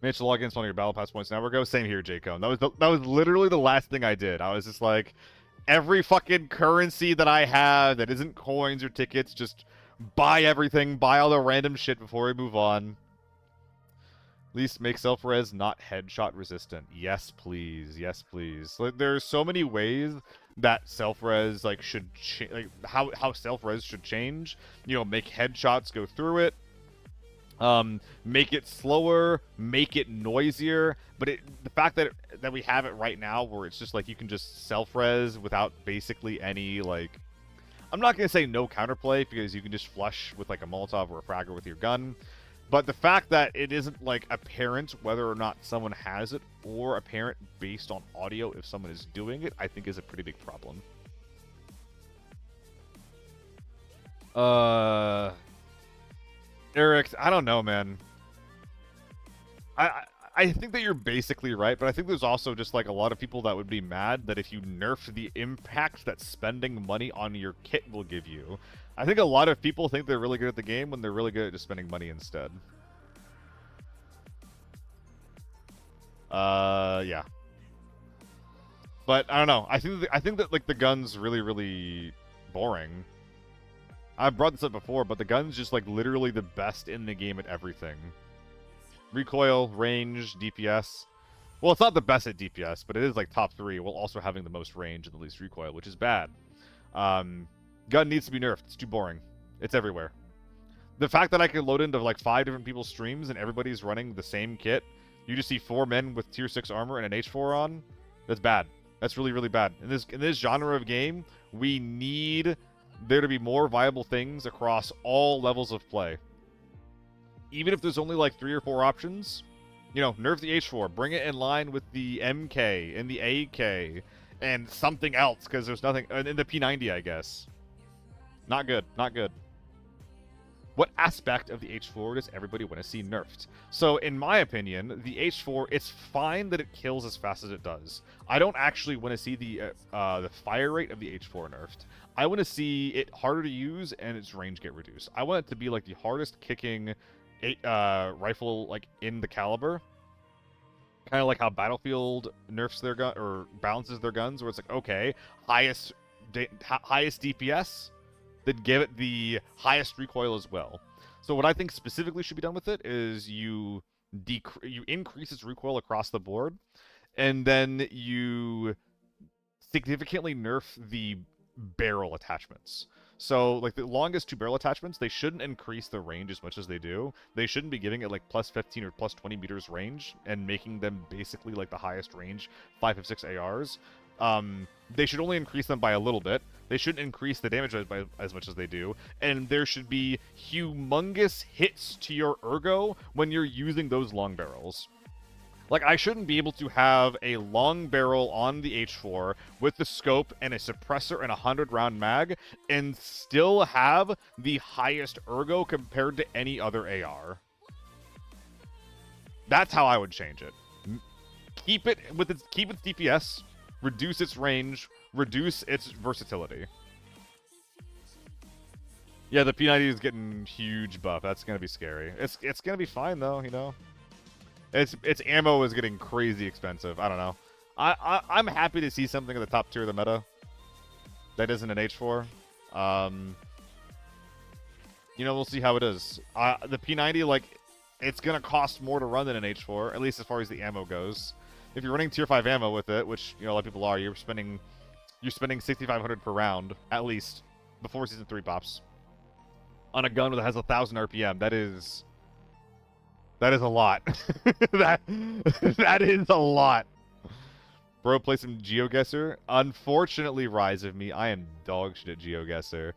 Managed to log in, spawning your battle pass points an hour ago. Same here, J-Cone. That was literally the last thing I did. I was just like, every fucking currency that I have that isn't coins or tickets, just buy everything, buy all the random shit before we move on. At least make self-res not headshot resistant. Yes, please. Yes, please. Like, there's so many ways that self-res like should like how self-res should change. You know, make headshots go through it. Make it slower, make it noisier, but the fact that we have it right now where it's just like you can just self-res without basically any like, I'm not gonna say no counterplay because you can just flush with like a Molotov or a fragger with your gun, but the fact that it isn't like apparent whether or not someone has it or apparent based on audio if someone is doing it, I think is a pretty big problem. Eric, I don't know, man. I think that you're basically right, but I think there's also just like a lot of people that would be mad that if you nerfed the impact that spending money on your kit will give you. I think a lot of people think they're really good at the game when they're really good at just spending money instead. Yeah. But I don't know. I think that like the gun's really boring. I've brought this up before, but the gun's just like literally the best in the game at everything. Recoil, range, DPS. Well, it's not the best at DPS, but it is like top 3, while also having the most range and the least recoil, which is bad. Gun needs to be nerfed. It's too boring. It's everywhere. The fact that I can load into like 5 different people's streams and everybody's running the same kit, you just see 4 men with tier 6 armor and an H4 on, that's bad. That's really bad. In this genre of game, we need there to be more viable things across all levels of play. Even if there's only like 3 or 4 options, you know, nerf the H4, bring it in line with the MK and the AK and something else, because there's nothing in the P90, I guess. Not good. Not good. What aspect of the H4 does everybody want to see nerfed? So, in my opinion, the H4, it's fine that it kills as fast as it does. I don't actually want to see the fire rate of the H4 nerfed. I want to see it harder to use and its range get reduced. I want it to be like the hardest kicking rifle like in the caliber. Kind of like how Battlefield nerfs their gun or balances their guns, where it's like, okay, highest DPS, then give it the highest recoil as well. So what I think specifically should be done with it is you increase its recoil across the board, and then you significantly nerf the barrel attachments. So, like, the longest 2 barrel attachments, they shouldn't increase the range as much as they do. They shouldn't be giving it, like, plus 15 or plus 20 meters range and making them basically, like, the highest range 5.56 ARs. They should only increase them by a little bit. They shouldn't increase the damage by as much as they do. And there should be humongous hits to your ergo when you're using those long barrels. Like, I shouldn't be able to have a long barrel on the H4 with the scope and a suppressor and a 100-round mag and still have the highest ergo compared to any other AR. That's how I would change it. Keep its DPS, reduce its range, reduce its versatility. Yeah, the P90 is getting huge buff. That's gonna be scary. It's gonna be fine though, you know. Its ammo is getting crazy expensive. I don't know. I'm happy to see something in the top tier of the meta that isn't an H4. You know, we'll see how it is. The P90, like, it's gonna cost more to run than an H4, at least as far as the ammo goes. If you're running tier 5 ammo with it, which, you know, a lot of people are, you're spending 6,500 per round at least before season 3 pops on a gun that has 1,000 RPM. That is a lot. that is a lot. Bro, play some GeoGuessr. Unfortunately, Rise of Me, I am dog shit at GeoGuessr.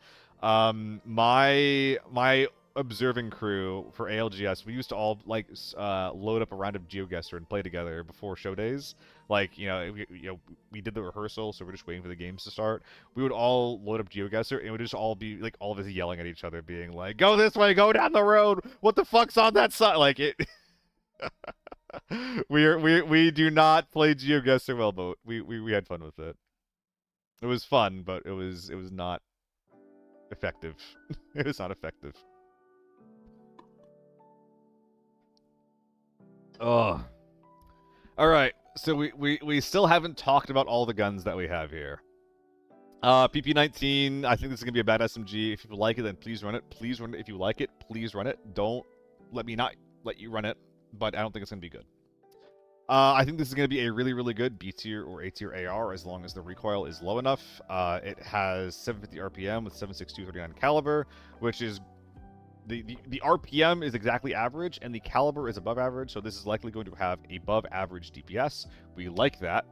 My observing crew for ALGS, we used to all like load up a round of GeoGuessr and play together before show days. Like, we did the rehearsal, so we're just waiting for the games to start. We would all load up GeoGuessr, and it would just all be like all of us yelling at each other, being like, "Go this way, go down the road. What the fuck's on that side?" Like it. we do not play GeoGuessr well, but we had fun with it. It was fun, but it was not effective. It was not effective. Oh. All right. So we still haven't talked about all the guns that we have here. PP19, I think this is going to be a bad SMG. If you like it, then please run it. Please run it. If you like it, please run it. Don't let me not let you run it, but I don't think it's going to be good. I think this is going to be a really good B tier or A tier AR as long as the recoil is low enough. It has 750 RPM with 7.62 39 caliber, which is the RPM is exactly average, and the caliber is above average, so this is likely going to have above average DPS. We like that.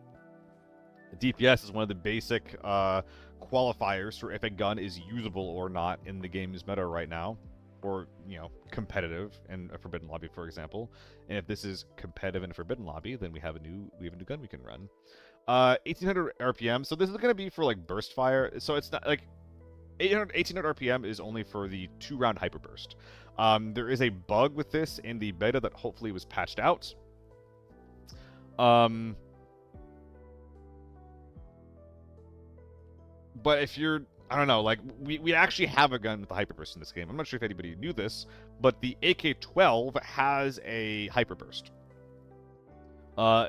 DPS is one of the basic qualifiers for if a gun is usable or not in the game's meta right now, or, competitive in a Forbidden Lobby, for example. And if this is competitive in a Forbidden Lobby, then we have a new gun we can run. 1800 RPM, so this is going to be for, like, burst fire, so it's not, like, 1800 RPM is only for the 2-round hyperburst. There is a bug with this in the beta that hopefully was patched out. But if you're, I don't know, like, we actually have a gun with a hyperburst in this game. I'm not sure if anybody knew this, but the AK-12 has a hyperburst.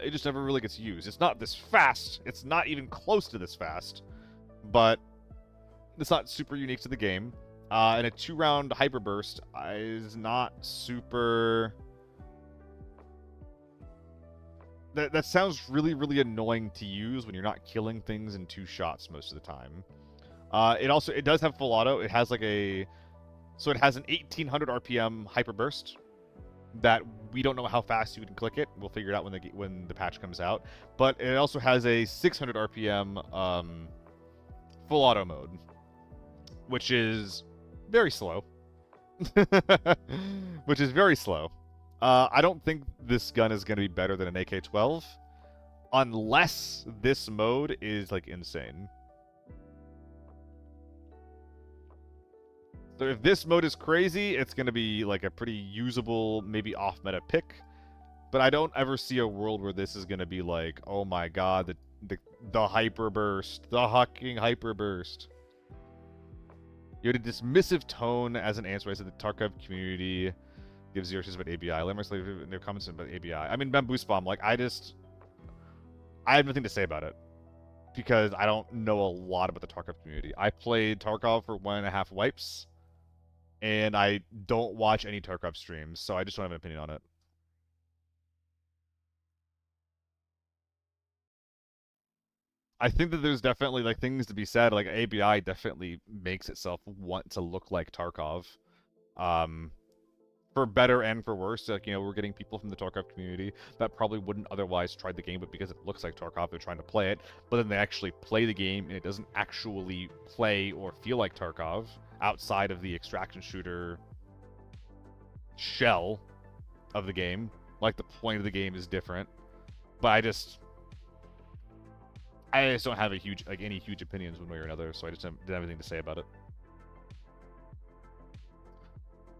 It just never really gets used. It's not this fast. It's not even close to this fast. But it's not super unique to the game. And a 2-round hyperburst is not super... That sounds really, really annoying to use when you're not killing things in 2 shots most of the time. It does have full auto. It has like a... So it has an 1800 RPM hyperburst that we don't know how fast you can click it. We'll figure it out when the patch comes out. But it also has a 600 RPM full auto mode, which is very slow. Which is very slow. I don't think this gun is going to be better than an AK-12 unless this mode is like insane. So if this mode is crazy, it's going to be like a pretty usable, maybe off-meta pick. But I don't ever see a world where this is going to be like, oh my god, the hyperburst, the fucking hyperburst. You had a dismissive tone as an answer. I said the Tarkov community gives zero shits about ABI. Lemmer's in their comments about ABI. I mean, Bamboo Bomb, like, I have nothing to say about it. Because I don't know a lot about the Tarkov community. I played Tarkov for 1.5 wipes. And I don't watch any Tarkov streams, so I just don't have an opinion on it. I think that there's definitely, like, things to be said. Like, ABI definitely makes itself want to look like Tarkov. For better and for worse. Like, you know, we're getting people from the Tarkov community that probably wouldn't otherwise try the game, but because it looks like Tarkov, they're trying to play it. But then they actually play the game, and it doesn't actually play or feel like Tarkov outside of the extraction shooter shell of the game. Like, the point of the game is different. But I just don't have any huge opinions one way or another, so I just didn't have anything to say about it.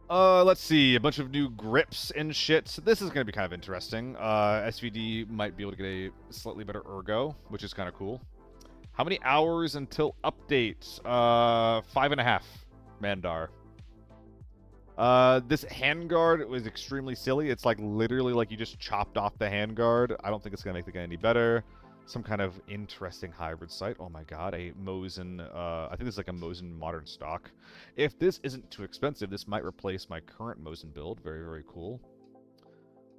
Let's see. A bunch of new grips and shit. So this is going to be kind of interesting. SVD might be able to get a slightly better ergo, which is kind of cool. How many hours until update? 5.5. Mandar. This handguard was extremely silly. It's like literally like you just chopped off the handguard. I don't think it's going to make the gun any better. Some kind of interesting hybrid sight. Oh my god, a Mosin, I think this is like a Mosin modern stock. If this isn't too expensive, this might replace my current Mosin build. Very, very cool.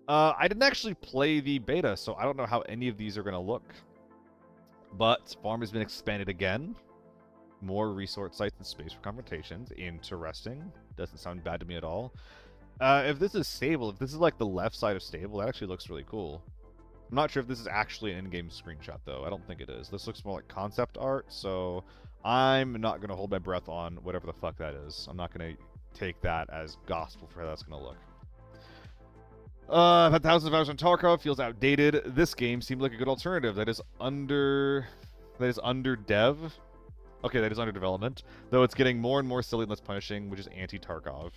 I didn't actually play the beta, so I don't know how any of these are going to look. But farm has been expanded again. More resort sites and space for confrontations. Interesting. Doesn't sound bad to me at all. If this is stable, if this is like the left side of stable, that actually looks really cool. I'm not sure if this is actually an in-game screenshot, though. I don't think it is. This looks more like concept art, so I'm not going to hold my breath on whatever the fuck that is. I'm not going to take that as gospel for how that's going to look. I've had thousands of hours on Tarkov. Feels outdated. This game seemed like a good alternative. That is under dev. Okay, that is under development. Though it's getting more and more silly and less punishing, which is anti-Tarkov.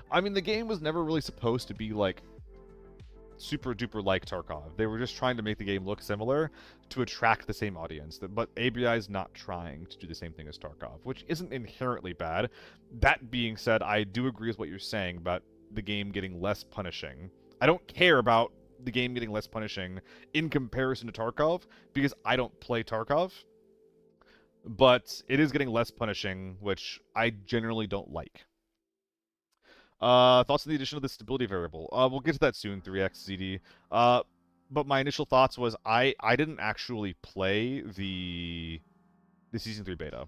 I mean, the game was never really supposed to be, like, super duper like Tarkov. They were just trying to make the game look similar to attract the same audience. But ABI is not trying to do the same thing as Tarkov, which isn't inherently bad. That being said, I do agree with what you're saying about the game getting less punishing. I don't care about the game getting less punishing in comparison to Tarkov because I don't play Tarkov. But it is getting less punishing, which I generally don't like. Thoughts on the addition of the stability variable? We'll get to that soon, 3xZD. But my initial thoughts was I didn't actually play the Season 3 beta.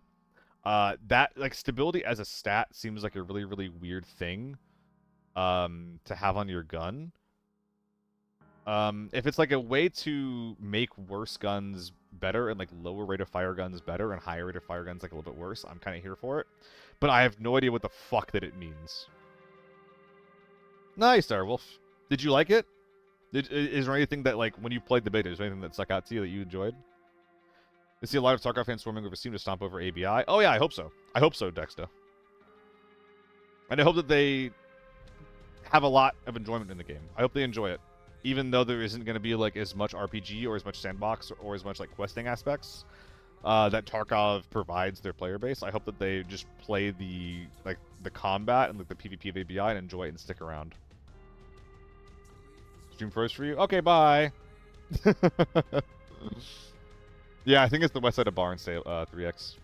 That, like, stability as a stat seems like a really, really weird thing to have on your gun. If it's like a way to make worse guns better and like lower rate of fire guns better and higher rate of fire guns like a little bit worse, I'm kind of here for it. But I have no idea what the fuck that it means. Nice, Starwolf. Did you like it? Is there anything that, like, when you played the beta, is there anything that stuck out to you that you enjoyed? I see a lot of Tarkov fans swarming over Steam to stomp over ABI. Oh yeah, I hope so. I hope so, Dexter. And I hope that they have a lot of enjoyment in the game. I hope they enjoy it. Even though there isn't going to be, like, as much RPG or as much sandbox or as much, like, questing aspects that Tarkov provides their player base, I hope that they just play the combat and, like, the PvP of ABI and enjoy it and stick around. Stream froze for you? Okay, bye. Yeah, I think it's the west side of Barn, say 3x.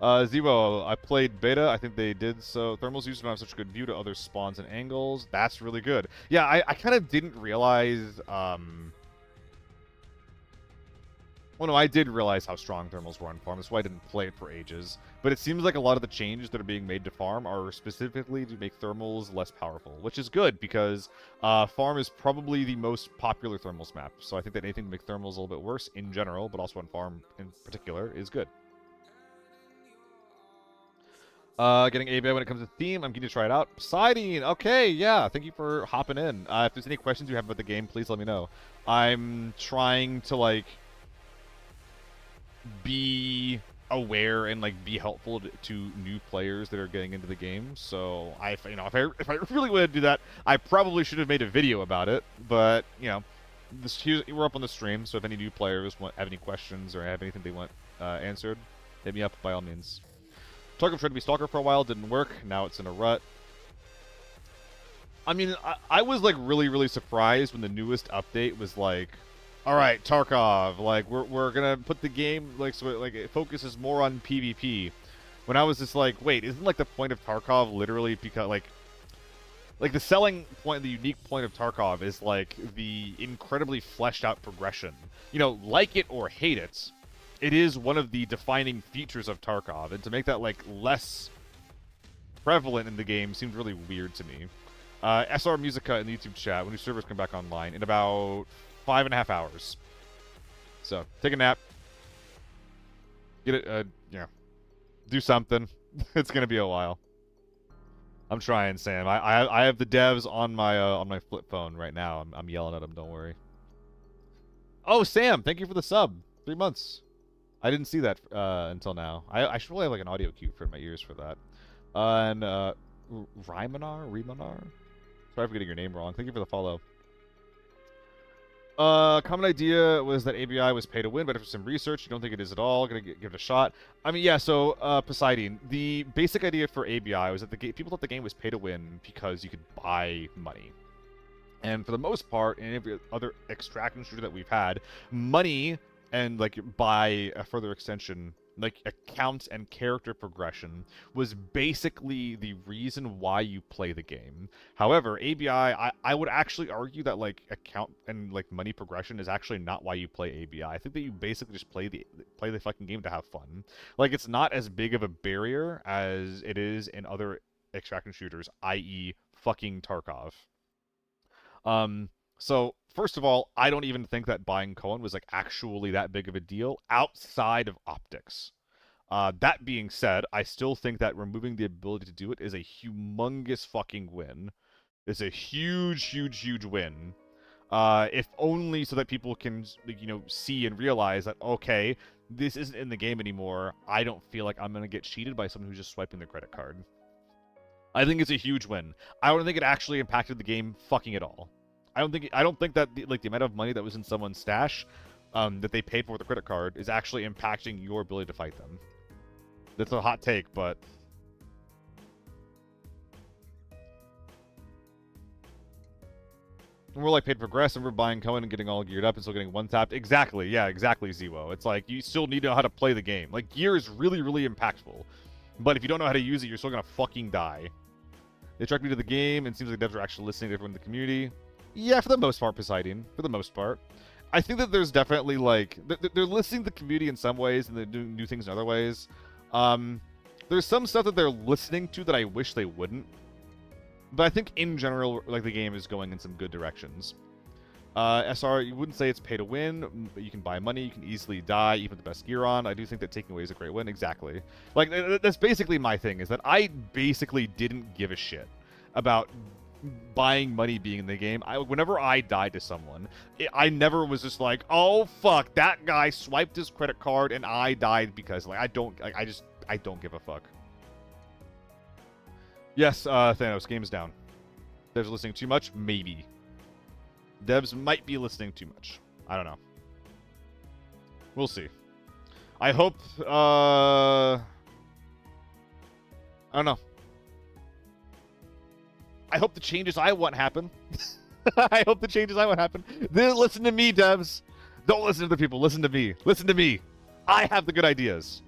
Zebo, I played beta. I think they did so. Thermals usually don't have such a good view to other spawns and angles. That's really good. Yeah, I kind of didn't realize. Well, no, I did realize how strong thermals were on farm. That's why I didn't play it for ages. But it seems like a lot of the changes that are being made to farm are specifically to make thermals less powerful, which is good because farm is probably the most popular thermals map. So I think that anything to make thermals a little bit worse in general, but also on farm in particular, is good. Getting ABI when it comes to theme, I'm keen to try it out. Poseidon, okay, yeah, thank you for hopping in. If there's any questions you have about the game, please let me know. I'm trying to, like, be aware and, like, be helpful to new players that are getting into the game. So, if I really wanted to do that, I probably should have made a video about it. But, you know, we're up on the stream, so if any new players have any questions or have anything they want answered, hit me up by all means. Tarkov tried to be Stalker for a while, didn't work. Now it's in a rut. I mean, I was, like, really surprised when the newest update was like, all right, Tarkov, like, we're gonna put the game, like, so like it focuses more on PvP. When I was just like, wait, isn't, like, the point of Tarkov literally because, like the selling point, the unique point of Tarkov is, like, the incredibly fleshed out progression. You know, like it or hate it, it is one of the defining features of Tarkov, and to make that, like, less prevalent in the game seemed really weird to me. SR Musica in the YouTube chat, when your servers come back online in about 5.5 hours. So, take a nap. Get it, do something. It's gonna be a while. I'm trying, Sam. I have the devs on my flip phone right now. I'm yelling at them, don't worry. Oh, Sam, thank you for the sub. 3 months. I didn't see that until now. I should really have, like, an audio cue for my ears for that. And Rimonar? Sorry for getting your name wrong. Thank you for the follow. Common idea was that ABI was pay to win, but after some research, you don't think it is at all. Gonna give it a shot. I mean, yeah, so, Poseidon, the basic idea for ABI was that people thought the game was pay to win because you could buy money. And for the most part, in every other extraction shooter that we've had, money and, like, by a further extension, like, account and character progression was basically the reason why you play the game. However, ABI, I would actually argue that, like, account and, like, money progression is actually not why you play ABI. I think that you basically just play the fucking game to have fun. Like, it's not as big of a barrier as it is in other extraction shooters, i.e. fucking Tarkov. So, first of all, I don't even think that buying Cohen was, like, actually that big of a deal outside of optics. That being said, I still think that removing the ability to do it is a humongous fucking win. It's a huge win. If only so that people can, you know, see and realize that, okay, this isn't in the game anymore. I don't feel like I'm going to get cheated by someone who's just swiping their credit card. I think it's a huge win. I don't think it actually impacted the game fucking at all. I don't think that the amount of money that was in someone's stash that they paid for with the credit card is actually impacting your ability to fight them. That's a hot take, but we're, like, paid to progress, and we're buying Cohen and getting all geared up and still getting one-tapped. Exactly, yeah, exactly, Zero. It's like, you still need to know how to play the game. Like, gear is really impactful. But if you don't know how to use it, you're still gonna fucking die. They attract me to the game, and it seems like devs are actually listening to everyone in the community. Yeah, for the most part, Poseidon. For the most part. I think that there's definitely, like, they're listening to the community in some ways, and they're doing new things in other ways. There's some stuff that they're listening to that I wish they wouldn't. But I think, in general, like, the game is going in some good directions. SR, you wouldn't say it's pay to win, but you can buy money, you can easily die, even with the best gear on. I do think that taking away is a great win. Exactly. Like, that's basically my thing, is that I basically didn't give a shit about buying money being in the game. Whenever I died to someone, I never was just like, oh, fuck, that guy swiped his credit card and I died because, like, I don't give a fuck. Yes, Thanos, game is down. Devs are listening too much? Maybe. Devs might be listening too much. I don't know. We'll see. I hope, I don't know. I hope the changes I want happen. I hope the changes I want to happen. Then listen to me, devs. Don't listen to the people. Listen to me. Listen to me. I have the good ideas.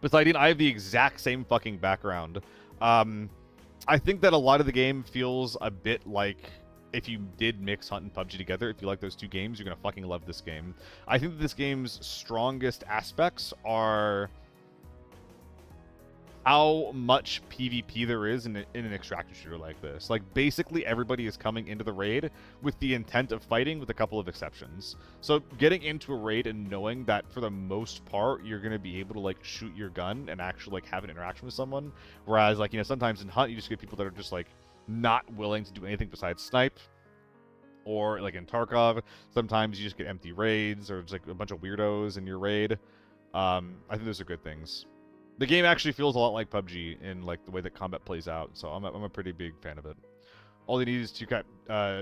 Besides, I have the exact same fucking background. I think that a lot of the game feels a bit like if you did mix Hunt and PUBG together. If you like those two games, you're gonna fucking love this game. I think that this game's strongest aspects are how much PvP there is in an extractor shooter like this. Like, basically everybody is coming into the raid with the intent of fighting, with a couple of exceptions. So getting into a raid and knowing that for the most part you're going to be able to like shoot your gun and actually like have an interaction with someone, whereas like, you know, sometimes in Hunt you just get people that are just like not willing to do anything besides snipe. Or like in Tarkov, sometimes you just get empty raids or just like a bunch of weirdos in your raid. I think those are good things. The game actually feels a lot like PUBG in like the way that combat plays out, so I'm a pretty big fan of it. All you need is to cut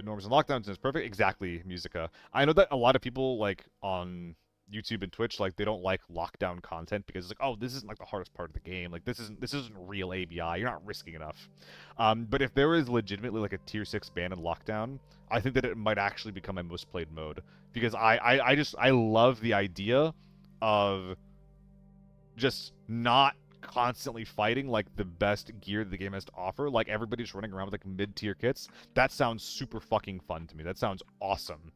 norms and lockdowns, and it's perfect. Exactly, Musica. I know that a lot of people like on YouTube and Twitch, like they don't like lockdown content because it's like, oh, this isn't like the hardest part of the game. Like this isn't real ABI. You're not risking enough. But if there is legitimately like a tier 6 ban and lockdown, I think that it might actually become my most played mode because I love the idea of just not constantly fighting like the best gear the game has to offer. Like everybody's running around with like mid-tier kits. That sounds super fucking fun to me. That sounds awesome.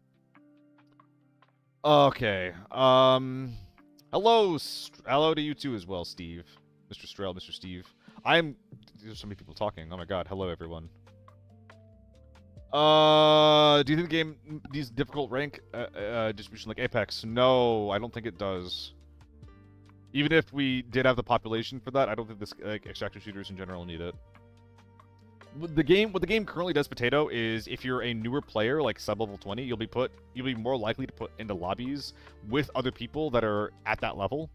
Okay. Hello to you too as well, Steve. Mr. Strel, Mr. Steve. There's so many people talking. Oh my god. Hello, everyone. Do you think the game needs difficult rank distribution like Apex? No, I don't think it does. Even if we did have the population for that, I don't think this like extractor shooters in general need it. What the game currently does, Potato, is if you're a newer player like sub-level 20, you'll be more likely to put into lobbies with other people that are at that level.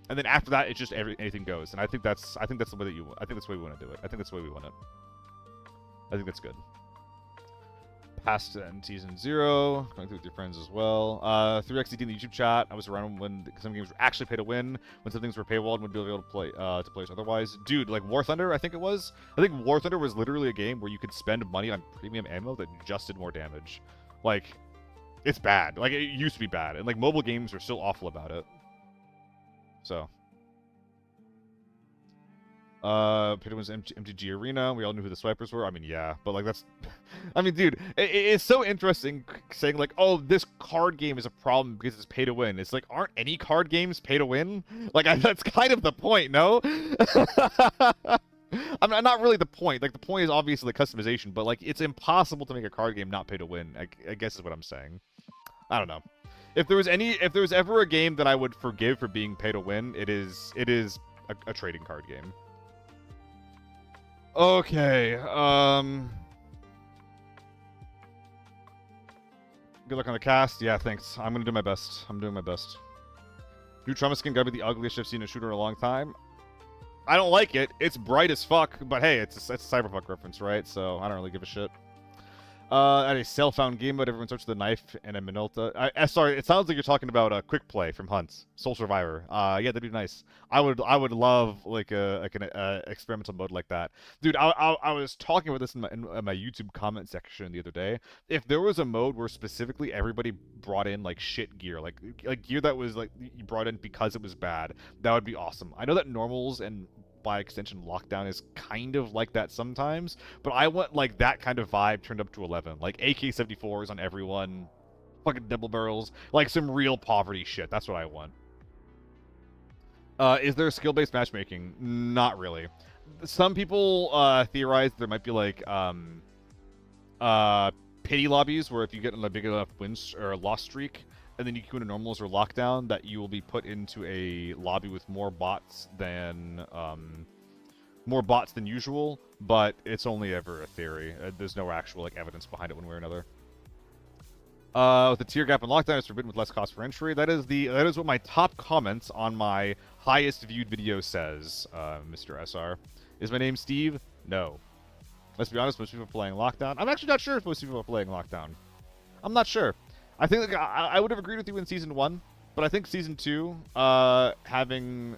And then after that, it's just anything goes. And I think that's the way that I think that's the way we want to do it. I think that's the way we want it. I think that's good. Past in Season 0, going through with your friends as well. 3xD in the YouTube chat. I was around when some games were actually pay to win, when some things were paywalled and would be able to play players otherwise. Dude, like War Thunder, I think it was. I think War Thunder was literally a game where you could spend money on premium ammo that just did more damage. Like, it's bad. Like, it used to be bad. And like mobile games are still awful about it. So. It was MTG Arena. We all knew who the swipers were. I mean, yeah, but like that's, I mean, dude, it's so interesting saying like, oh, this card game is a problem because it's pay to win. It's like, aren't any card games pay to win? Like, that's kind of the point, no? I mean, not really the point. Like, the point is obviously the customization, but like, it's impossible to make a card game not pay to win. I guess is what I'm saying. I don't know. If there was ever a game that I would forgive for being pay to win, it is a trading card game. Okay, good luck on the cast. Yeah, thanks. I'm gonna do my best. I'm doing my best. New trauma skin gotta be the ugliest I've seen a shooter in a long time. I don't like it. It's bright as fuck, but hey, it's a cyberpunk reference, right? So I don't really give a shit. At a self-found game mode, everyone starts with a knife and a Minolta. Sorry, it sounds like you're talking about a quick play from Hunt, Soul Survivor. Yeah, that'd be nice. I would love like an experimental mode like that, dude. I was talking about this in my YouTube comment section the other day. If there was a mode where specifically everybody brought in like shit gear, like gear that was like you brought in because it was bad, that would be awesome. I know that normals and by extension lockdown is kind of like that sometimes, but I want like that kind of vibe turned up to 11, like AK-74s on everyone, fucking double barrels, like some real poverty shit. That's what I want. Is there skill-based matchmaking? Not really. Some people theorize there might be like pity lobbies where if you get in a big enough win or loss streak and then you go into normals or lockdown, that you will be put into a lobby with more bots than usual. But it's only ever a theory. There's no actual like evidence behind it one way or another. With the tier gap and lockdown, it's forbidden with less cost for entry. That is what my top comments on my highest viewed video says. Mr. SR, is my name Steve? No. Let's be honest. Most people are playing lockdown. I'm actually not sure if most people are playing lockdown. I'm not sure. I think like, I would have agreed with you in Season 1, but I think Season 2, having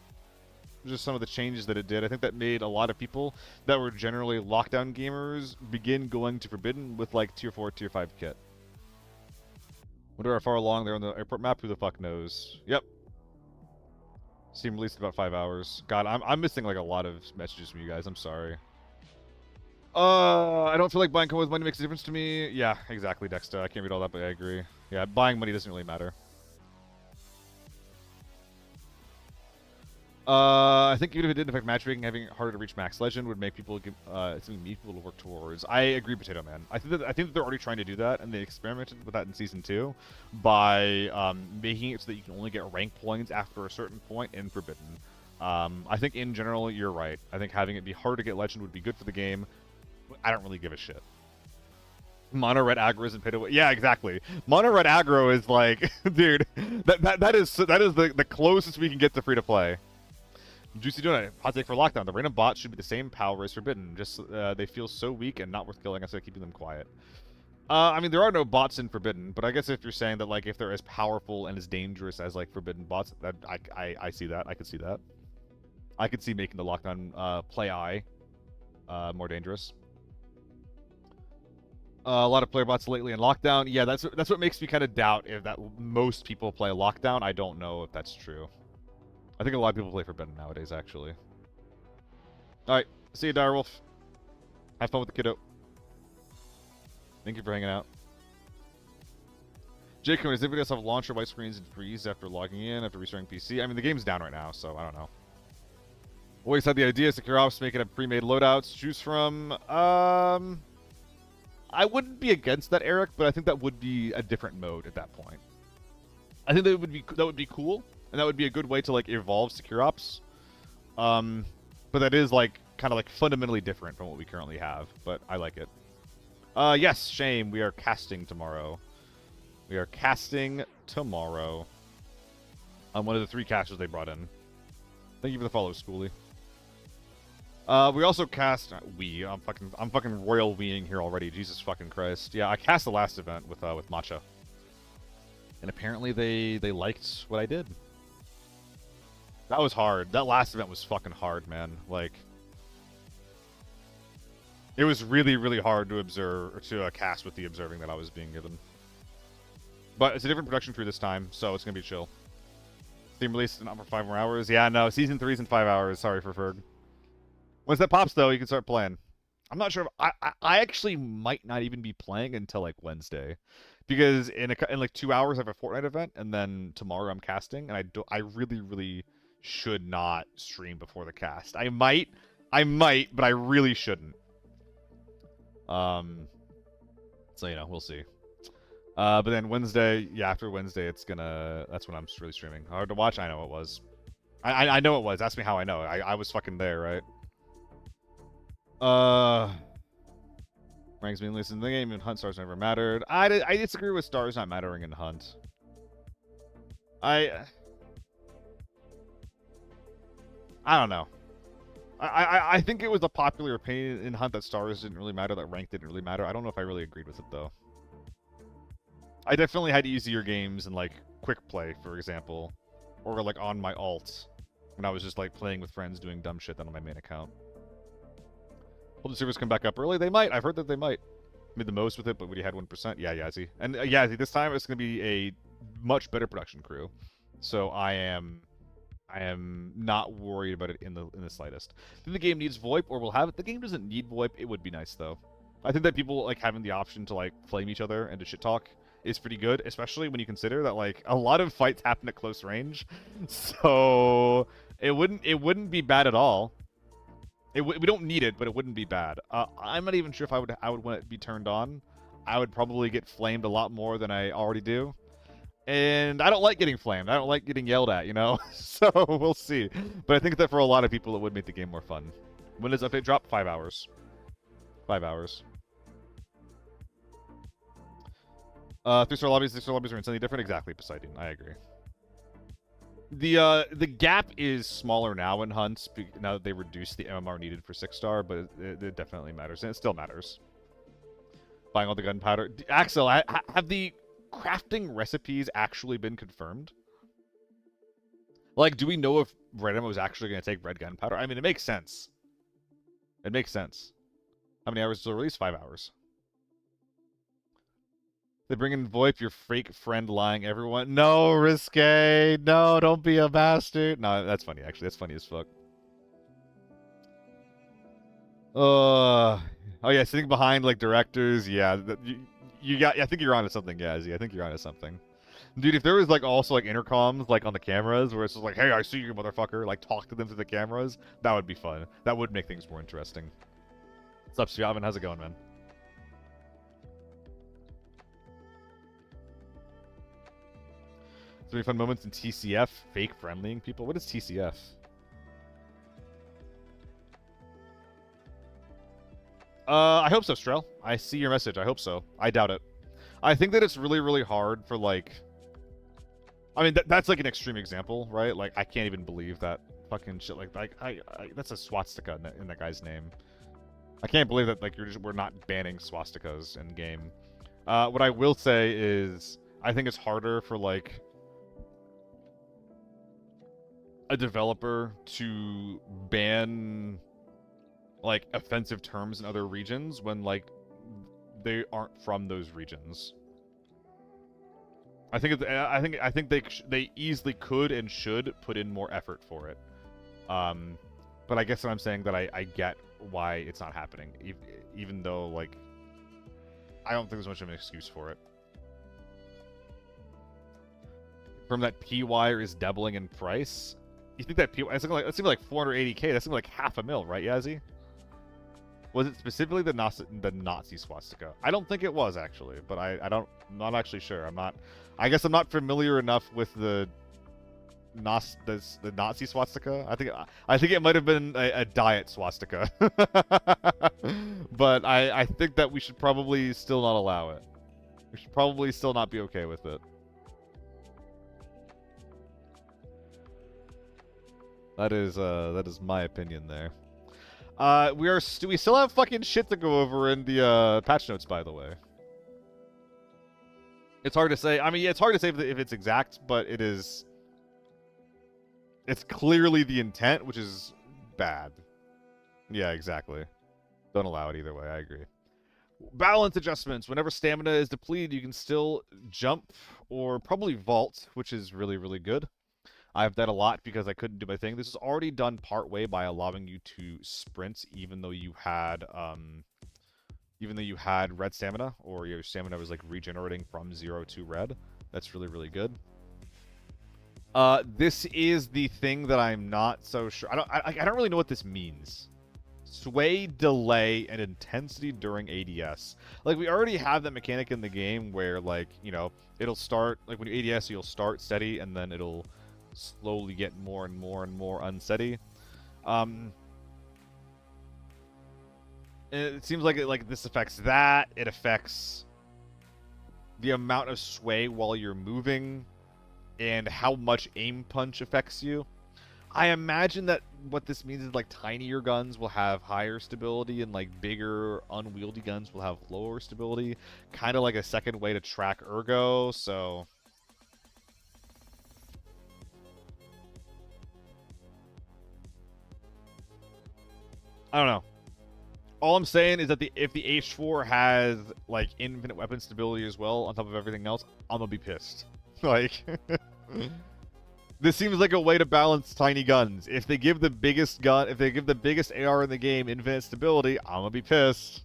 just some of the changes that it did. I think that made a lot of people that were generally lockdown gamers begin going to Forbidden with like tier 4, tier 5 kit. Wonder how far along they're on the airport map. Who the fuck knows? Yep. Steam released in about 5 hours. God, I'm missing like a lot of messages from you guys. I'm sorry. I don't feel like buying with money makes a difference to me. Yeah, exactly, Dexter. I can't read all that, but I agree. Yeah, buying money doesn't really matter. I think even if it didn't affect matchmaking, having it harder to reach max legend would make people give something need people to work towards. I agree, Potato Man. I think that they're already trying to do that, and they experimented with that in season 2 by making it so that you can only get rank points after a certain point in Forbidden. I think in general you're right. I think having it be hard to get legend would be good for the game. But I don't really give a shit. Mono red aggro isn't paid away. Yeah, exactly. Mono red aggro is like, dude, that is the closest we can get to free to play. Juicy Donut, hot take for lockdown. The random bots should be the same power as Forbidden. Just they feel so weak and not worth killing instead of keeping them quiet. I mean, there are no bots in Forbidden, but I guess if you're saying that like if they're as powerful and as dangerous as like Forbidden bots, that I see that. I could see that. I could see making the lockdown play more dangerous. A lot of player bots lately in lockdown. Yeah, that's what makes me kind of doubt if that most people play lockdown. I don't know if that's true. I think a lot of people play Forbidden nowadays, actually. Alright, see you, Direwolf. Have fun with the kiddo. Thank you for hanging out. Jake, does anybody else have launcher, white screens, and freeze after logging in, after restarting PC? I mean, the game's down right now, so I don't know. Always had the idea, secure ops, making up pre-made loadouts to choose from. I wouldn't be against that, Eric, but I think that would be a different mode at that point. I think that would be cool. And that would be a good way to like evolve secure ops. But that is like kind of like fundamentally different from what we currently have. But I like it. Yes, Shame. We are casting tomorrow. We are casting tomorrow. On one of the 3 casters they brought in. Thank you for the follow, Schoolie. We also cast. I'm fucking royal weeing here already. Jesus fucking Christ. Yeah, I cast the last event with Matcha. And apparently they liked what I did. That was hard. That last event was fucking hard, man. Like, it was really, really hard to observe, or to cast with the observing that I was being given. But it's a different production crew this time, so it's gonna be chill. Steam released not for 5 more hours. Yeah, no, season 3's in 5 hours. Sorry for Ferg. Once that pops, though, you can start playing. I'm not sure. I actually might not even be playing until like Wednesday, because in like 2 hours I have a Fortnite event, and then tomorrow I'm casting, and I really should not stream before the cast. I might, but I really shouldn't. So you know, we'll see. But then Wednesday, yeah, after Wednesday, that's when I'm really streaming. Hard to watch. I know it was. I know it was. Ask me how I know. I was fucking there, right? Ranks meaningless in the game, and Hunt stars never mattered. I disagree with stars not mattering in Hunt. I don't know. I think it was a popular opinion in Hunt that stars didn't really matter, that rank didn't really matter. I don't know if I really agreed with it, though. I definitely had easier games in, like, quick play, for example. Or, like, on my alt. When I was just, like, playing with friends doing dumb shit than on my main account. Will the servers come back up early? They might. I've heard that they might. Made the most with it, but we had 1%. Yeah, Yazzie. And Yazzie, this time it's going to be a much better production crew. So I am not worried about it in the slightest. I think the game needs VoIP, or we'll have it. The game doesn't need VoIP. It would be nice, though. I think that people, like, having the option to, like, flame each other and to shit talk is pretty good, especially when you consider that, like, a lot of fights happen at close range. So it wouldn't be bad at all. We don't need it, but it wouldn't be bad. I'm not even sure if I would want it to be turned on. I would probably get flamed a lot more than I already do. And I don't like getting flamed. I don't like getting yelled at, you know? So we'll see. But I think that for a lot of people, it would make the game more fun. When does update drop? 5 hours. 5 hours. 3-star lobbies. 3-star lobbies are insanely different. Exactly, Poseidon. I agree. The gap is smaller now in Hunts, now that they reduced the MMR needed for 6-star, but it definitely matters, and it still matters. Buying all the gunpowder. Axel, have the crafting recipes actually been confirmed? Like, do we know if red ammo is actually going to take red gunpowder. I mean, it makes sense. It makes sense. How many hours till release? 5 hours. They bring in VoIP, your fake friend lying everyone. No, Risque. No, don't be a bastard. No, that's funny, actually. That's funny as fuck. Oh yeah, sitting behind like directors. Yeah, you got. I think you're onto something, Yazzie. I think you're onto something, dude. If there was like also like intercoms like on the cameras where it's just like, "Hey, I see you, motherfucker!" Like talk to them through the cameras. That would be fun. That would make things more interesting. What's up, Sviavin? How's it going, man? 3 fun moments in TCF. Fake friendlying people. What is TCF? I hope so, Strel. I see your message. I hope so. I doubt it. I think that it's really, really hard for, like... I mean, that's, like, an extreme example, right? Like, I can't even believe that fucking shit. Like, that's a swastika in that guy's name. I can't believe that, like, we're not banning swastikas in-game. What I will say is, I think it's harder for, like, a developer to ban... like offensive terms in other regions when like they aren't from those regions. I think they easily could and should put in more effort for it. But I guess what I'm saying that I get why it's not happening, even though like I don't think there's much of an excuse for it. From that P-Wire is doubling in price. You think that P-Wire? That's like 480K. That's like $500,000, right, Yazzie? Was it specifically the Nazi swastika? I don't think it was actually, but I'm not actually sure. I guess I'm not familiar enough with the Nazi swastika. I think it might have been a diet swastika. But I think that we should probably still not allow it. We should probably still not be okay with it. That is my opinion there. We still have fucking shit to go over in the patch notes, by the way. It's hard to say. I mean, it's hard to say if it's exact, but it is. It's clearly the intent, which is bad. Yeah, exactly. Don't allow it either way. I agree. Balance adjustments. Whenever stamina is depleted, you can still jump or probably vault, which is really, really good. I've done a lot because I couldn't do my thing. This is already done part way by allowing you to sprint, even though you had red stamina, or your stamina was like regenerating from 0 to red. That's really, really good. This is the thing that I'm not so sure. I don't really know what this means. Sway, delay, and intensity during ADS. Like, we already have that mechanic in the game where, like, you know, it'll start, like, when you ADS, you'll start steady, and then it'll slowly get more and more and more unsteady. It seems like this affects that. It affects the amount of sway while you're moving and how much aim punch affects you. I imagine that what this means is like tinier guns will have higher stability and like bigger unwieldy guns will have lower stability. Kind of like a second way to track ergo, so... I don't know. All I'm saying is that if the H4 has like infinite weapon stability as well on top of everything else, I'm gonna be pissed. Like, this seems like a way to balance tiny guns. If they give the biggest AR in the game infinite stability, I'm gonna be pissed.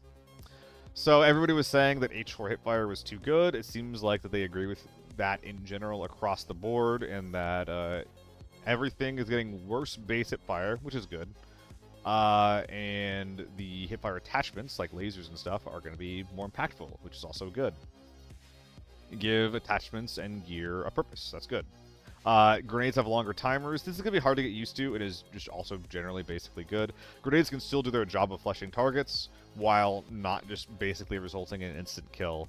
So everybody was saying that H4 hipfire was too good. It seems like that they agree with that in general across the board, and that everything is getting worse base hipfire, which is good. And the hipfire attachments, like lasers and stuff, are going to be more impactful, which is also good. Give attachments and gear a purpose. That's good. Grenades have longer timers. This is going to be hard to get used to. It is just also generally basically good. Grenades can still do their job of flushing targets, while not just basically resulting in instant kill.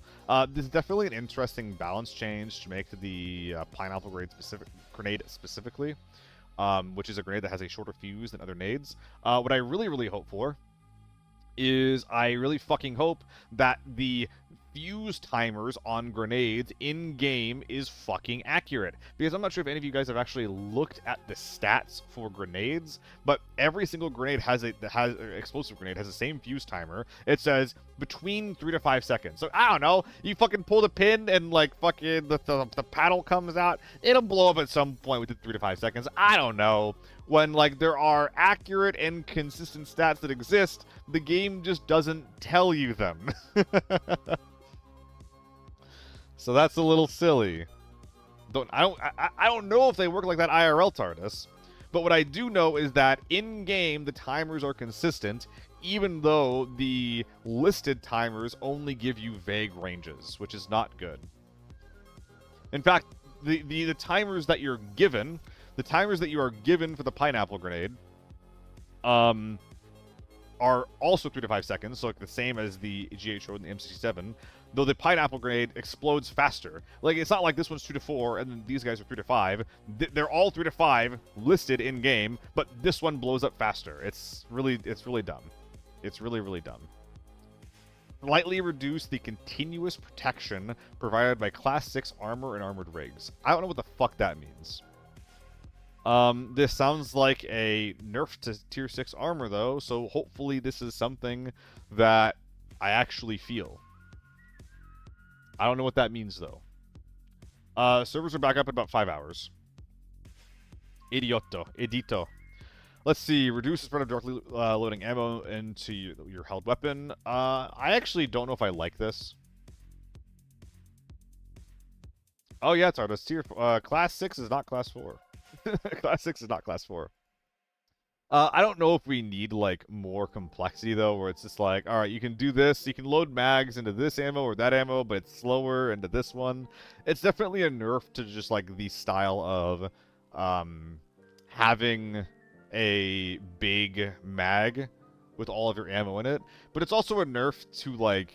This is definitely an interesting balance change to make to the pineapple grenade specifically. Which is a grenade that has a shorter fuse than other nades. What I really, really hope for is I really fucking hope that the fuse timers on grenades in-game is fucking accurate. Because I'm not sure if any of you guys have actually looked at the stats for grenades, but every single grenade explosive grenade has the same fuse timer. It says between 3 to 5 seconds. So I don't know, you fucking pull the pin and like fucking the paddle comes out, it'll blow up at some point within 3 to 5 seconds. I don't know. When like there are accurate and consistent stats that exist, the game just doesn't tell you them. So that's a little silly. I don't know if they work like that IRL, TARDIS. But what I do know is that in-game the timers are consistent, even though the listed timers only give you vague ranges, which is not good. In fact, the timers that you're given, the timers that you are given for the pineapple grenade, are also 3 to 5 seconds, so like the same as the GH and the M67, though the pineapple grenade explodes faster. Like, it's not like this one's 2 to 4, and then these guys are 3 to 5. They're all 3 to 5 listed in-game, but this one blows up faster. It's really dumb. It's really, really dumb. Slightly reduce the continuous protection provided by Class 6 armor and armored rigs. I don't know what the fuck that means. This sounds like a nerf to Tier 6 armor, though, so hopefully this is something that I actually feel. I don't know what that means, though. Servers are back up in about 5 hours. Edito. Let's see. Reduce the spread of directly loading ammo into your held weapon. I actually don't know if I like this. Oh, yeah, it's artist. Tier Class 6 is not Class 4. Class 6 is not Class 4. I don't know if we need, like, more complexity, though, where it's just like, alright, you can do this, you can load mags into this ammo or that ammo, but it's slower into this one. It's definitely a nerf to just, like, the style of having a big mag with all of your ammo in it, but it's also a nerf to, like,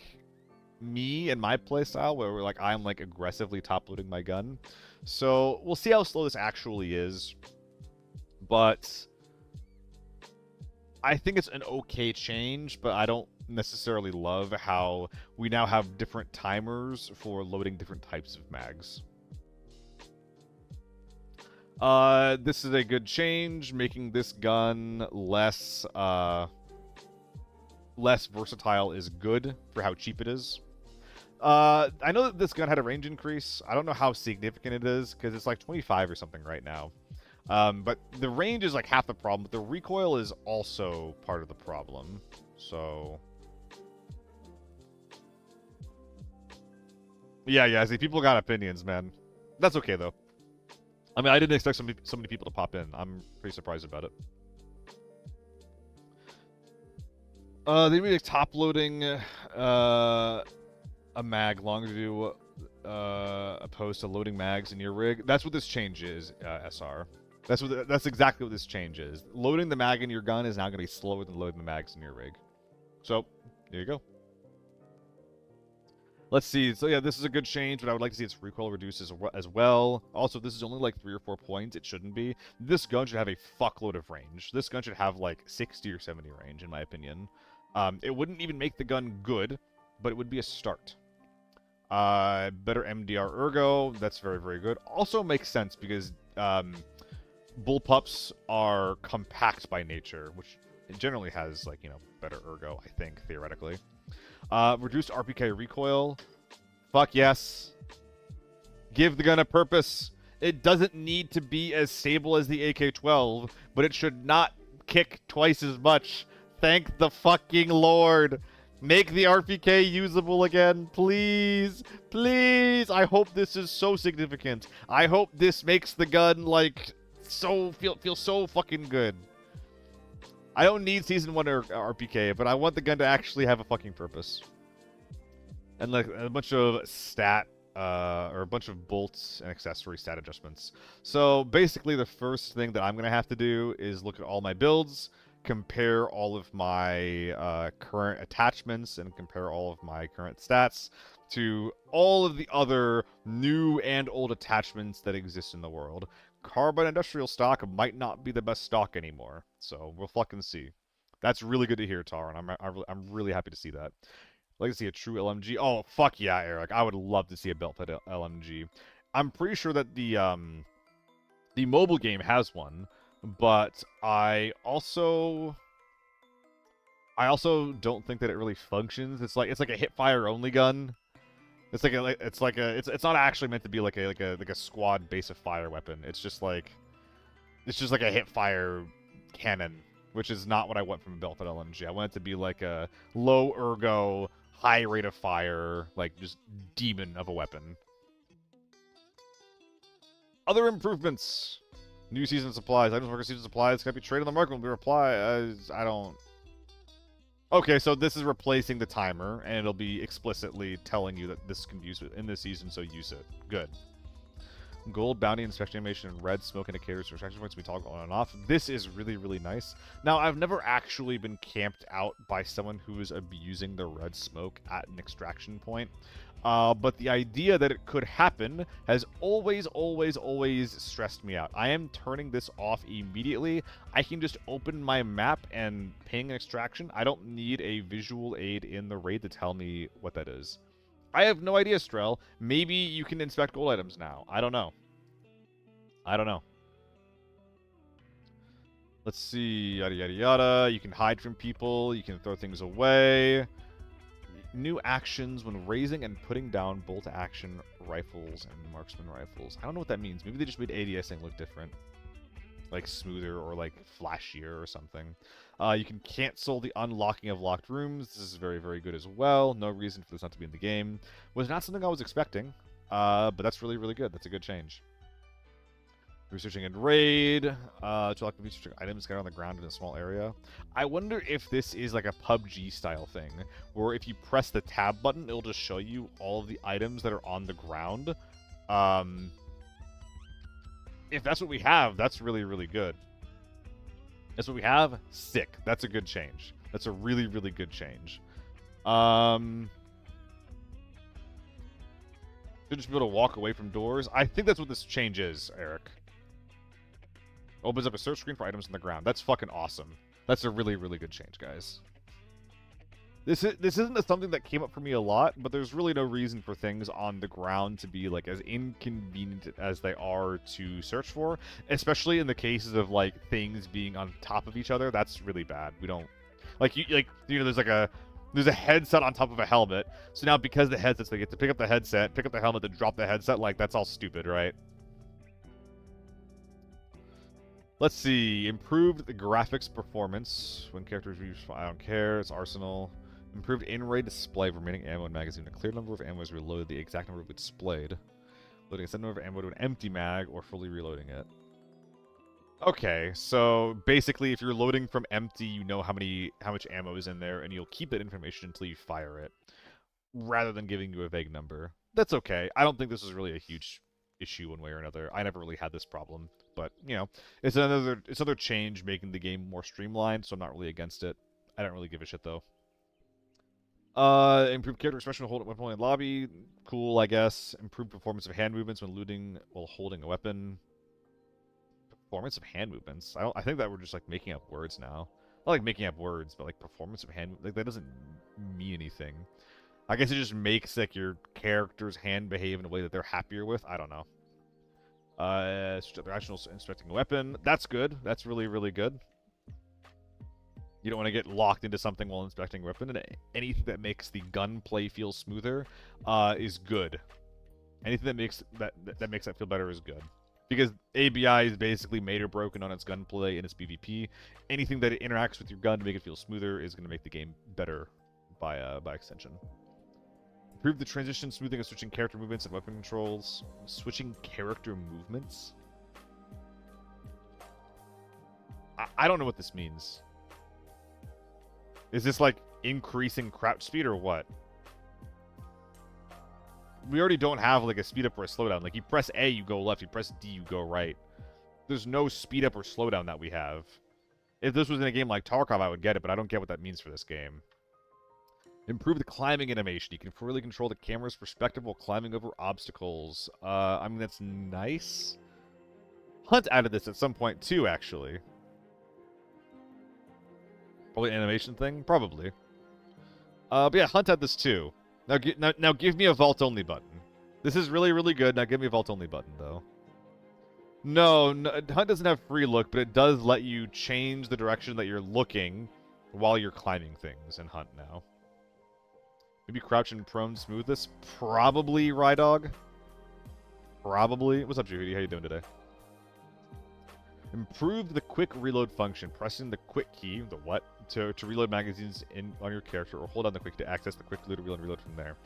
me and my playstyle, where like I'm like aggressively top-loading my gun. So we'll see how slow this actually is, but I think it's an okay change, but I don't necessarily love how we now have different timers for loading different types of mags. This is a good change, making this gun less versatile is good for how cheap it is. I know that this gun had a range increase. I don't know how significant it is, because it's like 25 or something right now. But the range is like half the problem, but the recoil is also part of the problem. So... Yeah, see, people got opinions, man. That's okay, though. I mean, I didn't expect so many people to pop in. I'm pretty surprised about it. They made top-loading a mag longer to do opposed to loading mags in your rig. That's what this change is, SR. That's exactly what this change is. Loading the mag in your gun is now going to be slower than loading the mags in your rig. So, there you go. Let's see. So yeah, this is a good change, but I would like to see its recoil reduced as well. Also, this is only like 3 or 4 points. It shouldn't be. This gun should have a fuckload of range. This gun should have like 60 or 70 range, in my opinion. It wouldn't even make the gun good, but it would be a start. Better MDR ergo. That's very, very good. Also makes sense because bullpups are compact by nature, which it generally has, like, you know, better ergo, I think, theoretically. Reduced RPK recoil. Fuck yes. Give the gun a purpose. It doesn't need to be as stable as the AK-12, but it should not kick twice as much. Thank the fucking Lord. Make the RPK usable again, please. Please. I hope this is so significant. I hope this makes the gun, like, feel so fucking good. I don't need Season 1 or RPK, but I want the gun to actually have a fucking purpose. And like a bunch of or a bunch of bolts and accessory stat adjustments. So basically the first thing that I'm going to have to do is look at all my builds, compare all of my current attachments, and compare all of my current stats to all of the other new and old attachments that exist in the world. Carbine industrial stock might not be the best stock anymore, so we'll fucking see. That's really good to hear, Tar, and I'm really happy to see that. I'd like to see a true LMG. Oh, fuck yeah, Eric. I would love to see a belt-fed LMG. I'm pretty sure that the mobile game has one, but I also don't think that it really functions. It's like a hip fire only gun. It's not actually meant to be like a squad base of fire weapon. It's just like a hip fire cannon, which is not what I want from a belt-fed LMG. I want it to be like a low ergo, high rate of fire, like just demon of a weapon. Other improvements. New season supplies. Items working season supplies can be traded on the market when we reply. I don't. Okay, so this is replacing the timer, and it'll be explicitly telling you that this can be used in this season, so use it. Good. Gold, bounty, inspection animation, and red smoke indicators for extraction points we toggle on and off. This is really, really nice. Now, I've never actually been camped out by someone who is abusing the red smoke at an extraction point. But the idea that it could happen has always, always, always stressed me out. I am turning this off immediately. I can just open my map and ping an extraction. I don't need a visual aid in the raid to tell me what that is. I have no idea, Strel. Maybe you can inspect gold items now. I don't know. I don't know. Let's see. Yada, yada, yada. You can hide from people. You can throw things away. New actions when raising and putting down bolt-action rifles and marksman rifles. I don't know what that means. Maybe they just made ADSing look different. Like smoother or like flashier or something. You can cancel the unlocking of locked rooms. This is very, very good as well. No reason for this not to be in the game. Was not something I was expecting, but that's really, really good. That's a good change. Researching and raid. To lock the researching items scattered on the ground in a small area. I wonder if this is like a PUBG style thing, where if you press the tab button, it'll just show you all of the items that are on the ground. If that's what we have, that's really, really good. That's what we have? Sick. That's a good change. That's a really, really good change. Should just be able to walk away from doors. I think that's what this change is, Eric. Opens up a search screen for items on the ground. That's fucking awesome. That's a really, really good change, guys. This isn't something that came up for me a lot, but there's really no reason for things on the ground to be like as inconvenient as they are to search for, especially in the cases of like things being on top of each other. That's really bad. We don't there's a headset on top of a helmet. So now because the headsets, they get to pick up the headset, pick up the helmet, then drop the headset. Like that's all stupid, right? Let's see. Improved the graphics performance when characters use. I don't care. It's arsenal. Improved in-raid display of remaining ammo and magazine. A clear number of ammo is reloaded. The exact number of displayed. Loading a set number of ammo to an empty mag or fully reloading it. Okay, so basically, if you're loading from empty, you know how much ammo is in there, and you'll keep that information until you fire it, rather than giving you a vague number. That's okay. I don't think this is really a huge issue one way or another. I never really had this problem, but you know, it's another change making the game more streamlined. So I'm not really against it. I don't really give a shit though. Improved character expression when holding in lobby. Cool, I guess. Improved performance of hand movements when looting while holding a weapon. Performance of hand movements. I think that we're just like making up words now. Not like making up words, but like performance of hand, like that doesn't mean anything. I guess it just makes like your character's hand behave in a way that they're happier with. I don't know. Rational inspecting a weapon. That's good. That's really, really good. You don't want to get locked into something while inspecting a weapon, and anything that makes the gunplay feel smoother is good. Anything that makes that feel better is good. Because ABI is basically made or broken on its gunplay and its PvP. Anything that it interacts with your gun to make it feel smoother is going to make the game better by extension. Improve the transition, smoothing of switching character movements and weapon controls. Switching character movements? I don't know what this means. Is this like increasing crouch speed or what? We already don't have like a speed up or a slowdown. Like you press A, you go left. You press D, you go right. There's no speed up or slowdown that we have. If this was in a game like Tarkov, I would get it, but I don't get what that means for this game. Improve the climbing animation. You can fully control the camera's perspective while climbing over obstacles. I mean, that's nice. Hunt added this at some point too, actually. Probably an animation thing? Probably. But yeah, Hunt had this too. Now give me a vault-only button. This is really, really good. Now give me a vault-only button, though. No, Hunt doesn't have free look, but it does let you change the direction that you're looking while you're climbing things in Hunt now. Maybe crouch and prone smooth this? Probably, Rydog. Probably. What's up, Juhudi? How you doing today? Improve the quick reload function. Pressing the quick key, the what, to reload magazines on your character, or hold on the quick to access the quick loot or reload from there.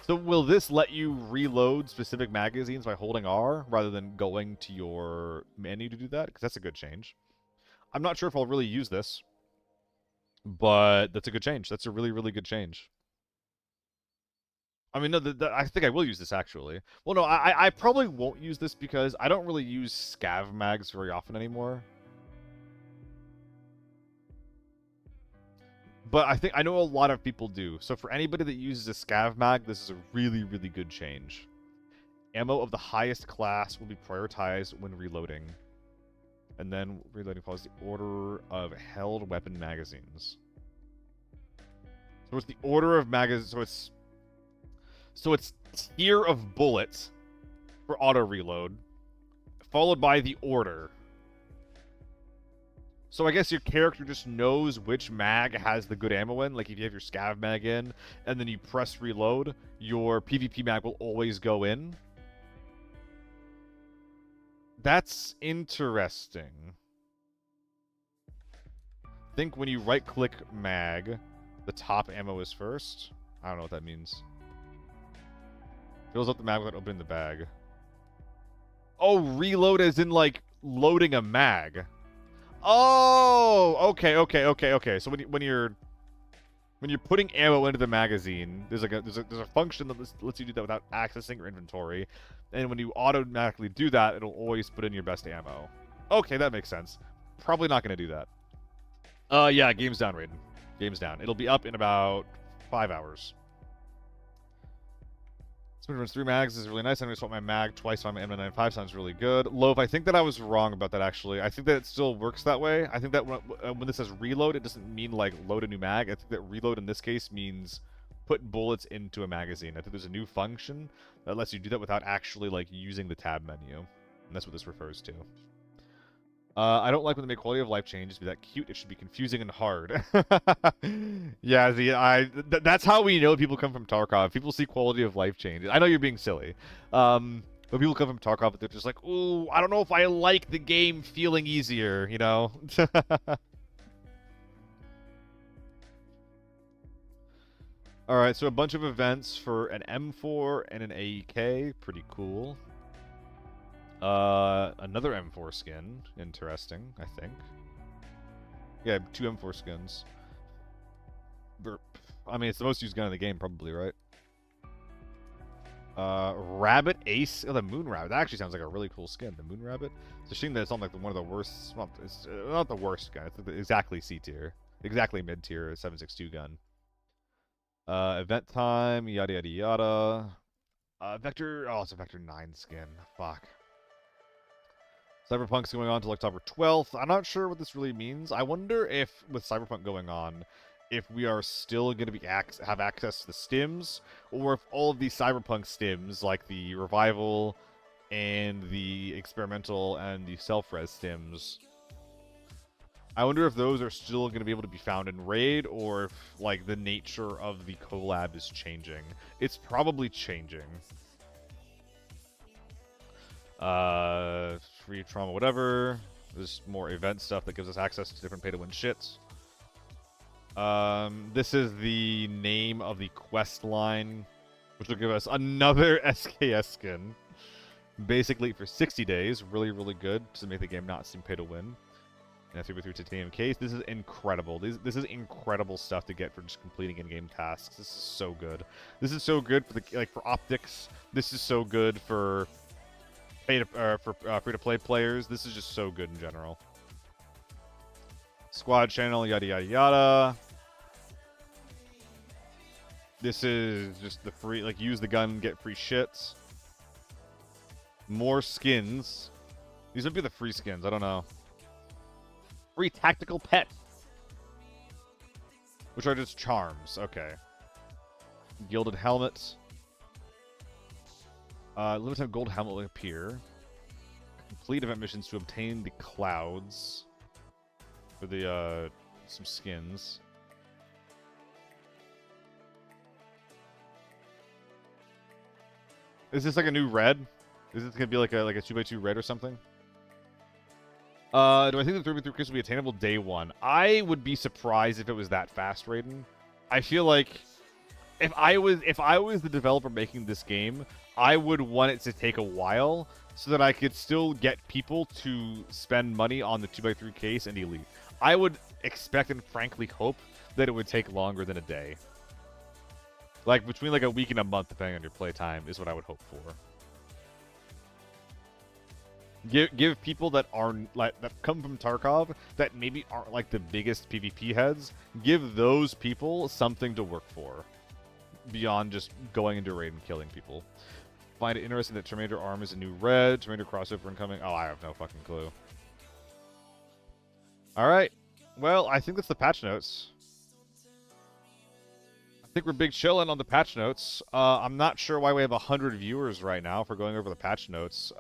So will this let you reload specific magazines by holding R rather than going to your menu to do that? Because that's a good change. I'm not sure if I'll really use this, but that's a good change. That's a really, really good change. I mean, no, I think I will use this, actually. Well, no, I probably won't use this because I don't really use scav mags very often anymore. But I know a lot of people do. So for anybody that uses a scav mag, this is a really, really good change. Ammo of the highest class will be prioritized when reloading. And then reloading follows the order of held weapon magazines. So it's the order of magazines. So it's tier of bullets for auto reload, followed by the order. So I guess your character just knows which mag has the good ammo in. Like if you have your scav mag in, and then you press reload, your PvP mag will always go in. That's interesting. I think when you right-click mag, the top ammo is first. I don't know what that means. Fills up the mag without opening the bag. Oh, reload as in, like, loading a mag. Oh, okay. So when you're putting ammo into the magazine, there's a function that lets you do that without accessing your inventory, and when you automatically do that, it'll always put in your best ammo. Okay, that makes sense. Probably not gonna do that. Yeah, game's down, Raiden. Game's down. It'll be up in about 5 hours. Spin runs 3 mags is really nice. I'm going to swap my mag twice on my M995. Sounds really good. Loaf, I think that I was wrong about that, actually. I think that it still works that way. I think that when this says reload, it doesn't mean, like, load a new mag. I think that reload in this case means put bullets into a magazine. I think there's a new function that lets you do that without actually, like, using the tab menu. And that's what this refers to. I don't like when they make quality of life changes be that cute. It should be confusing and hard. Yeah, that's how we know people come from Tarkov. People see quality of life changes. I know you're being silly. But people come from Tarkov, they're just like, ooh, I don't know if I like the game feeling easier, you know? Alright, so a bunch of events for an M4 and an AEK. Pretty cool. Another M4 skin. Interesting, I think. Yeah, 2 M4 skins. I mean, it's the most used gun in the game, probably, right? Rabbit Ace. Oh, the Moon Rabbit. That actually sounds like a really cool skin. The Moon Rabbit. It's a shame that it's on like one of the worst. Well, it's not the worst gun. It's exactly C tier, exactly mid tier 7.62 gun. Event time. Yada yada yada. Vector. Oh, it's a Vector 9 skin. Fuck. Cyberpunk's going on till October 12th. I'm not sure what this really means. I wonder if, with Cyberpunk going on, if we are still going to have access to the stims, or if all of these Cyberpunk stims, like the Revival and the Experimental and the Self-Res stims, I wonder if those are still going to be able to be found in Raid, or if, like, the nature of the collab is changing. It's probably changing. Free trauma, whatever. There's more event stuff that gives us access to different pay-to-win shits. This is the name of the quest line, which will give us another SKS skin. Basically for 60 days. Really, really good to make the game not seem pay-to-win. And 3x3 titanium case. This is incredible. This is incredible stuff to get for just completing in-game tasks. This is so good. This is so good for for optics. This is so good for free-to-play players. This is just so good in general. Squad channel, yada yada yada. This is just the free, like, use the gun, get free shits. More skins. These might be the free skins, I don't know. Free tactical pet. Which are just charms, okay. Gilded helmet. Limited time gold helmet will appear. Complete event missions to obtain the clouds. For the, some skins. Is this like a new red? Is this gonna be like a 2x2 red or something? Do I think the 3x3 crystal will be attainable day 1? I would be surprised if it was that fast, Raiden. I feel like if I was the developer making this game, I would want it to take a while so that I could still get people to spend money on the 2x3 case and Elite. I would expect and frankly hope that it would take longer than a day. Like between like a week and a month, depending on your playtime, is what I would hope for. Give people that aren't like that come from Tarkov that maybe aren't like the biggest PvP heads. Give those people something to work for beyond just going into a raid and killing people. Find it interesting that Terminator arm is a new red. Terminator crossover incoming. Oh, I have no fucking clue. All right. Well, I think that's the patch notes. I think we're big chilling on the patch notes. I'm not sure why we have 100 viewers right now for going over the patch notes.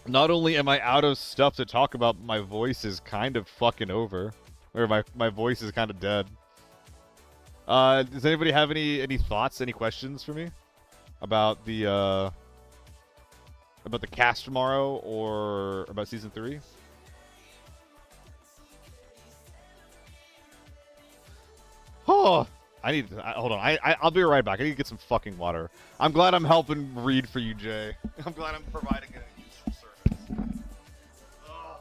Not only am I out of stuff to talk about, my voice is kind of fucking over. Or my voice is kind of dead. Does anybody have any thoughts, any questions for me? About the cast tomorrow or about Season 3? Oh! Hold on. I'll be right back. I need to get some fucking water. I'm glad I'm helping read for you, Jay. I'm glad I'm providing a useful service. Ugh.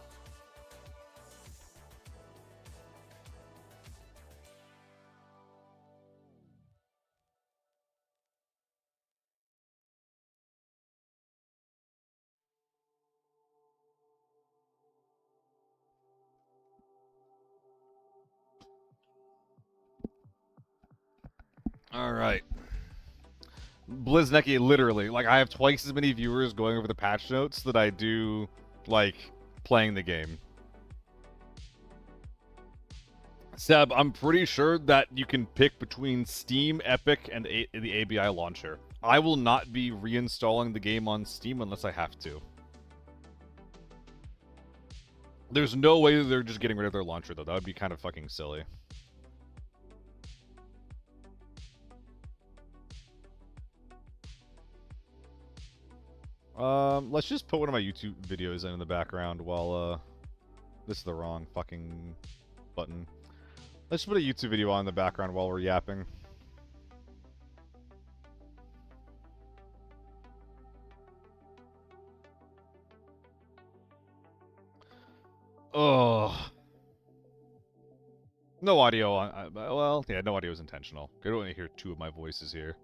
All right. Blizneki, literally. Like, I have twice as many viewers going over the patch notes that I do, like, playing the game. Seb, I'm pretty sure that you can pick between Steam, Epic, and the ABI launcher. I will not be reinstalling the game on Steam unless I have to. There's no way that they're just getting rid of their launcher, though. That would be kind of fucking silly. Let's just put one of my YouTube videos in the background while, this is the wrong fucking button. Let's just put a YouTube video on in the background while we're yapping. Oh. No audio on, well, yeah, no audio is intentional. I don't want to hear two of my voices here.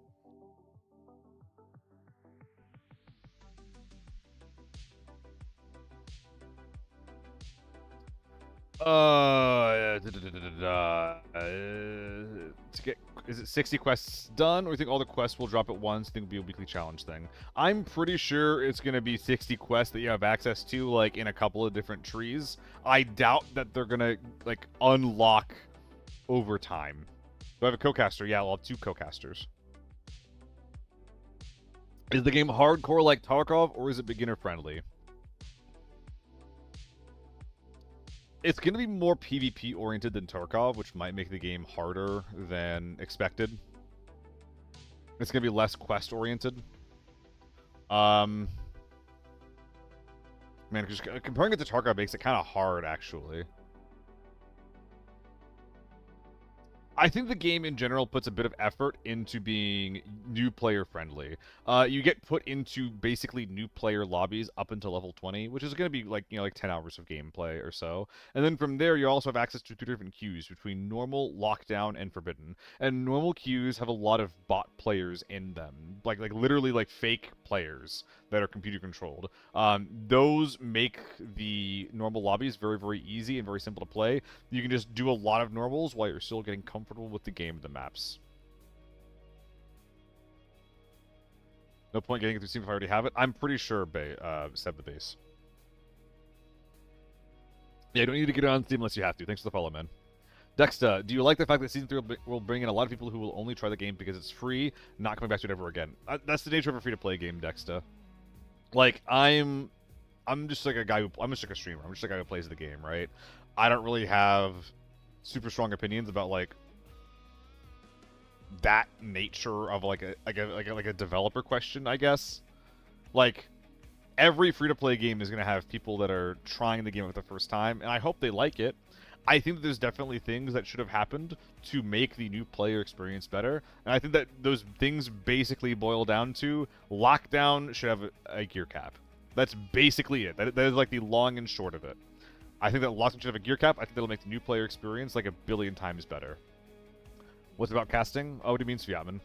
To get, is it 60 quests done, or you think all the quests will drop at once? Think it'll be a weekly challenge thing? I'm pretty sure it's gonna be 60 quests that you have access to, like in a couple of different trees. I doubt that they're gonna like unlock over time. Do I have a co-caster? Yeah, I'll have 2 co-casters. Is the game hardcore like Tarkov, or is it beginner friendly? It's going to be more PvP oriented than Tarkov, which might make the game harder than expected. It's going to be less quest oriented. Man, just comparing it to Tarkov makes it kind of hard, actually. I think the game in general puts a bit of effort into being new player friendly. You get put into basically new player lobbies up until level 20, which is going to be like, you know, like 10 hours of gameplay or so. And then from there, you also have access to 2 different queues between normal, lockdown, and forbidden. And normal queues have a lot of bot players in them, like literally like fake players that are computer controlled. Those make the normal lobbies very, very easy and very simple to play. You can just do a lot of normals while you're still getting comfortable with the game and the maps. No point getting it through Steam if I already have it. I'm pretty sure Seb the base. Yeah, you don't need to get it on Steam unless you have to. Thanks for the follow, man. Dexta, do you like the fact that Season 3 will bring in a lot of people who will only try the game because it's free, not coming back to it ever again? That's the nature of a free-to-play game, Dexta. Like, I'm just like a guy I'm just like a streamer. I'm just a guy who plays the game, right? I don't really have super strong opinions about, like, that nature of, like a developer question, I guess. Like, every free-to-play game is going to have people that are trying the game for the first time, and I hope they like it. I think that there's definitely things that should have happened to make the new player experience better, and I think that those things basically boil down to Lockdown should have a gear cap. That's basically it. That is like the long and short of it. I think that Lockdown should have a gear cap. I think that'll make the new player experience like a billion times better. What's about casting? Oh, what do you mean, Sviatman?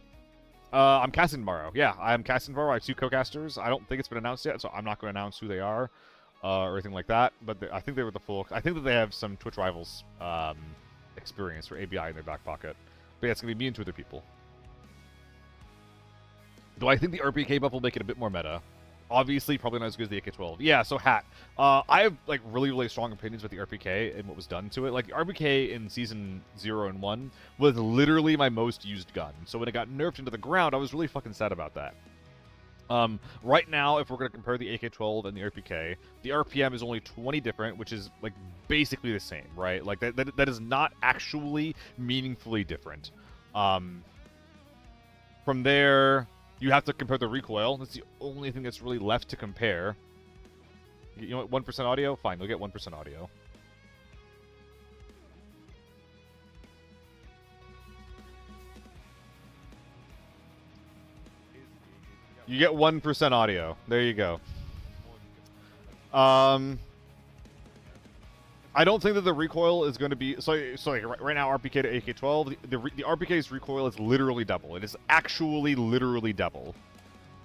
I'm casting tomorrow. Yeah, I'm casting tomorrow. I have 2 co-casters. I don't think it's been announced yet, so I'm not going to announce who they are. Or anything like that, but I think they were the full. I think that they have some Twitch Rivals experience for ABI in their back pocket. But yeah, it's gonna be me and 2 other people. Do I think the RPK buff will make it a bit more meta? Obviously, probably not as good as the AK-12. Yeah, so Hat. I have like really strong opinions with the RPK and what was done to it. Like the RPK in Season 0 and 1 was literally my most used gun. So when it got nerfed into the ground, I was really fucking sad about that. Right now, if we're going to compare the AK-12 and the RPK, the RPM is only 20 different, which is, like, basically the same, right? Like, that is not actually meaningfully different. From there, you have to compare the recoil. That's the only thing that's really left to compare. You know what, 1% audio? Fine, you'll get 1% audio. You get 1% audio. There you go. I don't think that the recoil is going to be... So like, right now, RPK to AK-12, the RPK's recoil is literally double. It is actually literally double.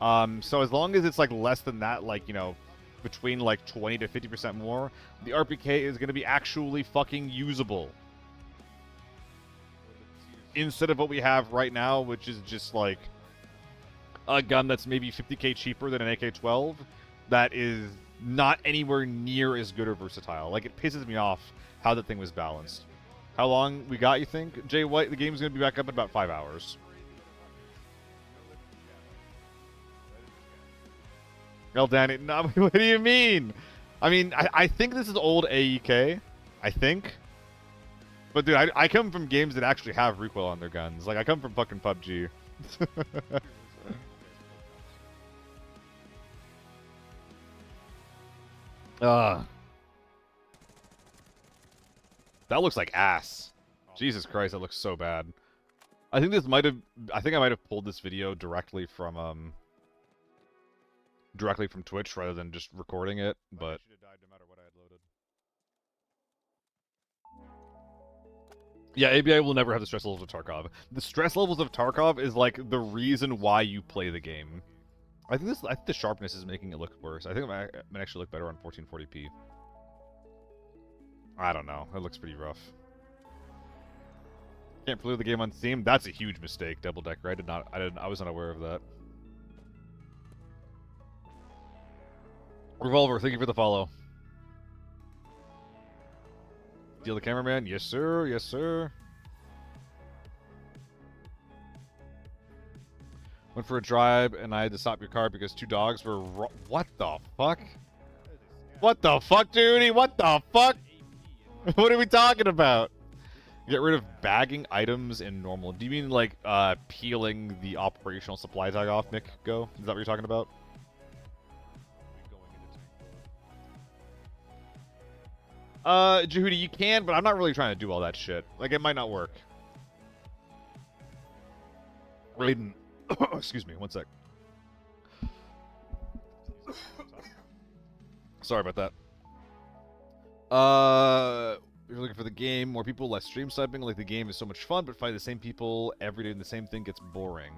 So as long as it's, like, less than that, like, you know, between, like, 20 to 50% more, the RPK is going to be actually fucking usable. Instead of what we have right now, which is just, like... a gun that's maybe 50k cheaper than an AK-12 that is not anywhere near as good or versatile. Like, it pisses me off how that thing was balanced. How long we got, you think? Jay White, the game's going to be back up in about 5 hours. El Danny, no, what do you mean? I mean, I think this is old AEK. I think. But, dude, I come from games that actually have recoil on their guns. Like, I come from fucking PUBG. That looks like ass. Jesus Christ, that looks so bad. I think this might have... I think I might have pulled this video directly from Twitch rather than just recording it, but... Yeah, ABI will never have the stress levels of Tarkov. The stress levels of Tarkov is, like, the reason why you play the game. I think the sharpness is making it look worse. I think it might actually look better on 1440p. I don't know. It looks pretty rough. Can't play the game on Steam. That's a huge mistake, Double Decker. I was not aware of that. Revolver, thank you for the follow. Deal the cameraman? Yes, sir. Yes, sir. Went for a drive, and I had to stop your car because 2 dogs were... What the fuck? What the fuck, Judy? What the fuck? What are we talking about? Get rid of bagging items in normal. Do you mean, like, peeling the operational supply tag off, Nick? Go? Is that what you're talking about? Jehudi, you can, but I'm not really trying to do all that shit. Like, it might not work. Raiden. Excuse me, one sec. Sorry about that. You're looking for the game, more people, less stream sniping. Like, the game is so much fun, but fighting the same people every day doing the same thing gets boring.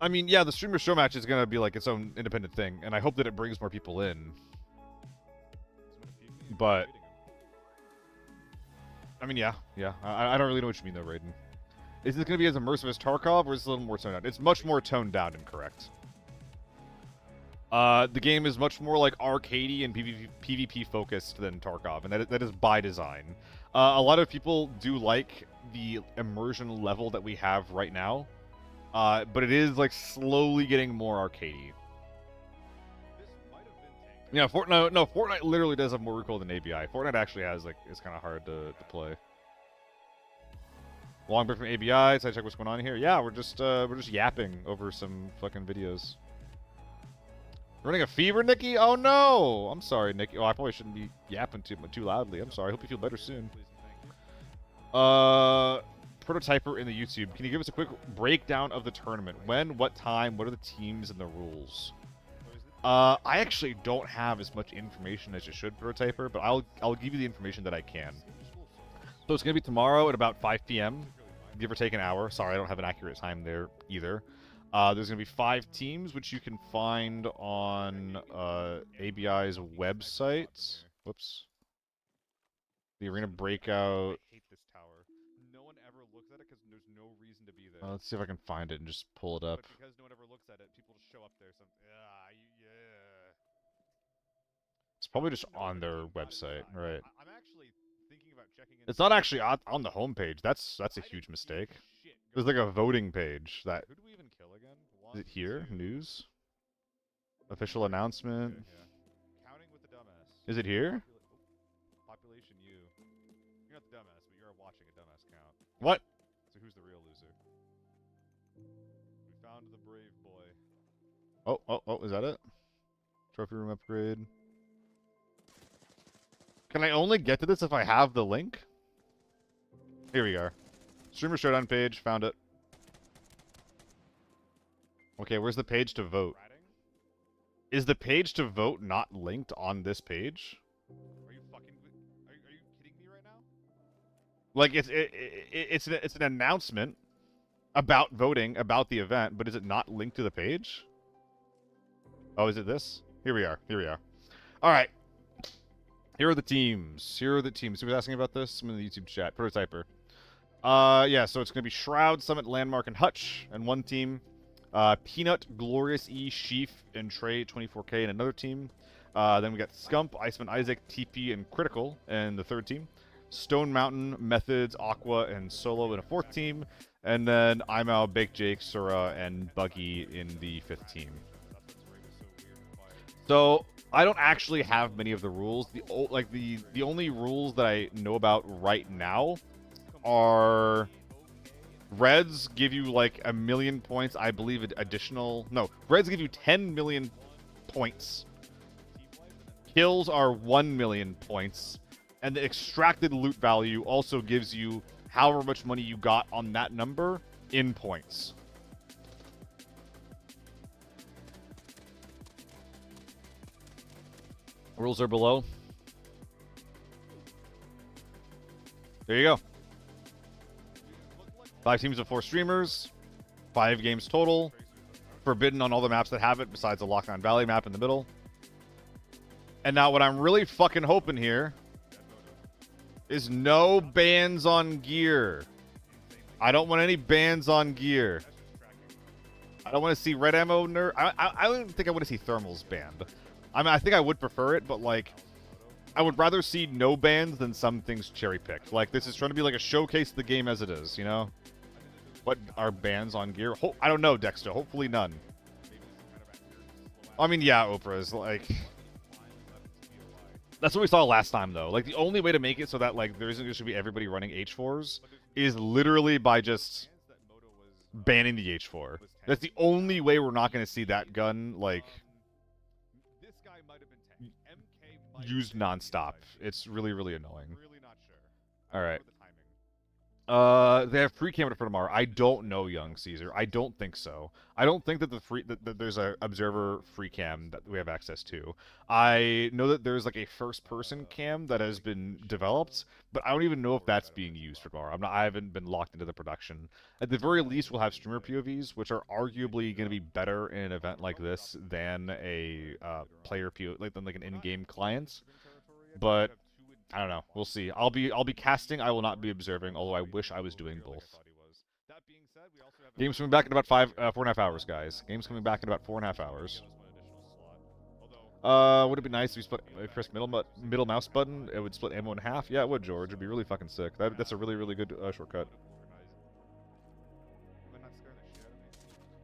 I mean, yeah, the streamer show match is gonna be like its own independent thing, and I hope that it brings more people in. But I mean, yeah. I don't really know what you mean though, Raiden. Is this gonna be as immersive as Tarkov, or is it a little more toned down? It's much more toned down and correct. The game is much more like arcadey and PvP focused than Tarkov, and that is by design. A lot of people do like the immersion level that we have right now, but it is like slowly getting more arcadey. Yeah, Fortnite. No, Fortnite literally does have more recoil than ABI. Fortnite actually has like it's kind of hard to play. Long break from ABI. So I check what's going on here. Yeah, we're just yapping over some fucking videos. Running a fever, Nikki? Oh no! I'm sorry, Nikki. Oh, I probably shouldn't be yapping too loudly. I'm sorry. I hope you feel better soon. Prototyper in the YouTube. Can you give us a quick breakdown of the tournament? When? What time? What are the teams and the rules? I actually don't have as much information as you should, Prototyper, but I'll give you the information that I can. So it's gonna be tomorrow at about 5 p.m. Give or take an hour. Sorry, I don't have an accurate time there either. There's going to be 5 teams, which you can find on ABI's website. Whoops. The Arena Breakout. I hate this tower. No one ever looks at it because there's no reason to be there. Let's see if I can find it and just pull it up. But because no one ever looks at it, people just show up there. So, yeah. It's probably just on their website, right? I'm actually thinking about checking it. It's not actually on the homepage. That's a huge mistake. There's like a voting page that. Who do we even kill again? Is it here? News? Official announcement? Yeah. Counting with the dumbass. Is it here? Population U. You're not the dumbass, but you're watching a dumbass count. What? So who's the real loser? We found the brave boy. Oh, is that it? Trophy room upgrade. Can I only get to this if I have the link? Here we are. Streamer Showdown page, found it. Okay, where's the page to vote? Is the page to vote not linked on this page? Are you kidding me right now? Like it's an announcement about voting about the event, but is it not linked to the page? Oh, is it this? Here we are. All right. Here are the teams. Who was asking about this? I'm in the YouTube chat. Prototyper. Yeah, so it's going to be Shroud, Summit, Landmark, and Hutch, and one team. Peanut, Glorious E, Sheaf, and Trey, 24K, and another team. Then we got Scump, Iceman, Isaac, TP, and Critical, and the third team. Stone Mountain, Methods, Aqua, and Solo in a fourth team. And then Imao, Bake Jake, Sura, and Buggy in the fifth team. So I don't actually have many of the rules. The only rules that I know about right now are Reds give you like 1,000,000 points, I believe additional. No, Reds give you 10 million points. Kills are 1,000,000 points, and the extracted loot value also gives you however much money you got on that number in points. Rules are below. There you go. 5 teams of 4 streamers. 5 games total. Forbidden on all the maps that have it, besides the Lockdown Valley map in the middle. And now what I'm really fucking hoping here is no bans on gear. I don't want any bans on gear. I don't want to see red ammo I don't think I want to see thermals banned. I mean, I think I would prefer it, but like, I would rather see no bans than some things cherry-picked. Like, this is trying to be like a showcase of the game as it is, you know? What are bans on gear? I don't know, Dexter. Hopefully none. I mean, yeah, Oprah's like... That's what we saw last time, though. Like, the only way to make it so that, like, there isn't just going to be everybody running H4s is literally by just banning the H4. That's the only way we're not going to see that gun, like... used nonstop. It's really, really annoying. All right. They have free camera for tomorrow. I don't know, Young Caesar. I don't think so. I don't think that that there's a observer free cam that we have access to. I know that there's like a first-person cam that has been developed, but I don't even know if that's being used for tomorrow. I haven't been locked into the production. At the very least, we'll have streamer POVs, which are arguably going to be better in an event like this than a player POV, than like an in-game client. But I don't know. We'll see. I'll be casting. I will not be observing. Although I wish I was doing both. Game's coming back in about 4.5 hours, guys. Game's coming back in about 4.5 hours. Would it be nice if you split, if you press middle mouse button, it would split ammo in half? Yeah, it would, George. It'd be really fucking sick. That's a really, really good shortcut.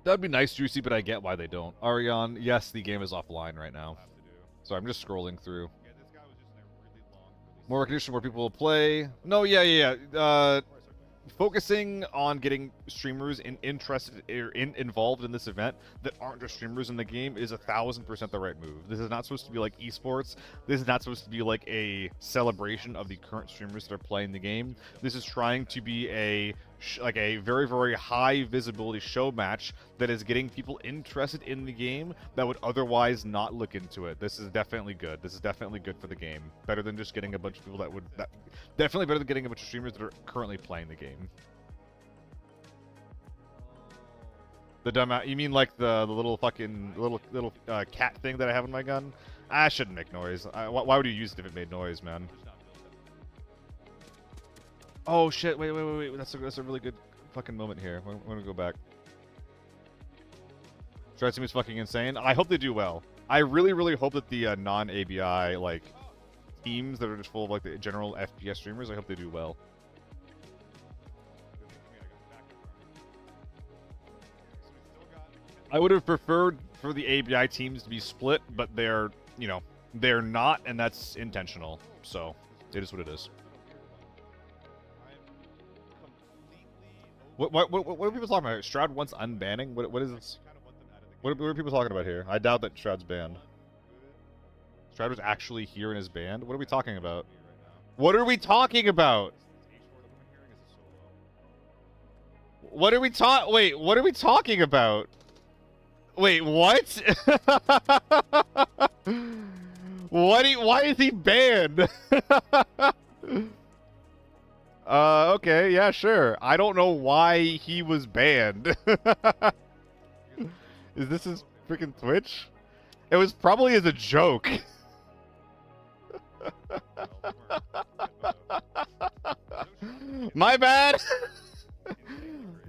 That'd be nice, Juicy, but I get why they don't. Arion, yes, the game is offline right now. So I'm just scrolling through. More recognition, more people will play. No, yeah. Focusing on getting streamers interested or involved in this event that aren't just streamers in the game is 1000% the right move. This is not supposed to be like esports. This is not supposed to be like a celebration of the current streamers that are playing the game. This is trying to be a very, very high visibility show match that is getting people interested in the game that would otherwise not look into it. This is definitely good. This is definitely good for the game. Better than just getting a bunch of people definitely better than getting a bunch of streamers that are currently playing the game. The dumb, you mean like the little fucking little cat thing that I have in my gun? I shouldn't make noise. Why would you use it if it made noise, man? Oh shit! Wait. That's a really good fucking moment here. We're gonna go back. Strat team is fucking insane. I hope they do well. I really, really hope that the non-ABI like teams that are just full of like the general FPS streamers, I hope they do well. I would have preferred for the ABI teams to be split, but they're, you know, they're not, and that's intentional. So it is what it is. What are people talking about? Shroud wants unbanning? What is this? What are people talking about here? I doubt that Shroud's banned. Shroud was actually here in his band? What are we talking about? What are we talking about? What are we Wait, what are we talking about? Wait, what? Why is he banned? Okay, yeah, sure. I don't know why he was banned. Is this his freaking Twitch? It was probably as a joke. My bad.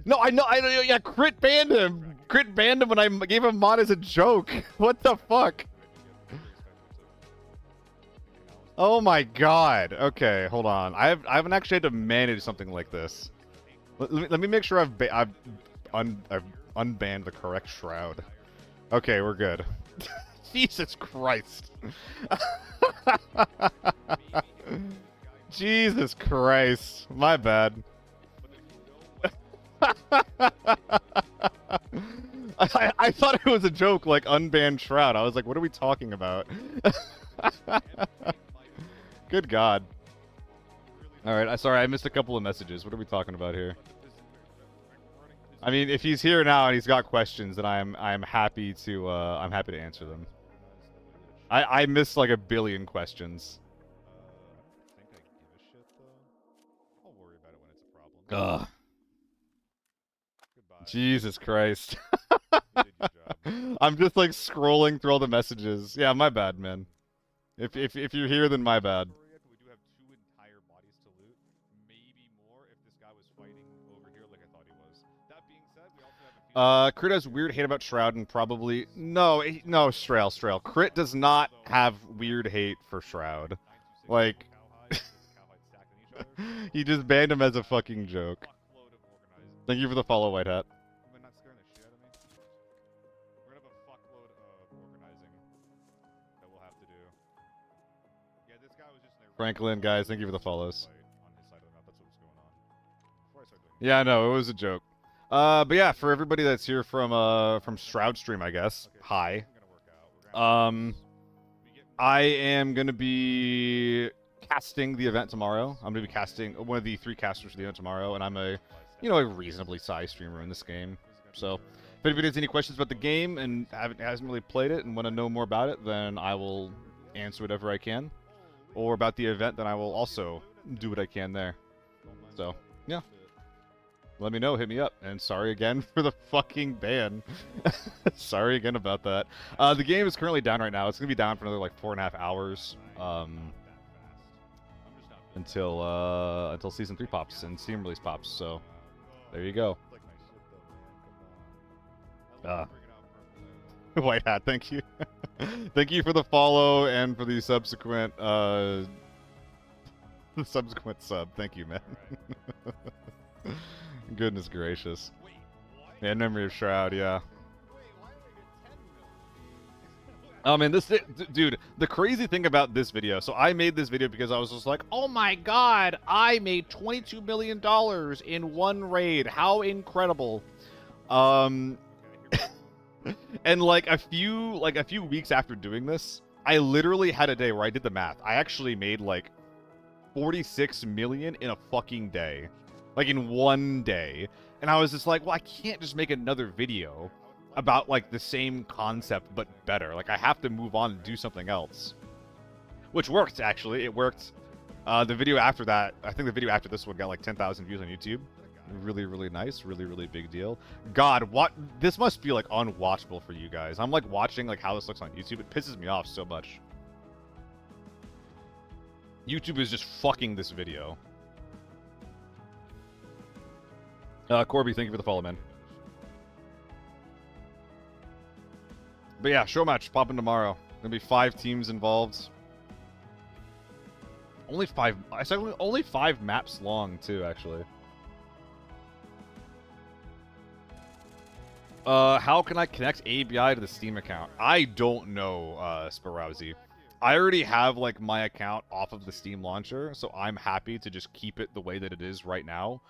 No, I know. Yeah, Crit banned him. Crit banned him when I gave him mod as a joke. What the fuck? Oh my god. Okay, hold on. I haven't actually had to manage something like this. Let me make sure I've unbanned the correct Shroud. Okay, we're good. Jesus Christ. Jesus Christ. My bad. I thought it was a joke, like unbanned Shroud. I was like, what are we talking about? Good God. Alright, sorry, I missed a couple of messages. What are we talking about here? I mean, if he's here now and he's got questions, then I'm happy to answer them. I missed like a billion questions. Ugh. Jesus Christ. I'm just like scrolling through all the messages. Yeah, my bad, man. If you're here, then my bad. We do have 2 entire bodies to loot. Maybe more if this guy was fighting over here like I thought he was. That being said, we also have Crit has weird hate about Shroud and probably no, Strail. Crit does not have weird hate for Shroud. Like he just banned him as a fucking joke. Thank you for the follow, White Hat. Franklin, guys, thank you for the follows. Yeah, I know, it was a joke. But yeah, for everybody that's here from Shroud stream, I guess. Hi. I am gonna be casting the event tomorrow. I'm gonna be casting one of the 3 casters for the event tomorrow, and I'm a reasonably sized streamer in this game. So, if anybody has any questions about the game and hasn't really played it and want to know more about it, then I will answer whatever I can. Or about the event, then I will also do what I can there. So, yeah. Let me know, hit me up. And sorry again for the fucking ban. Sorry again about that. The game is currently down right now. It's going to be down for another like 4.5 hours. Until Season 3 pops and Steam release pops. So, there you go. White hat, thank you. Thank you for the follow and for the subsequent sub. Thank you, man. Goodness gracious. Yeah, memory of Shroud, yeah. Oh man, dude, the crazy thing about this video, so I made this video because I was just like, oh my god, I made $22 million in one raid. How incredible. And like a few weeks after doing this, I literally had a day where I did the math. I actually made like 46 million in a fucking day. Like in one day. And I was just like, well, I can't just make another video about like the same concept but better. Like I have to move on and do something else. Which worked, actually. It worked. The video after that, I think the video after this one got like 10,000 views on YouTube. Really, really nice. Really, really big deal. God, what? This must be like unwatchable for you guys. I'm like watching like how this looks on YouTube. It pisses me off so much. YouTube is just fucking this video. Corby, thank you for the follow, man. But yeah, show match popping tomorrow. Gonna be 5 teams involved. Only 5. I said only 5 maps long too, actually. How can I connect ABI to the Steam account? I don't know, Sparousi. I already have like my account off of the Steam launcher, so I'm happy to just keep it the way that it is right now.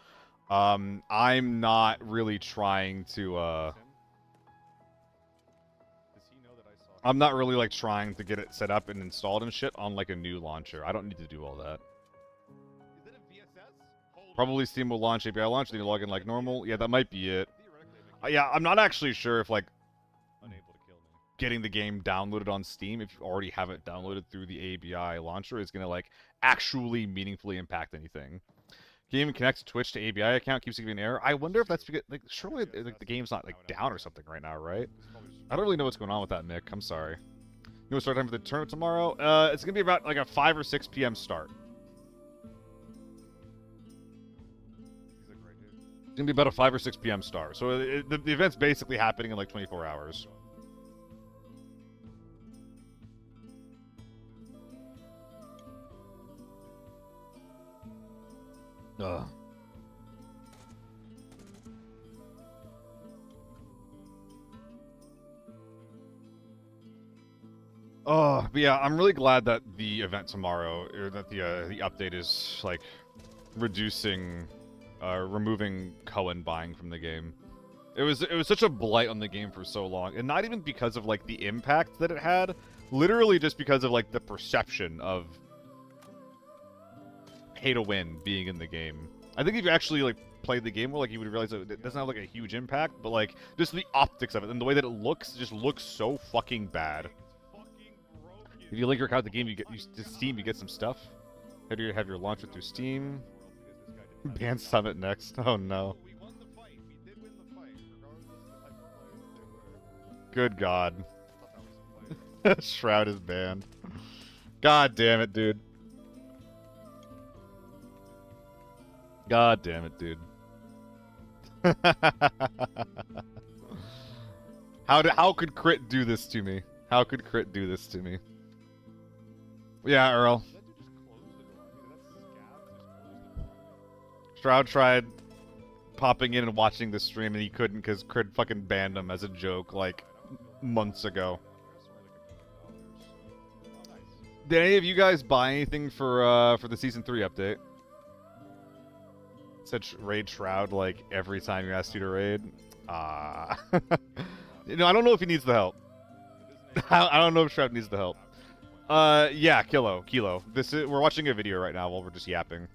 I'm not really trying to I'm not really like trying to get it set up and installed and shit on like a new launcher. I don't need to do all that. Probably Steam will launch API launch, then you log in like normal. Yeah, that might be it. Yeah, I'm not actually sure if like getting the game downloaded on Steam, if you already have it downloaded through the ABI launcher, is gonna like actually meaningfully impact anything. Game connects Twitch to ABI account keeps giving an error. I wonder if that's because like surely like the game's not like down or something right now, right? I don't really know what's going on with that, Mick. I'm sorry. You know what start time for the tournament tomorrow? It's gonna be about like a 5 or 6 p.m. start. It's gonna be about a 5 or 6 p.m. start. So the event's basically happening in like 24 hours. Ugh. Oh, but yeah, I'm really glad that the event tomorrow, or that the update is like reducing, removing Cohen buying from the game. It was such a blight on the game for so long, and not even because of like the impact that it had, literally just because of like the perception of pay to win being in the game. I think if you actually like played the game more, like you would realize that it doesn't have like a huge impact, but like just the optics of it and the way that it looks just looks so fucking bad. If you link your account to the game, to Steam, you get some stuff. Have your launcher through Steam. Ban Summit next. Oh no. Good God. Shroud is banned. God damn it, dude. God damn it, dude. How could Crit do this to me? How could Crit do this to me? Yeah, Earl. Shroud tried popping in and watching the stream and he couldn't because Crit fucking banned him as a joke like months ago. Did any of you guys buy anything for the Season 3 update? Said raid Shroud like every time you asked you to raid. You know, I don't know if he needs the help. I don't know if Shroud needs the help. Yeah, Kilo. We're watching a video right now while we're just yapping.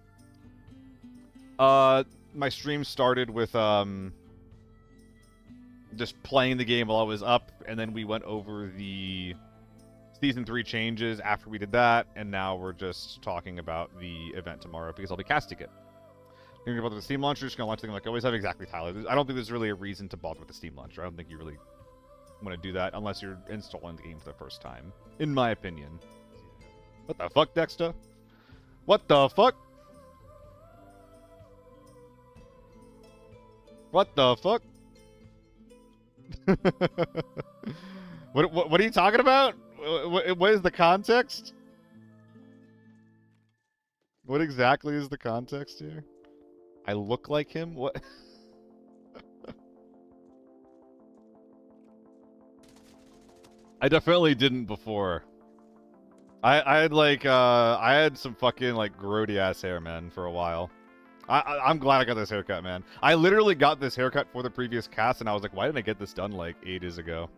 My stream started with just playing the game while I was up, and then we went over the Season 3 changes after we did that, and now we're just talking about the event tomorrow because I'll be casting it. Thinking about the Steam launcher, just gonna launch the thing like I always have. Exactly, Tyler. I don't think there's really a reason to bother with the Steam launcher. I don't think you really want to do that unless you're installing the game for the first time, in my opinion. What the fuck, Dexter? What the fuck? What the fuck? What are you talking about? What is the context? What exactly is the context here? I look like him? What? I definitely didn't before. I had like I had some fucking like grody ass hair, man, for a while. I'm glad I got this haircut, man. I literally got this haircut for the previous cast, and I was like, why didn't I get this done like ages ago?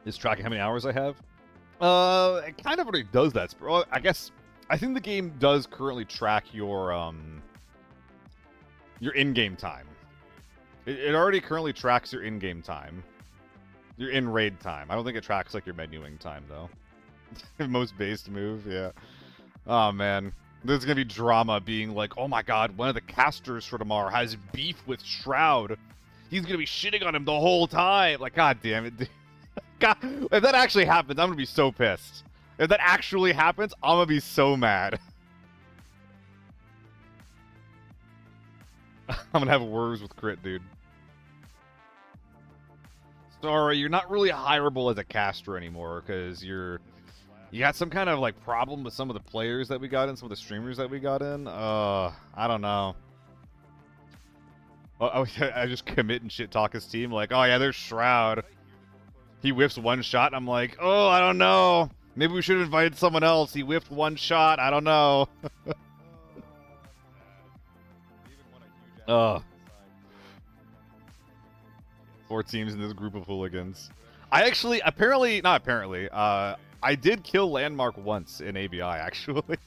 Is tracking how many hours I have? It kind of already does that. Well, I guess I think the game does currently track your in-game time. It already currently tracks your in-game time. Your in-raid time. I don't think it tracks like your menuing time though. Most based move, yeah. Oh man. There's gonna be drama being like, oh my god, one of the casters for tomorrow has beef with Shroud. He's gonna be shitting on him the whole time. Like, god damn it, dude. God, if that actually happens, I'm gonna be so pissed. If that actually happens, I'm gonna be so mad. I'm gonna have words with Crit, dude. Sorry, you're not really hireable as a caster anymore, because you got some kind of like problem with some of the players that we got in, some of the streamers that we got in. I don't know. I just commit and shit talk his team like, oh yeah, there's Shroud. He whiffs one shot, and I'm like, oh, I don't know. Maybe we should have invited someone else. He whiffed one shot. I don't know. Ugh. 4 teams in this group of hooligans. I actually, not apparently, I did kill Landmark once in ABI, actually.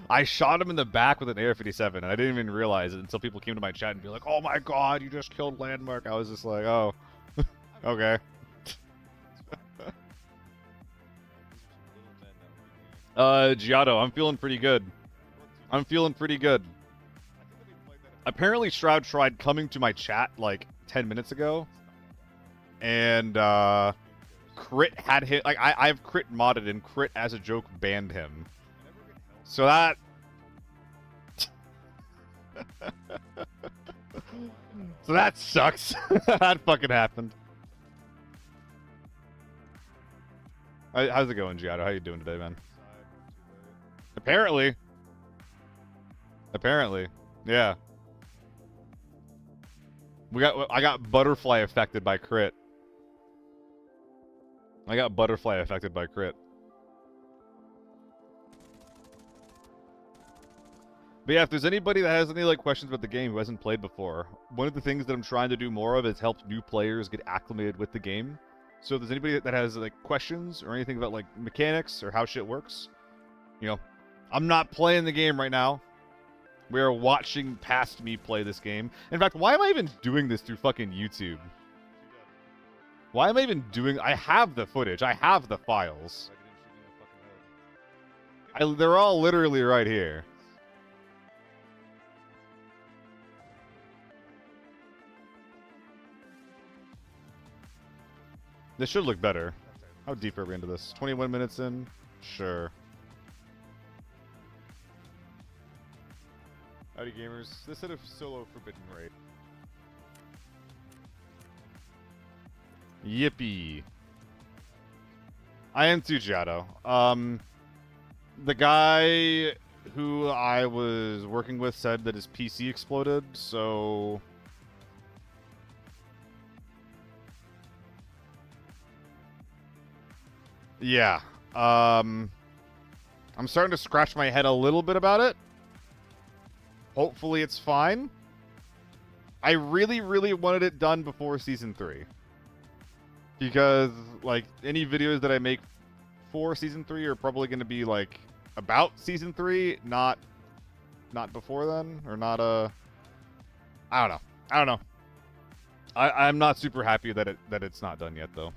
I shot him in the back with an AR-57, and I didn't even realize it until people came to my chat and be like, oh my god, you just killed Landmark. I was just like, oh, okay. Giotto, I'm feeling pretty good. I'm feeling pretty good. Apparently, Shroud tried coming to my chat like 10 minutes ago, and Crit had hit. Like I have Crit modded, and Crit as a joke banned him. So that. So that sucks. That fucking happened. How's it going, Giotto? How you doing today, man? Apparently. Yeah. I got Butterfly affected by Crit. I got Butterfly affected by Crit. But yeah, if there's anybody that has any like questions about the game who hasn't played before, one of the things that I'm trying to do more of is help new players get acclimated with the game. So if there's anybody that has like questions or anything about like mechanics or how shit works, you know, I'm not playing the game right now. We are watching past me play this game. In fact, why am I even doing this through fucking YouTube? Why am I even doing... I have the footage. I have the files. They're all literally right here. This should look better. How deep are we into this? 21 minutes in? Sure. Howdy gamers, this is a solo Forbidden Raid. Yippee. I am too, Giotto. The guy who I was working with said that his PC exploded, so... Yeah. I'm starting to scratch my head a little bit about it. Hopefully it's fine. I really, really wanted it done before Season 3. Because, like, any videos that I make for Season 3 are probably going to be, like, about Season 3, not before then, or not, I don't know. I'm not super happy that it's not done yet, though.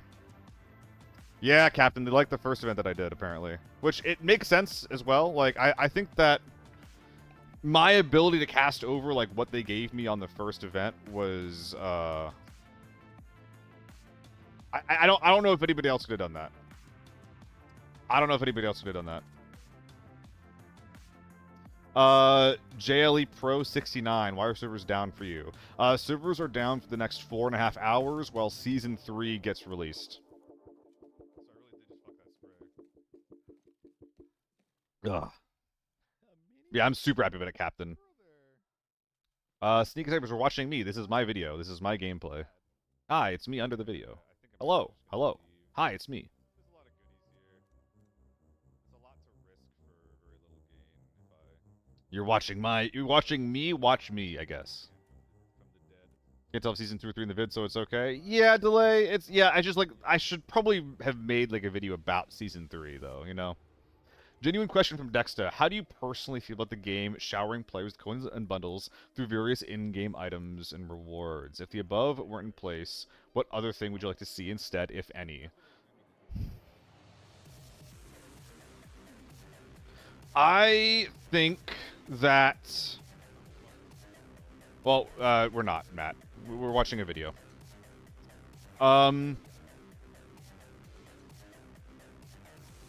Yeah, Captain, they like the first event that I did, apparently. Which, it makes sense as well. Like, I think that my ability to cast over like what they gave me on the first event was I don't know if anybody else could have done that. JLE Pro 69. Why are servers down for you? Servers are down for the next 4.5 hours while Season 3 gets released. Ugh. Yeah, I'm super happy about it, Captain. Sneak attackers are watching me. This is my video. This is my gameplay. Hi, it's me under the video. Hello. Hello. Hi, it's me. You're watching me, watch me, I guess. Can't tell if season 2 or 3 in the vid, so it's okay. Yeah, delay. I should probably have made like a video about season 3 though, you know. Genuine question from Dexter. How do you personally feel about the game showering players with coins and bundles through various in-game items and rewards? If the above weren't in place, what other thing would you like to see instead, if any? I think that... Well, we're not, Matt. We're watching a video.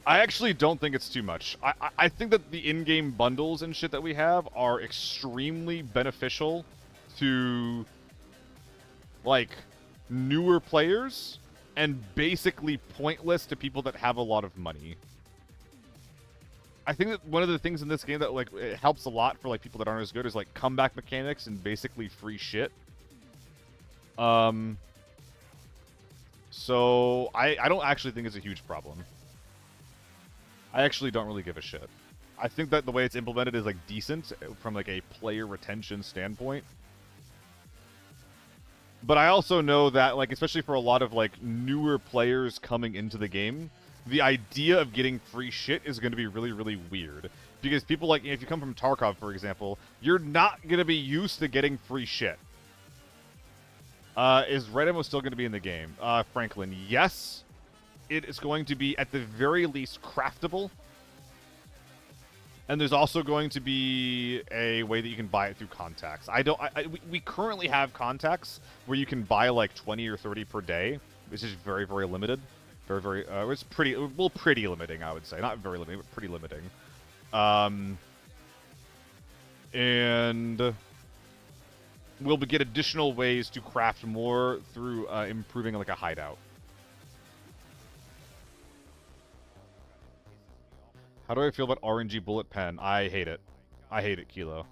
I actually don't think it's too much. I think that the in-game bundles and shit that we have are extremely beneficial to, like, newer players and basically pointless to people that have a lot of money. I think that one of the things in this game that, like, it helps a lot for, like, people that aren't as good is, like, comeback mechanics and basically free shit. So, I don't actually think it's a huge problem. I actually don't really give a shit. I think that the way it's implemented is, like, decent from, like, a player retention standpoint. But I also know that, like, especially for a lot of, like, newer players coming into the game, the idea of getting free shit is going to be really, really weird. Because people, like, if you come from Tarkov, for example, you're not going to be used to getting free shit. Is Red Ammo still going to be in the game? Franklin, yes. It is going to be, at the very least, craftable. And there's also going to be a way that you can buy it through contacts. We currently have contacts where you can buy, like, 20 or 30 per day. Which is very, very limited. Very, very, it's pretty, well, pretty limiting, I would say. Not very limiting, but pretty limiting. And we'll get additional ways to craft more through improving, like, a hideout. How do I feel about RNG bullet pen? I hate it. I hate it, Kilo.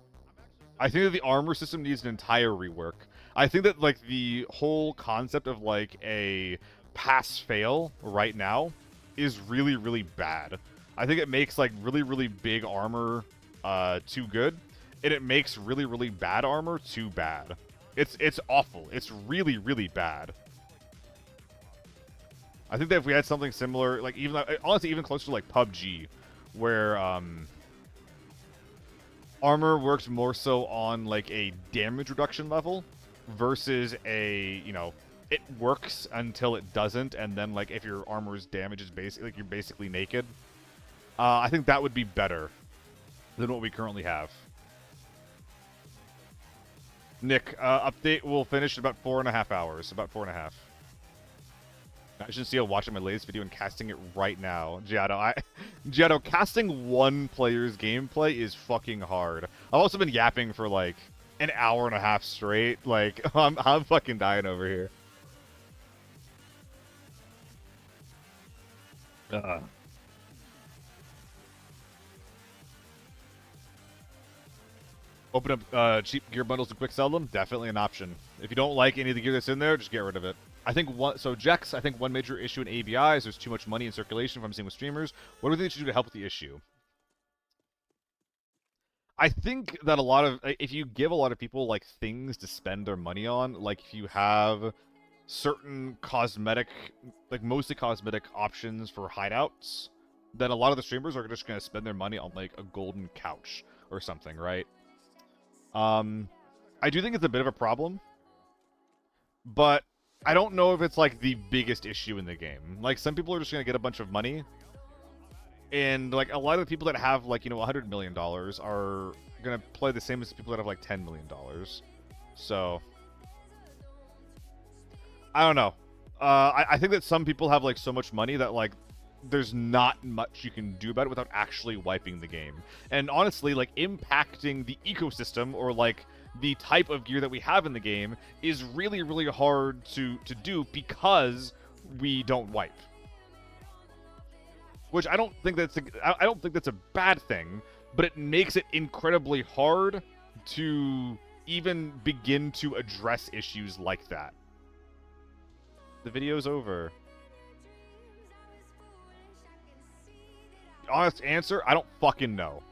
I think that the armor system needs an entire rework. I think that, like, the whole concept of, like, a pass-fail right now is really, really bad. I think it makes, like, really, really big armor too good, and it makes really, really bad armor too bad. It's awful. It's really, really bad. I think that if we had something similar, like, even honestly, even closer to, like, PUBG, where armor works more so on, like, a damage reduction level versus a, you know, it works until it doesn't, and then, like, if your armor's damage is basically, like, you're basically naked. I think that would be better than what we currently have. Nick, update will finish in about 4.5 hours. About 4.5. I should see watching my latest video and casting it right now. Giotto, casting one player's gameplay is fucking hard. I've also been yapping for, like, an hour and a half straight. Like, I'm fucking dying over here. Open up cheap gear bundles and quick sell them. Definitely an option. If you don't like any of the gear that's in there, just get rid of it. I think Jex, I think one major issue in ABI is there's too much money in circulation from seeing with streamers. What do you think you should do to help with the issue? I think that if you give a lot of people, like, things to spend their money on, like, if you have certain cosmetic, like, mostly cosmetic options for hideouts, then a lot of the streamers are just going to spend their money on, like, a golden couch or something, right? I do think it's a bit of a problem, but I don't know if it's, like, the biggest issue in the game. Like, some people are just going to get a bunch of money, and, like, a lot of the people that have, like, you know, $100 million are going to play the same as the people that have, like, $10 million. So, I don't know. I think that some people have, like, so much money that, like, there's not much you can do about it without actually wiping the game. And honestly, like, impacting the ecosystem or like the type of gear that we have in the game is really, really hard to do because we don't wipe. Which I don't think that's I don't think that's a bad thing, but it makes it incredibly hard to even begin to address issues like that. The video's over. Honest answer, I don't fucking know.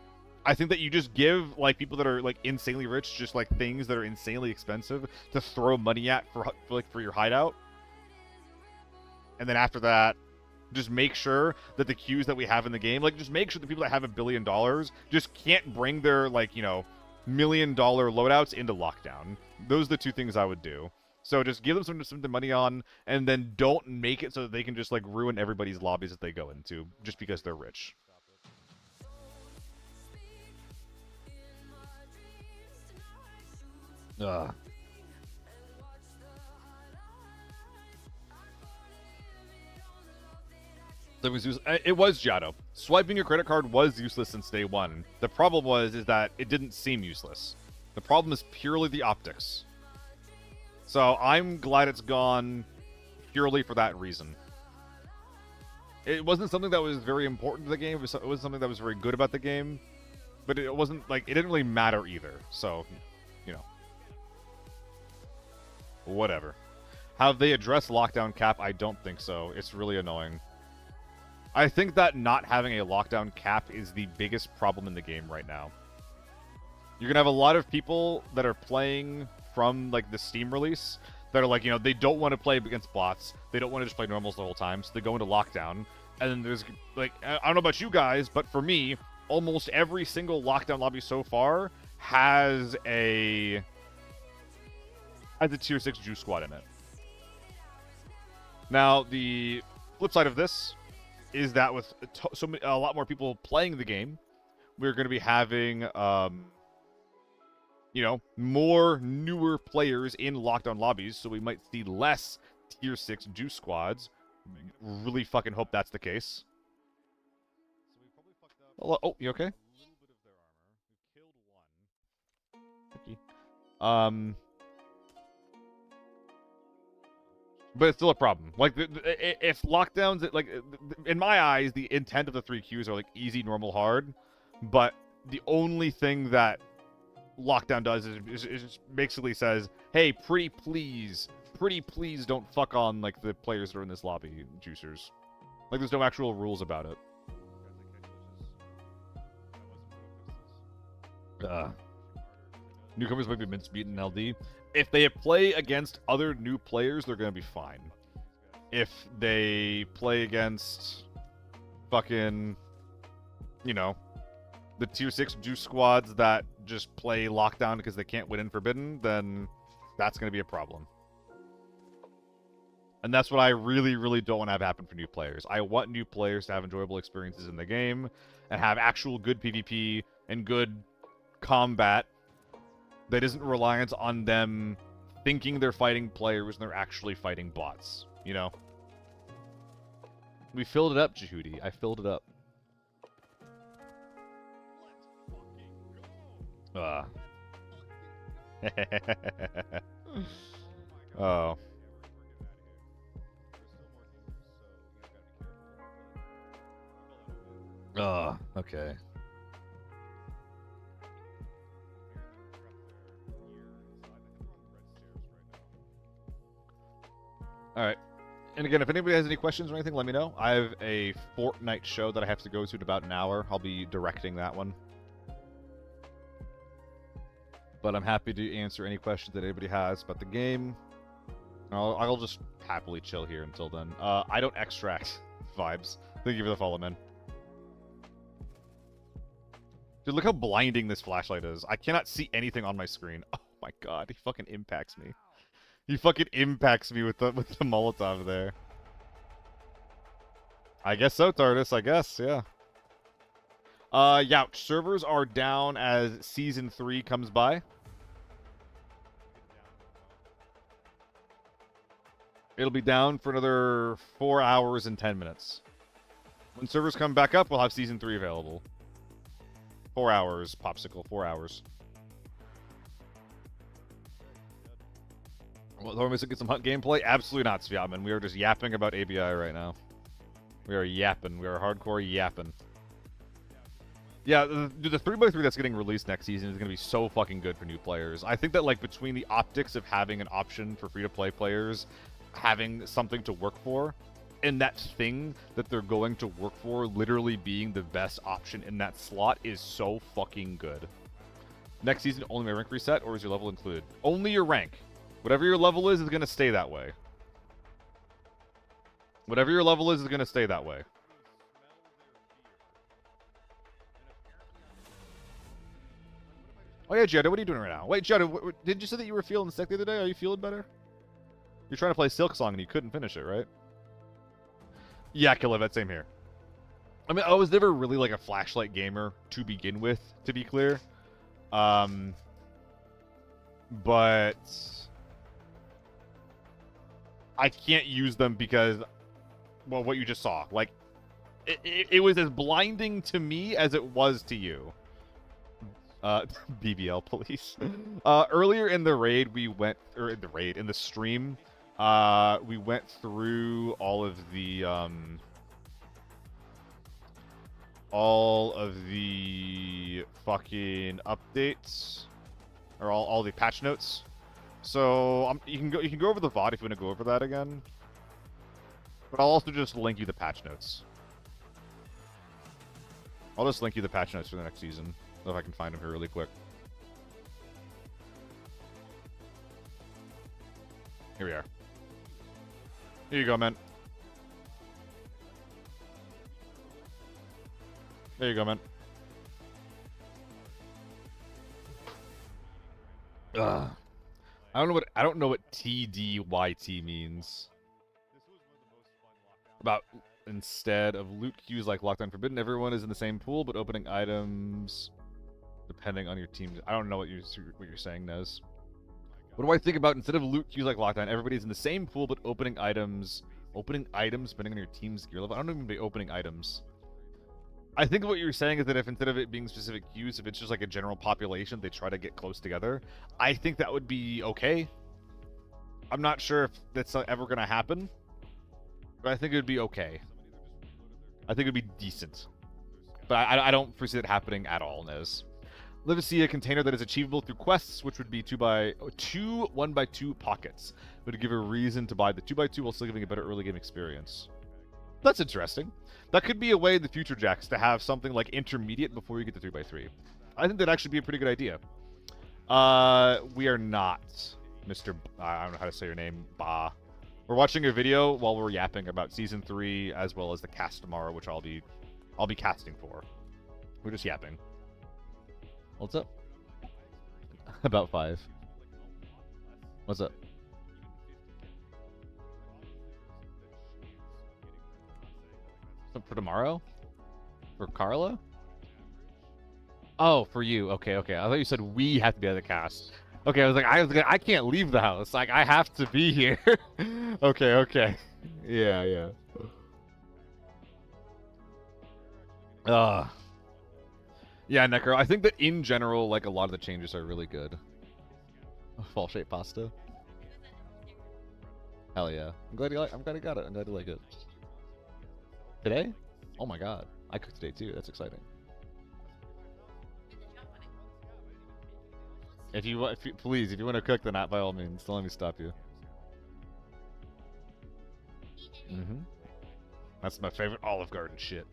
I think that you just give, like, people that are, like, insanely rich just, like, things that are insanely expensive to throw money at for your hideout. And then after that, just make sure that the queues that we have in the game, like, just make sure the people that have $1 billion just can't bring their, like, you know, $1 million loadouts into lockdown. Those are the two things I would do. So just give them some money on, and then don't make it so that they can just, like, ruin everybody's lobbies that they go into just because they're rich. Ugh. It was Giotto. Swiping your credit card was useless since day one. The problem is that it didn't seem useless. The problem is purely the optics. So I'm glad it's gone purely for that reason. It wasn't something that was very important to the game. It was something that was very good about the game. But it wasn't, like, it didn't really matter either. So, you know. Whatever. Have they addressed lockdown cap? I don't think so. It's really annoying. I think that not having a lockdown cap is the biggest problem in the game right now. You're going to have a lot of people that are playing from, like, the Steam release that are like, you know, they don't want to play against bots. They don't want to just play normals the whole time, so they go into lockdown. And then there's, like, I don't know about you guys, but for me, almost every single lockdown lobby so far has a tier 6 juice squad in it. Now, the flip side of this is that with a lot more people playing the game, we're going to be having, you know, more newer players in lockdown lobbies, so we might see less tier 6 juice squads. Really fucking hope that's the case. Oh, you okay? But it's still a problem. Like, if lockdowns, like, in my eyes, the intent of the 3 Qs are, like, easy, normal, hard. But the only thing that lockdown does is basically says, hey, pretty please don't fuck on, like, the players that are in this lobby, juicers. Like, there's no actual rules about it. Newcomers might be mince-beaten in LD. If they play against other new players, they're going to be fine. If they play against fucking, you know, the tier 6 juice squads that just play lockdown because they can't win in Forbidden, then that's going to be a problem. And that's what I really, really don't want to have happen for new players. I want new players to have enjoyable experiences in the game and have actual good PvP and good combat that isn't reliant on them thinking they're fighting players and they're actually fighting bots, you know? We filled it up, Jehudi. I filled it up. Oh. Okay. Alright. And again, if anybody has any questions or anything, let me know. I have a Fortnite show that I have to go to in about an hour. I'll be directing that one. But I'm happy to answer any questions that anybody has about the game. I'll just happily chill here until then. I don't extract vibes. Thank you for the follow, man. Dude, look how blinding this flashlight is. I cannot see anything on my screen. Oh my god, he fucking impacts me. He fucking impacts me with the Molotov there. I guess so, TARDIS. I guess, yeah. Yeah, servers are down as Season 3 comes by. It'll be down for another 4 hours and 10 minutes. When servers come back up, we'll have Season 3 available. 4 hours, Popsicle, 4 hours. Well, are we get some Hunt gameplay? Absolutely not, Sviatman. We are just yapping about ABI right now. We are yapping. We are hardcore yapping. Yeah, the 3x3 that's getting released next season is going to be so fucking good for new players. I think that, like, between the optics of having an option for free-to-play players, having something to work for, and that thing that they're going to work for literally being the best option in that slot is so fucking good. Next season, only my rank reset, or is your level included? Only your rank. Whatever your level is going to stay that way. Whatever your level is going to stay that way. Oh yeah, Jetta, what are you doing right now? Wait, Jetta, did you say that you were feeling sick the other day? Are you feeling better? You're trying to play Silk Song and you couldn't finish it, right? Yeah, Killevet, same here. I mean, I was never really like a flashlight gamer to begin with, to be clear. But I can't use them because, well, what you just saw. Like, it was as blinding to me as it was to you. BBL police. Earlier in the raid, we went, or in the stream, we went through all of the fucking updates, or all the patch notes. So you can go over the VOD if you want to go over that again. But I'll also just link you the patch notes. I'll just link you the patch notes for the next season. If I can find them here really quick. Here we are. Here you go, man. There you go, man. Ugh. I don't know what TDYT means. About instead of loot queues like Lockdown Forbidden, everyone is in the same pool, but opening items depending on your team. I don't know what you're saying, Nez. What do I think about instead of loot queues like Lockdown, everybody's in the same pool, but opening items depending on your team's gear level? I don't even be opening items. I think what you're saying is that if instead of it being specific queues, if it's just like a general population, they try to get close together. I think that would be okay. I'm not sure if that's ever going to happen, but I think it would be okay. I think it would be decent. But I don't foresee it happening at all, Nez. Live to see a container that is achievable through quests, which would be 1x2 pockets. It would give a reason to buy the 2x2 while still giving a better early game experience. That's interesting. That could be a way in the future, Jax, to have something like intermediate before you get to 3x3. I think that'd actually be a pretty good idea. We are not, Mr. I don't know how to say your name, Ba. We're watching a video while we're yapping about Season 3 as well as the cast tomorrow, which I'll be casting for. We're just yapping. What's up? About 5. What's up? For tomorrow? For Carla? Oh, for you. Okay, okay. I thought you said we have to be at the cast. Okay, I was like, I can't leave the house. Like, I have to be here. Okay, okay. Yeah, yeah. Yeah, Necro, I think that in general, like, a lot of the changes are really good. Fall shape pasta. Hell yeah. I'm glad you got it. I'm glad you like it. Today? Oh my god. I cooked today too. That's exciting. Please, if you want to cook, then by all means, don't let me stop you. That's my favorite Olive Garden shit.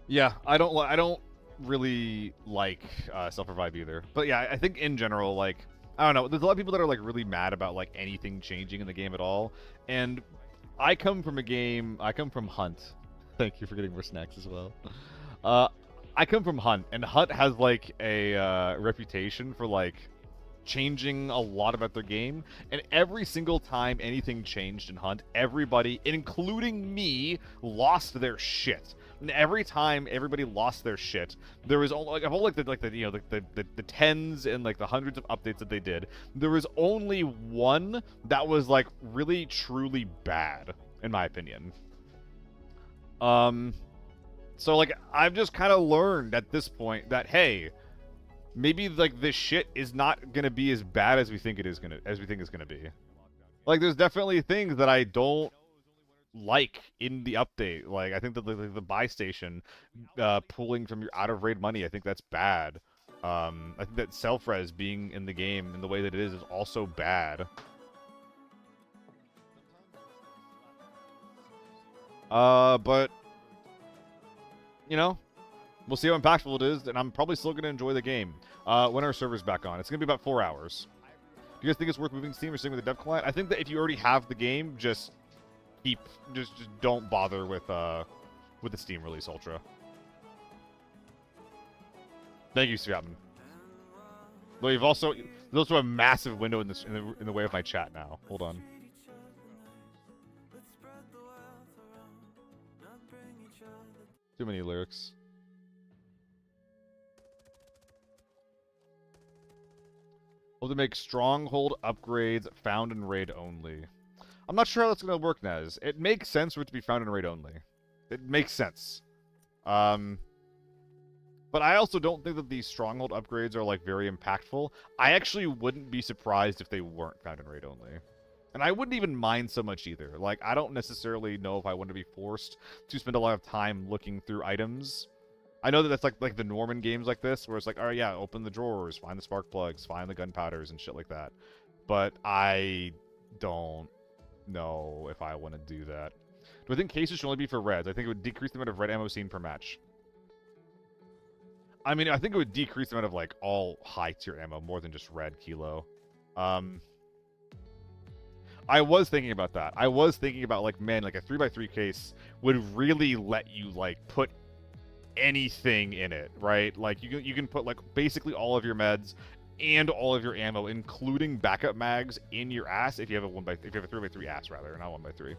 Yeah, I don't really like self-revive either. But yeah, I think in general, like, I don't know, there's a lot of people that are like really mad about like anything changing in the game at all. And I come from Hunt. Thank you for getting more snacks as well. I come from Hunt, and Hunt has like a reputation for like changing a lot about their game. And every single time anything changed in Hunt, everybody, including me, lost their shit. And every time everybody lost their shit, there was only the tens and like the hundreds of updates that they did. There was only one that was like really truly bad, in my opinion. So like I've just kind of learned at this point that hey, maybe like this shit is not gonna be as bad as we think it is gonna be. Like there's definitely things that I don't like in the update. Like I think that the buy station pulling from your out of raid money, I think that's bad. I think that self-res being in the game in the way that it is also bad. But you know, we'll see how impactful it is, and I'm probably still gonna enjoy the game. When our server's back on, it's gonna be about 4 hours. Do you guys think it's worth moving to Steam or staying with the dev client? I think that if you already have the game, just don't bother with the Steam release Ultra. Thank you, Scotman. Though there's also a massive window in the way of my chat now. Hold on. Too many lyrics. Hope to make stronghold upgrades found in raid only. I'm not sure how that's going to work, Nez. It makes sense for it to be found in raid only. It makes sense. But I also don't think that these stronghold upgrades are, like, very impactful. I actually wouldn't be surprised if they weren't found in raid only. And I wouldn't even mind so much either. Like, I don't necessarily know if I want to be forced to spend a lot of time looking through items. I know that that's like the Norman games like this, where it's like, oh yeah, open the drawers, find the spark plugs, find the gunpowders, and shit like that. But I don't know if I want to do that. Do I think cases should only be for reds? I think it would decrease the amount of red ammo seen per match. I mean, I think it would decrease the amount of, like, all high-tier ammo more than just red kilo. I was thinking about that. I was thinking about, like, man, like, a 3x3 case would really let you, like, put anything in it, right? Like, you can put, like, basically all of your meds and all of your ammo, including backup mags, in your ass if you have a 3x3 ass, rather, not 1x3.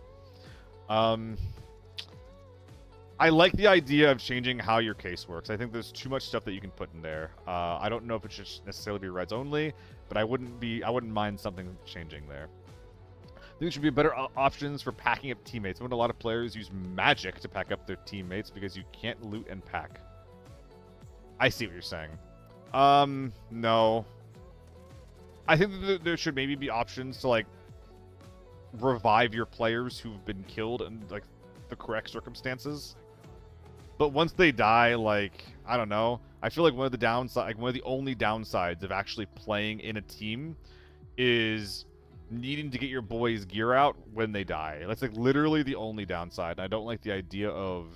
I like the idea of changing how your case works. I think there's too much stuff that you can put in there. I don't know if it should necessarily be reds only, but I wouldn't mind something changing there. I think there should be better options for packing up teammates. I know a lot of players use magic to pack up their teammates because you can't loot and pack. I see what you're saying. No. I think that there should maybe be options to, like, revive your players who've been killed in, like, the correct circumstances. But once they die, like, I don't know. I feel like one of the only downsides of actually playing in a team is needing to get your boys' gear out when they die. That's, like, literally the only downside. I don't like the idea of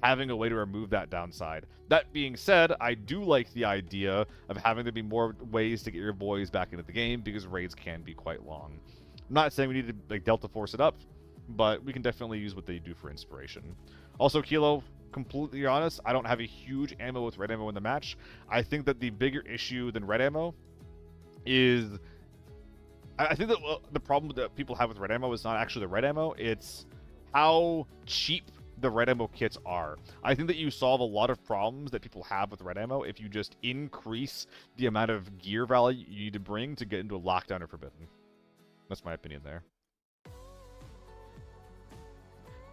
having a way to remove that downside. That being said, I do like the idea of having there be more ways to get your boys back into the game because raids can be quite long. I'm not saying we need to, like, Delta Force it up, but we can definitely use what they do for inspiration. Also, Kilo, completely honest, I don't have a huge ammo with red ammo in the match. I think that the bigger issue than red ammo is... I think that the problem that people have with red ammo is not actually the red ammo, it's how cheap the red ammo kits are. I think that you solve a lot of problems that people have with red ammo if you just increase the amount of gear value you need to bring to get into a lockdown or forbidden. That's my opinion there.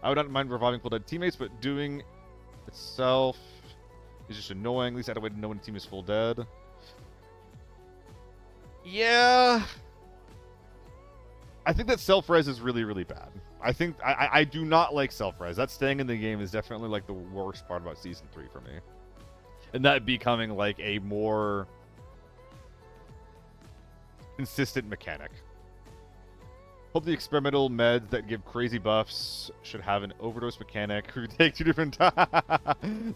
I would not mind reviving full dead teammates, but doing itself is just annoying. At least I had a way to know when a team is full dead. Yeah. I think that self-res is really, really bad. I do not like self-res. That staying in the game is definitely, like, the worst part about Season 3 for me. And that becoming, like, a more consistent mechanic. Hope the experimental meds that give crazy buffs should have an overdose mechanic who take 2 different times.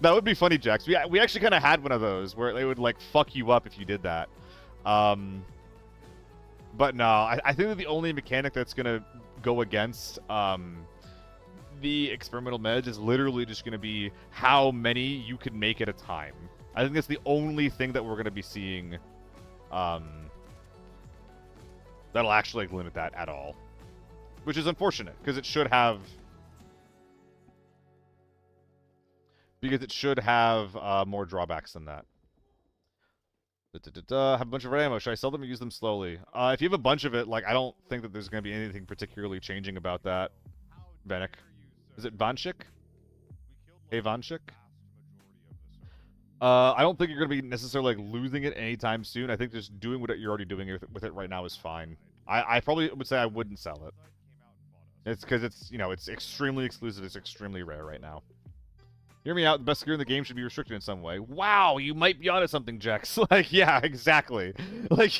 That would be funny, Jax. We actually kind of had one of those where they would, like, fuck you up if you did that. But no, I think that the only mechanic that's going to go against the experimental meds is literally just going to be how many you can make at a time. I think that's the only thing that we're going to be seeing that'll actually, like, limit that at all. Which is unfortunate, because it should have... more drawbacks than that. Have a bunch of red ammo. Should I sell them or use them slowly? If you have a bunch of it, like, I don't think that there's going to be anything particularly changing about that. Vanek. Is it Vanchik? Ivanchik. I don't think you're going to be necessarily like losing it anytime soon. I think just doing what you're already doing with it right now is fine. I probably would say I wouldn't sell it. It's because it's, you know, it's extremely exclusive. It's extremely rare right now. Hear me out. The best gear in the game should be restricted in some way. Wow, you might be onto something, Jex. Like, yeah, exactly. Like,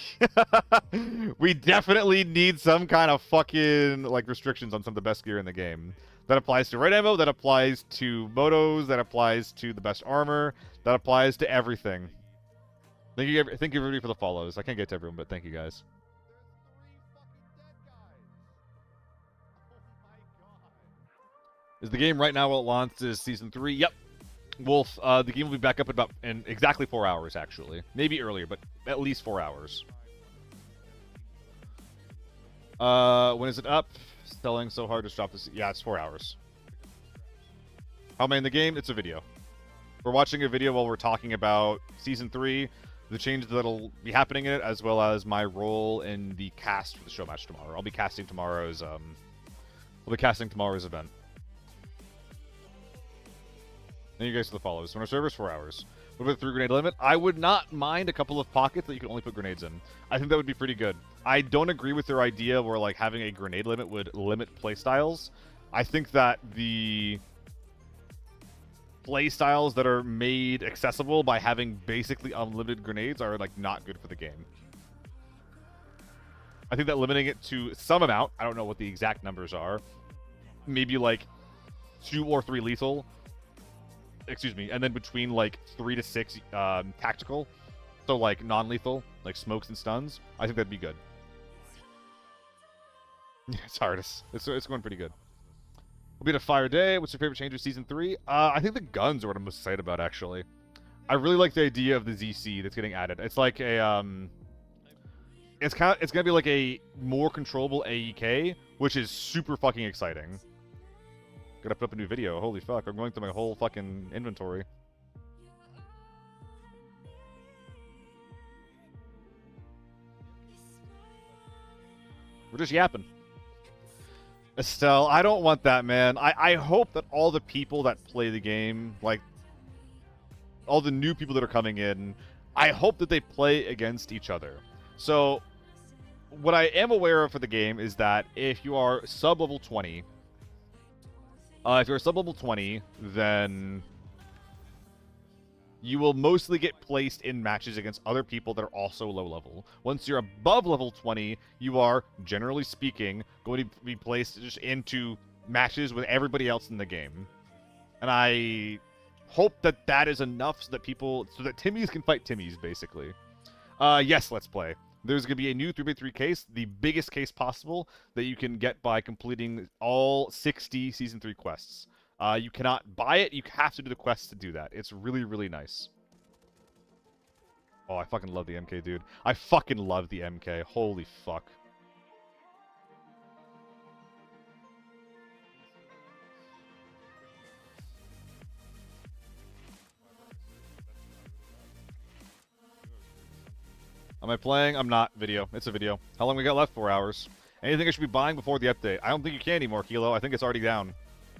we definitely need some kind of fucking, like, restrictions on some of the best gear in the game. That applies to red ammo, that applies to motos, that applies to the best armor, that applies to everything. Thank you everybody for the follows. I can't get to everyone, but thank you guys. Is the game right now while it launches Season 3? Yep. Wolf, the game will be back up in exactly 4 hours, actually. Maybe earlier, but at least 4 hours. When is it up? Selling so hard to stop this. Yeah, it's 4 hours. How am I in the game? It's a video. We're watching a video while we're talking about Season 3, the changes that'll be happening in it, as well as my role in the cast for the show match tomorrow. I'll be casting tomorrow's event. Thank you guys for the follows. When our server's 4 hours. What about the 3 grenade limit? I would not mind a couple of pockets that you can only put grenades in. I think that would be pretty good. I don't agree with their idea where like having a grenade limit would limit playstyles. I think that the playstyles that are made accessible by having basically unlimited grenades are like not good for the game. I think that limiting it to some amount, I don't know what the exact numbers are, maybe like 2 or 3 lethal, excuse me, and then between like 3 to 6 tactical, so like non-lethal, like smokes and stuns, I think that'd be good. Yeah, it's hard. It's going pretty good. We'll be at a fire day. What's your favorite change of Season 3? I think the guns are what I'm most excited about, actually. I really like the idea of the ZC that's getting added. It's like a, it's gonna be like a more controllable AEK, which is super fucking exciting. Gotta put up a new video. Holy fuck, I'm going through my whole fucking inventory. We're just yapping. Estelle, I don't want that, man. I hope that all the people that play the game, like, all the new people that are coming in, I hope that they play against each other. So, what I am aware of for the game is that if you are sub-level 20, then you will mostly get placed in matches against other people that are also low level. Once you're above level 20, you are, generally speaking, going to be placed just into matches with everybody else in the game. And I hope that that is enough so that Timmies can fight Timmies, basically. Yes, let's play. There's going to be a new 3x3 case, the biggest case possible, that you can get by completing all 60 Season 3 quests. You cannot buy it, you have to do the quests to do that. It's really, really nice. Oh, I fucking love the MK, dude. I fucking love the MK. Holy fuck. Am I playing? I'm not. Video. It's a video. How long we got left? 4 hours. Anything I should be buying before the update? I don't think you can anymore, Kilo. I think it's already down.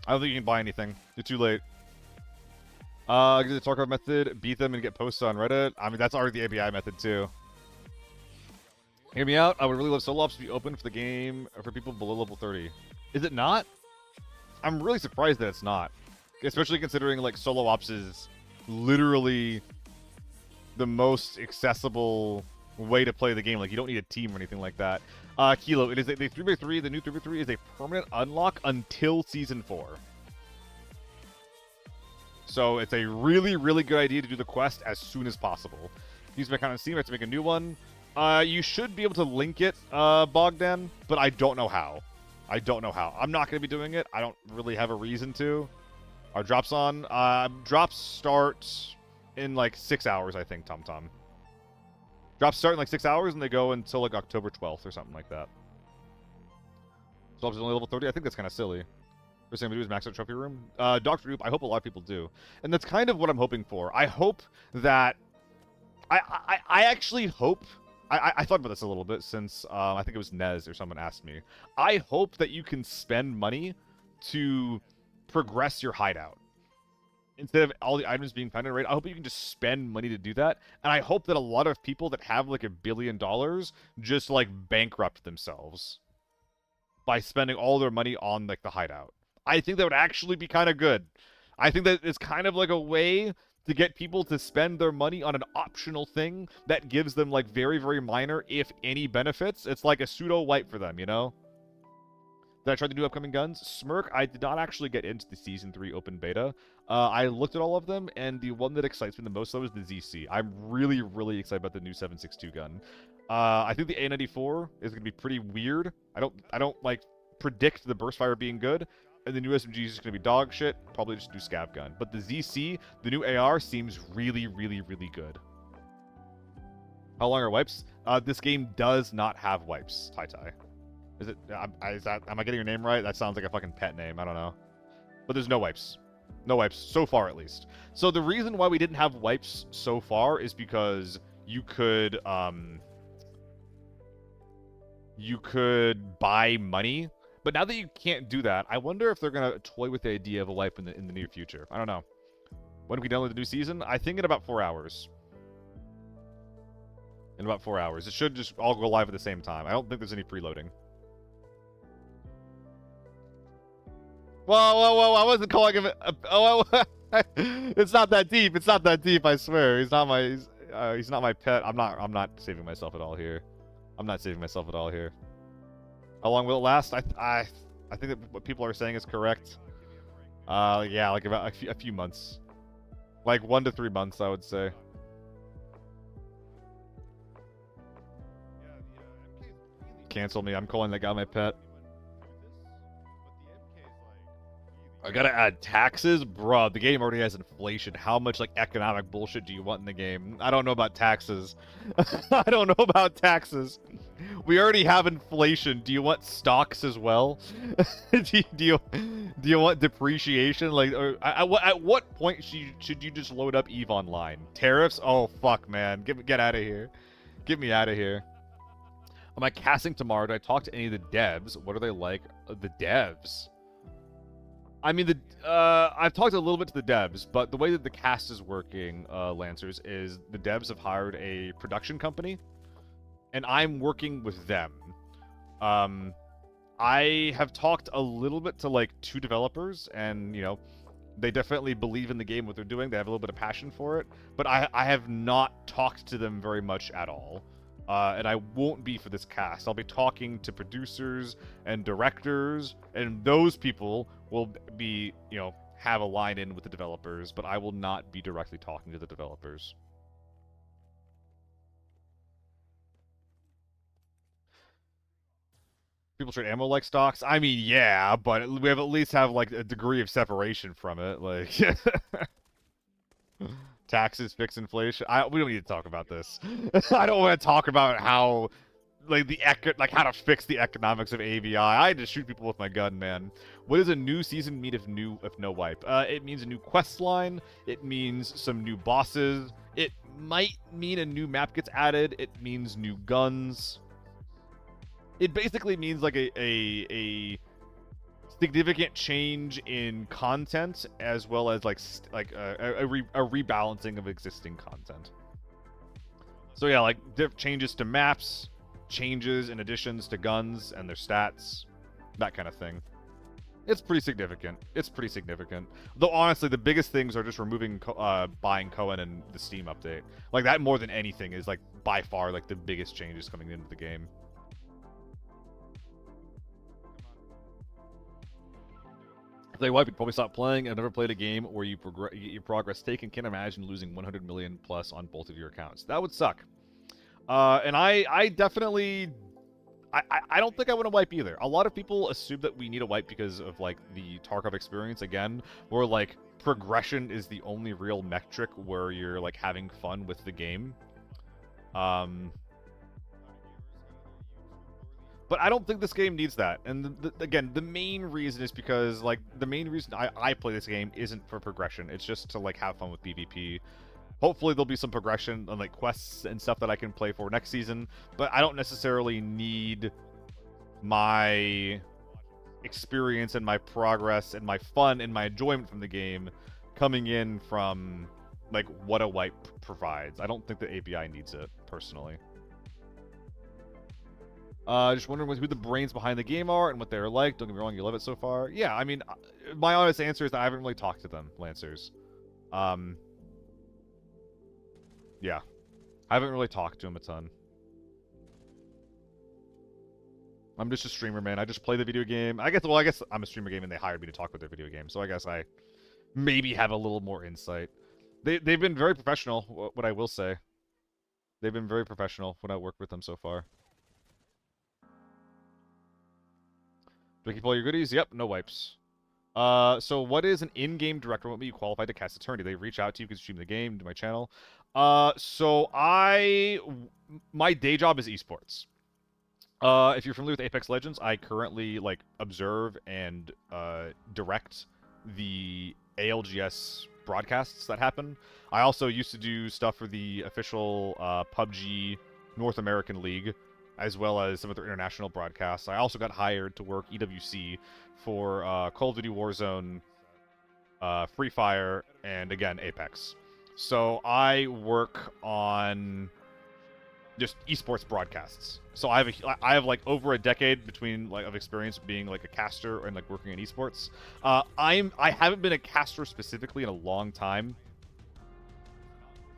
I don't think you can buy anything. You're too late. Get the Tarkov method, beat them, and get posts on Reddit. I mean, that's already the API method, too. Hear me out. I would really love solo ops to be open for the game for people below level 30. Is it not? I'm really surprised that it's not. Especially considering, like, solo ops is literally the most accessible way to play the game. Like, you don't need a team or anything like that. Kilo, it is the 3x3, the new 3x3 is a permanent unlock until Season 4. So it's a really, really good idea to do the quest as soon as possible. Use my account on Steam, I have to make a new one. You should be able to link it, Bogdan, but I don't know how. I don't know how. I'm not going to be doing it. I don't really have a reason to. Our drops on? Drops start in like 6 hours, I think, TomTom. Drops start in like 6 hours, and they go until like October 12th or something like that. So is only level 30? I think that's kind of silly. First thing I'm going to do is max out Trophy Room. Dr. Oop, I hope a lot of people do. And that's kind of what I'm hoping for. I hope that... I actually hope... I thought about this a little bit since I think it was Nez or someone asked me. I hope that you can spend money to progress your hideout. instead of all the items being found in a raid, I hope you can just spend money to do that. And I hope that a lot of people that have like $1 billion just like bankrupt themselves by spending all their money on like the hideout. I think that would actually be kind of good. I think that it's kind of like a way to get people to spend their money on an optional thing that gives them like very, very minor, if any, benefits. It's like a pseudo wipe for them, you know? Did I try the new upcoming guns? Smirk, I did not actually get into the Season 3 open beta. I looked at all of them, and the one that excites me the most, though, is the ZC. I'm really, really excited about the new 7.62 gun. I think the A94 is going to be pretty weird. I don't like, predict the burst fire being good, and the new SMG is just going to be dog shit. Probably just do scav gun. But the ZC, the new AR, seems really, really, really good. How long are wipes? This game does not have wipes, Tai. Is it? Am I getting your name right? That sounds like a fucking pet name. I don't know. But there's no wipes. No wipes, so far at least. So the reason why we didn't have wipes so far is because you could buy money. But now that you can't do that, I wonder if they're gonna toy with the idea of a wipe in the near future. I don't know. When can we download the new season? I think in about 4 hours. In about 4 hours. It should just all go live at the same time. I don't think there's any preloading. Whoa, I wasn't calling him... it's not that deep. It's not that deep, I swear. He's not my pet. I'm not saving myself at all here. I'm not saving myself at all here. How long will it last? I think that what people are saying is correct. Yeah, like about a few months. Like 1 to 3 months, I would say. Cancel me. I'm calling that guy my pet. I gotta add taxes? Bruh, the game already has inflation. How much, like, economic bullshit do you want in the game? I don't know about taxes. I don't know about taxes. We already have inflation. Do you want stocks as well? do you want depreciation? Like, at what point should you just load up EVE Online? Tariffs? Oh, fuck, man. Get out of here. Get me out of here. Am I casting tomorrow? Do I talk to any of the devs? What are they like? The devs? I mean, I've talked a little bit to the devs, but the way that the cast is working, Lancers, is the devs have hired a production company, and I'm working with them. I have talked a little bit to, like, 2 developers, and, you know, they definitely believe in the game, what they're doing. They have a little bit of passion for it, but I have not talked to them very much at all. And I won't be for this cast. I'll be talking to producers and directors, and those people will be, you know, have a line in with the developers, but I will not be directly talking to the developers. People trade ammo like stocks? I mean, yeah, but we have at least have, like, a degree of separation from it. Like, taxes fix inflation. We don't need to talk about this. I don't want to talk about how, like, how to fix the economics of AVI. I just shoot people with my gun, man. What does a new season mean if no wipe? It means a new quest line. It means some new bosses. It might mean a new map gets added. It means new guns. It basically means like a significant change in content, as well as like a rebalancing of existing content. So yeah, like changes to maps, changes and additions to guns and their stats, that kind of thing. It's pretty significant. It's pretty significant. Though honestly, the biggest things are just removing buying Cohen and the Steam update. Like that more than anything is like by far like the biggest changes coming into the game. If they wipe, you'd probably stop playing. I've never played a game where you get your progress taken. Can't imagine losing 100 million plus on both of your accounts. That would suck. And I definitely... I don't think I want to wipe either. A lot of people assume that we need a wipe because of, like, the Tarkov experience, again, where, like, progression is the only real metric where you're, like, having fun with the game. But I don't think this game needs that. And again, the main reason is because, like, the main reason I play this game isn't for progression. It's just to, like, have fun with PvP. Hopefully there'll be some progression and, like, quests and stuff that I can play for next season. But I don't necessarily need my experience and my progress and my fun and my enjoyment from the game coming in from like what a wipe provides. I don't think the API needs it personally. Just wondering who the brains behind the game are and what they're like. Don't get me wrong, you love it so far. Yeah, I mean, my honest answer is that I haven't really talked to them, Lancers. Yeah. I haven't really talked to them a ton. I'm just a streamer, man. I just play the video game. I guess I'm a streamer game and they hired me to talk with their video game. So I guess I maybe have a little more insight. They've been very professional, what I will say. They've been very professional when I worked with them so far. Do I keep all your goodies? Yep, no wipes. So what is an in-game director? What would be qualified to cast attorney? They reach out to you because you stream the game, to my channel. So my day job is esports. If you're familiar with Apex Legends, I currently like observe and direct the ALGS broadcasts that happen. I also used to do stuff for the official PUBG North American League, as well as some of their international broadcasts. I also got hired to work EWC for Call of Duty Warzone, Free Fire, and again, Apex. So I work on just esports broadcasts. So I have like over a decade between like of experience being like a caster and like working in esports. I haven't been a caster specifically in a long time.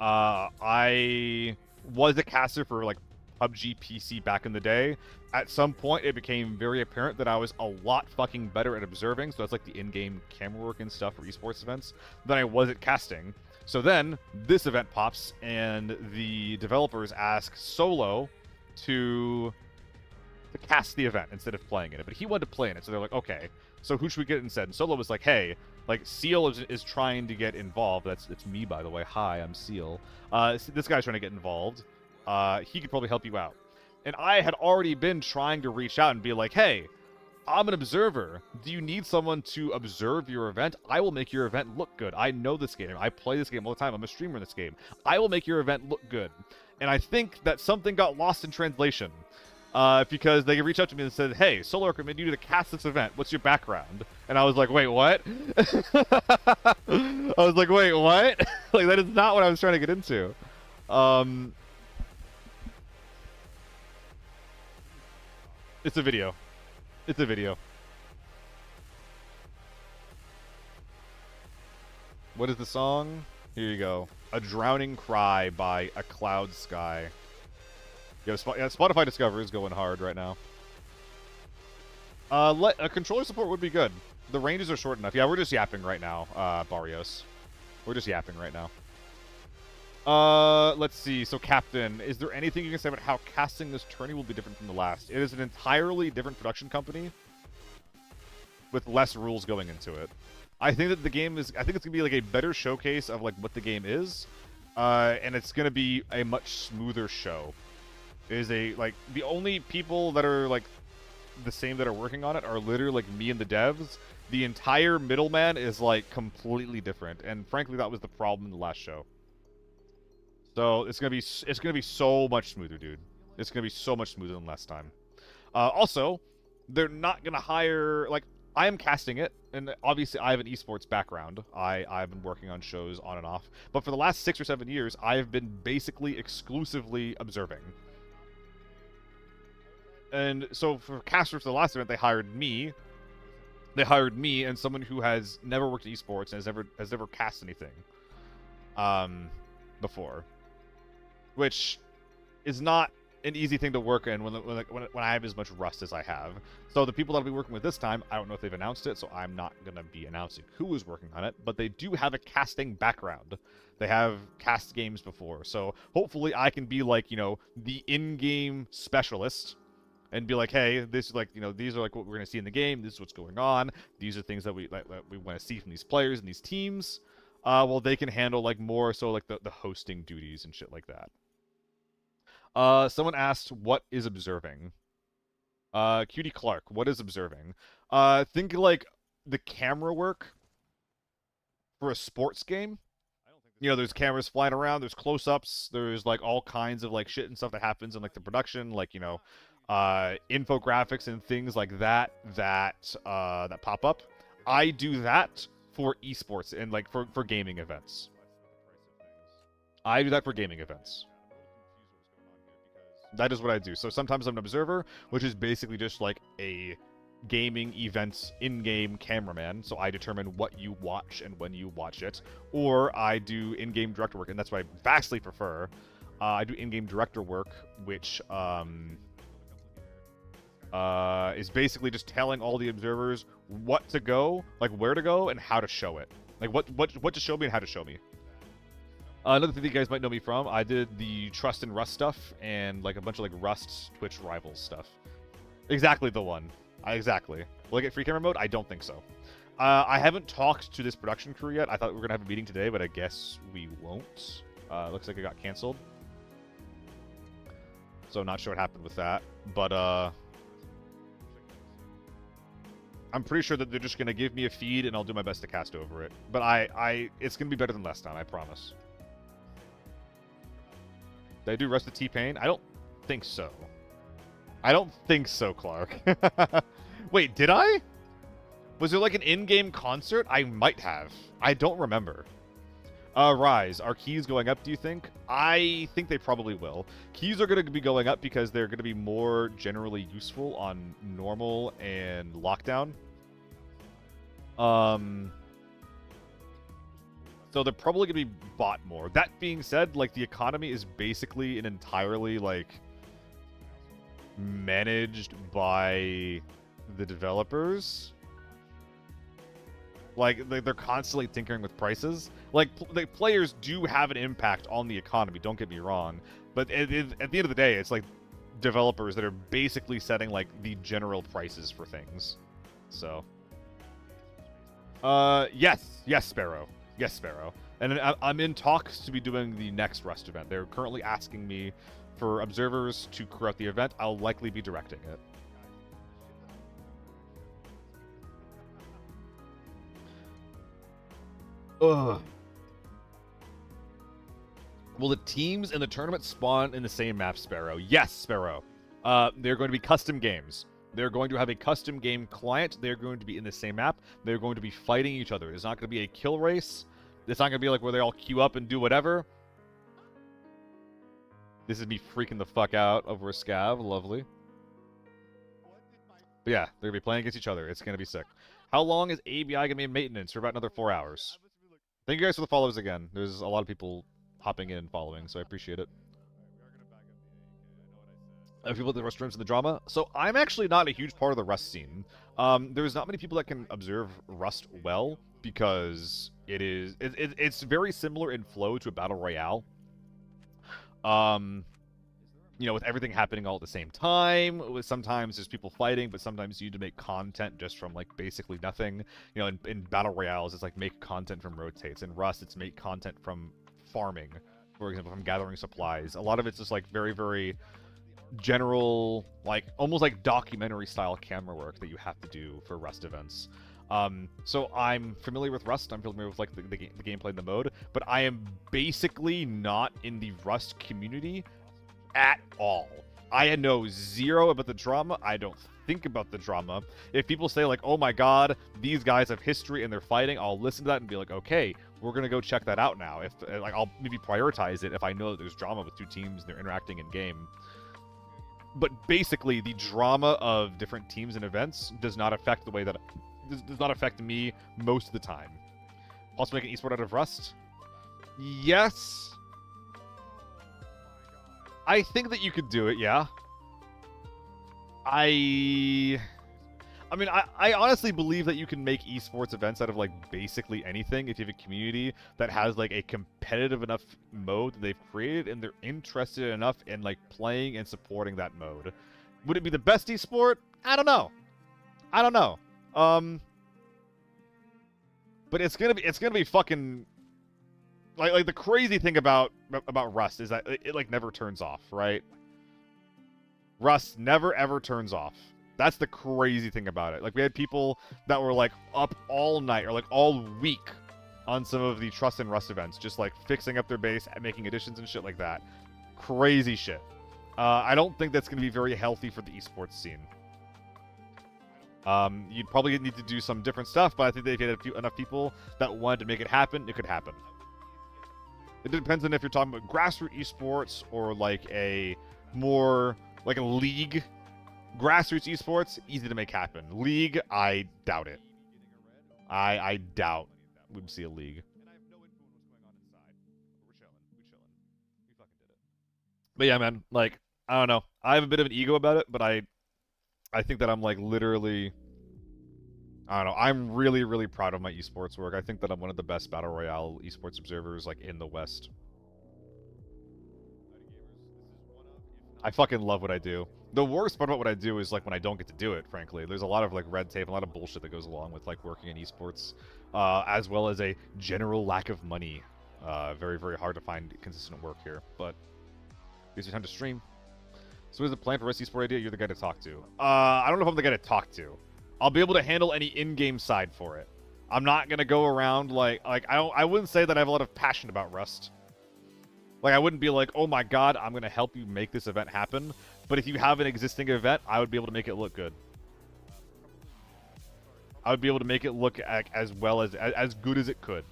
I was a caster for like PUBG PC back in the day. At some point, it became very apparent that I was a lot fucking better at observing, so that's like the in-game camera work and stuff for esports events, than I was at casting. So then, this event pops, and the developers ask Solo to cast the event instead of playing in it. But he wanted to play in it, so they're like, okay, so who should we get instead? And Solo was like, hey, like, Seal is trying to get involved. It's me, by the way. Hi, I'm Seal. This guy's trying to get involved. He could probably help you out. And I had already been trying to reach out and be like, hey, I'm an observer. Do you need someone to observe your event? I will make your event look good. I know this game. I play this game all the time. I'm a streamer in this game. I will make your event look good. And I think that something got lost in translation. Because they reached out to me and said, hey, Solar recommend you to cast this event. What's your background? And I was like, wait, what? I was like, wait, what? Like, that is not what I was trying to get into. It's a video. It's a video. What is the song? Here you go. A Drowning Cry by A Cloud Sky. Yeah, Spotify Discover is going hard right now. A controller support would be good. The ranges are short enough. Yeah, we're just yapping right now, Barrios. We're just yapping right now. Let's see. So, Captain, is there anything you can say about how casting this tourney will be different from the last? It is an entirely different production company with less rules going into it. I think that the game is... I think it's going to be, like, a better showcase of, like, what the game is. And it's going to be a much smoother show. It is a... Like, the only people that are, like, the same that are working on it are literally, like, me and the devs. The entire middleman is, like, completely different. And, frankly, that was the problem in the last show. So it's gonna be so much smoother, dude. It's gonna be so much smoother than last time. Also, they're not gonna hire, like, I am casting it, and obviously I have an esports background. I've been working on shows on and off, but for the last 6 or 7 years, I have been basically exclusively observing. And so for casters for the last event, they hired me. They hired me and someone who has never worked at esports and has never cast anything before. Which is not an easy thing to work in when I have as much rust as I have. So the people that I'll be working with this time, I don't know if they've announced it, so I'm not going to be announcing who is working on it, but they do have a casting background. They have cast games before, so hopefully I can be like, you know, the in-game specialist and be like, hey, this is like, you know, these are like what we're going to see in the game, this is what's going on, these are things that we want to see from these players and these teams. Well, they can handle like more so like the hosting duties and shit like that. Someone asked, what is observing? Cutie Clark, what is observing? Think like the camera work for a sports game. You know, there's cameras flying around, there's close-ups, there's like all kinds of like shit and stuff that happens in like the production, like, you know, infographics and things like that pop up. I do that for esports and like for gaming events. I do that for gaming events. That is what I do. So sometimes I'm an observer, which is basically just like a gaming events in-game cameraman. So I determine what you watch and when you watch it. Or I do in-game director work, and that's what I vastly prefer. I do in-game director work, which is basically just telling all the observers what to go, like where to go, and how to show it. Like what to show me and how to show me. Another thing that you guys might know me from, I did the Trust and Rust stuff and like a bunch of like Rust Twitch Rivals stuff. Exactly the one. Exactly. Will I get free camera mode? I don't think so. I haven't talked to this production crew yet. I thought we were going to have a meeting today, but I guess we won't. Looks like it got canceled. So not sure what happened with that. But I'm pretty sure that they're just going to give me a feed and I'll do my best to cast over it. But it's going to be better than last time, I promise. Did I do Rest of T-Pain? I don't think so. I don't think so, Clark. Wait, did I? Was there like an in-game concert? I might have. I don't remember. Rise. Are keys going up, do you think? I think they probably will. Keys are going to be going up because they're going to be more generally useful on normal and lockdown. So they're probably going to be bought more. That being said, like, the economy is basically an entirely, like, managed by the developers. Like, they're constantly tinkering with prices. Like, the players do have an impact on the economy, don't get me wrong. But at the end of the day, it's, like, developers that are basically setting, like, the general prices for things. So. Yes, Sparrow. Yes, Sparrow. And I'm in talks to be doing the next Rust event. They're currently asking me for observers to crew out the event. I'll likely be directing it. Ugh. Will the teams in the tournament spawn in the same map, Sparrow? Yes, Sparrow. They're going to be custom games. They're going to have a custom game client. They're going to be in the same map. They're going to be fighting each other. It's not going to be a kill race. It's not going to be like where they all queue up and do whatever. This is me freaking the fuck out over a scav. Lovely. But yeah, they're going to be playing against each other. It's going to be sick. How long is ABI going to be in maintenance? For about another 4 hours. Thank you guys for the follows again. There's a lot of people hopping in and following, so I appreciate it. People at the Rust rooms and the drama. So I'm actually not a huge part of the Rust scene. There's not many people that can observe Rust well because it's very similar in flow to a battle royale. You know, with everything happening all at the same time. Sometimes there's people fighting, but sometimes you need to make content just from like basically nothing. You know, in battle royales, it's like make content from rotates. In Rust, it's make content from farming, for example, from gathering supplies. A lot of it's just like very, very general, like almost like documentary style camera work that you have to do for Rust events. So I'm familiar with Rust. I'm familiar with like the gameplay and the mode, but I am basically not in the Rust community at all. I know zero about the drama. I don't think about the drama. If people say like, oh my god, these guys have history and they're fighting, I'll listen to that and be like, okay, we're gonna go check that out now. If like, I'll maybe prioritize it if I know that there's drama with two teams and they're interacting in game. But basically, the drama of different teams and events does not affect the way that does not affect me most of the time. Also, make an esport out of Rust? Yes. I think that you could do it, yeah. I mean, I honestly believe that you can make esports events out of, like, basically anything if you have a community that has, like, a competitive enough mode that they've created and they're interested enough in, like, playing and supporting that mode. Would it be the best esport? I don't know. I don't know. But it's gonna be fucking... Like the crazy thing about Rust is that it like, never turns off, right? Rust never, ever turns off. That's the crazy thing about it. Like, we had people that were, like, up all night or, like, all week on some of the Trust and Rust events, just, like, fixing up their base and making additions and shit like that. Crazy shit. I don't think that's going to be very healthy for the esports scene. You'd probably need to do some different stuff, but I think if you had enough people that wanted to make it happen, it could happen. It depends on if you're talking about grassroots esports or like a more like a league. Grassroots esports, easy to make happen. League, I doubt it. I doubt we'd see a league. But yeah, man, like, I don't know. I have a bit of an ego about it, but I think that I'm like literally, I don't know. I'm really, really proud of my esports work. I think that I'm one of the best battle royale esports observers like in the West. I fucking love what I do. The worst part about what I do is like when I don't get to do it, frankly. There's a lot of like red tape, a lot of bullshit that goes along with like working in esports, as well as a general lack of money. Very, very hard to find consistent work here, but gives you time to stream. So what is the plan for rest esport idea? You're the guy to talk to. I don't know if I'm the guy to talk to. I'll be able to handle any in-game side for it. I'm not gonna go around like I wouldn't say that I have a lot of passion about Rust. Like, I wouldn't be like, oh my god, I'm going to help you make this event happen. But if you have an existing event, I would be able to make it look good. I would be able to make it look as well as good as it could.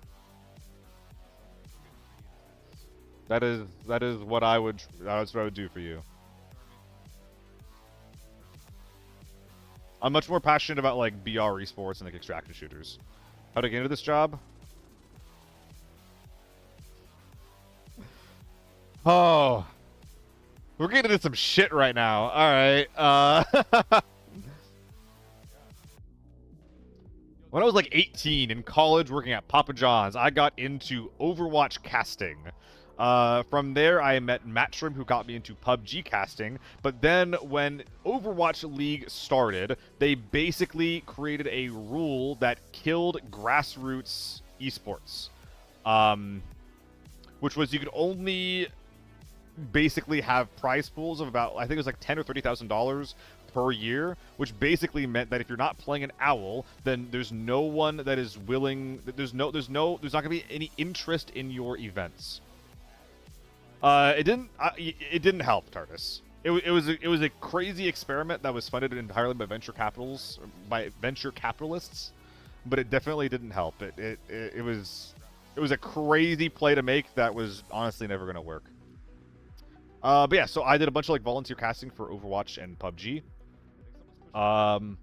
That is what that's what I would do for you. I'm much more passionate about like BR esports and like extraction shooters. How to get into this job? Oh, we're getting into some shit right now. All right. When I was like 18 in college working at Papa John's, I got into Overwatch casting. From there, I met Matchroom, who got me into PUBG casting. But then when Overwatch League started, they basically created a rule that killed grassroots esports. Which was you could only basically have prize pools of about, I think it was like $10,000 or $30,000 per year, which basically meant that if you're not playing an owl, then there's no one that is willing. There's not gonna be any interest in your events. It didn't help, Tardis. It was a crazy experiment that was funded entirely by venture capitalists, but it definitely didn't help. It was a crazy play to make that was honestly never gonna work. But yeah, so I did a bunch of like volunteer casting for Overwatch and PUBG. And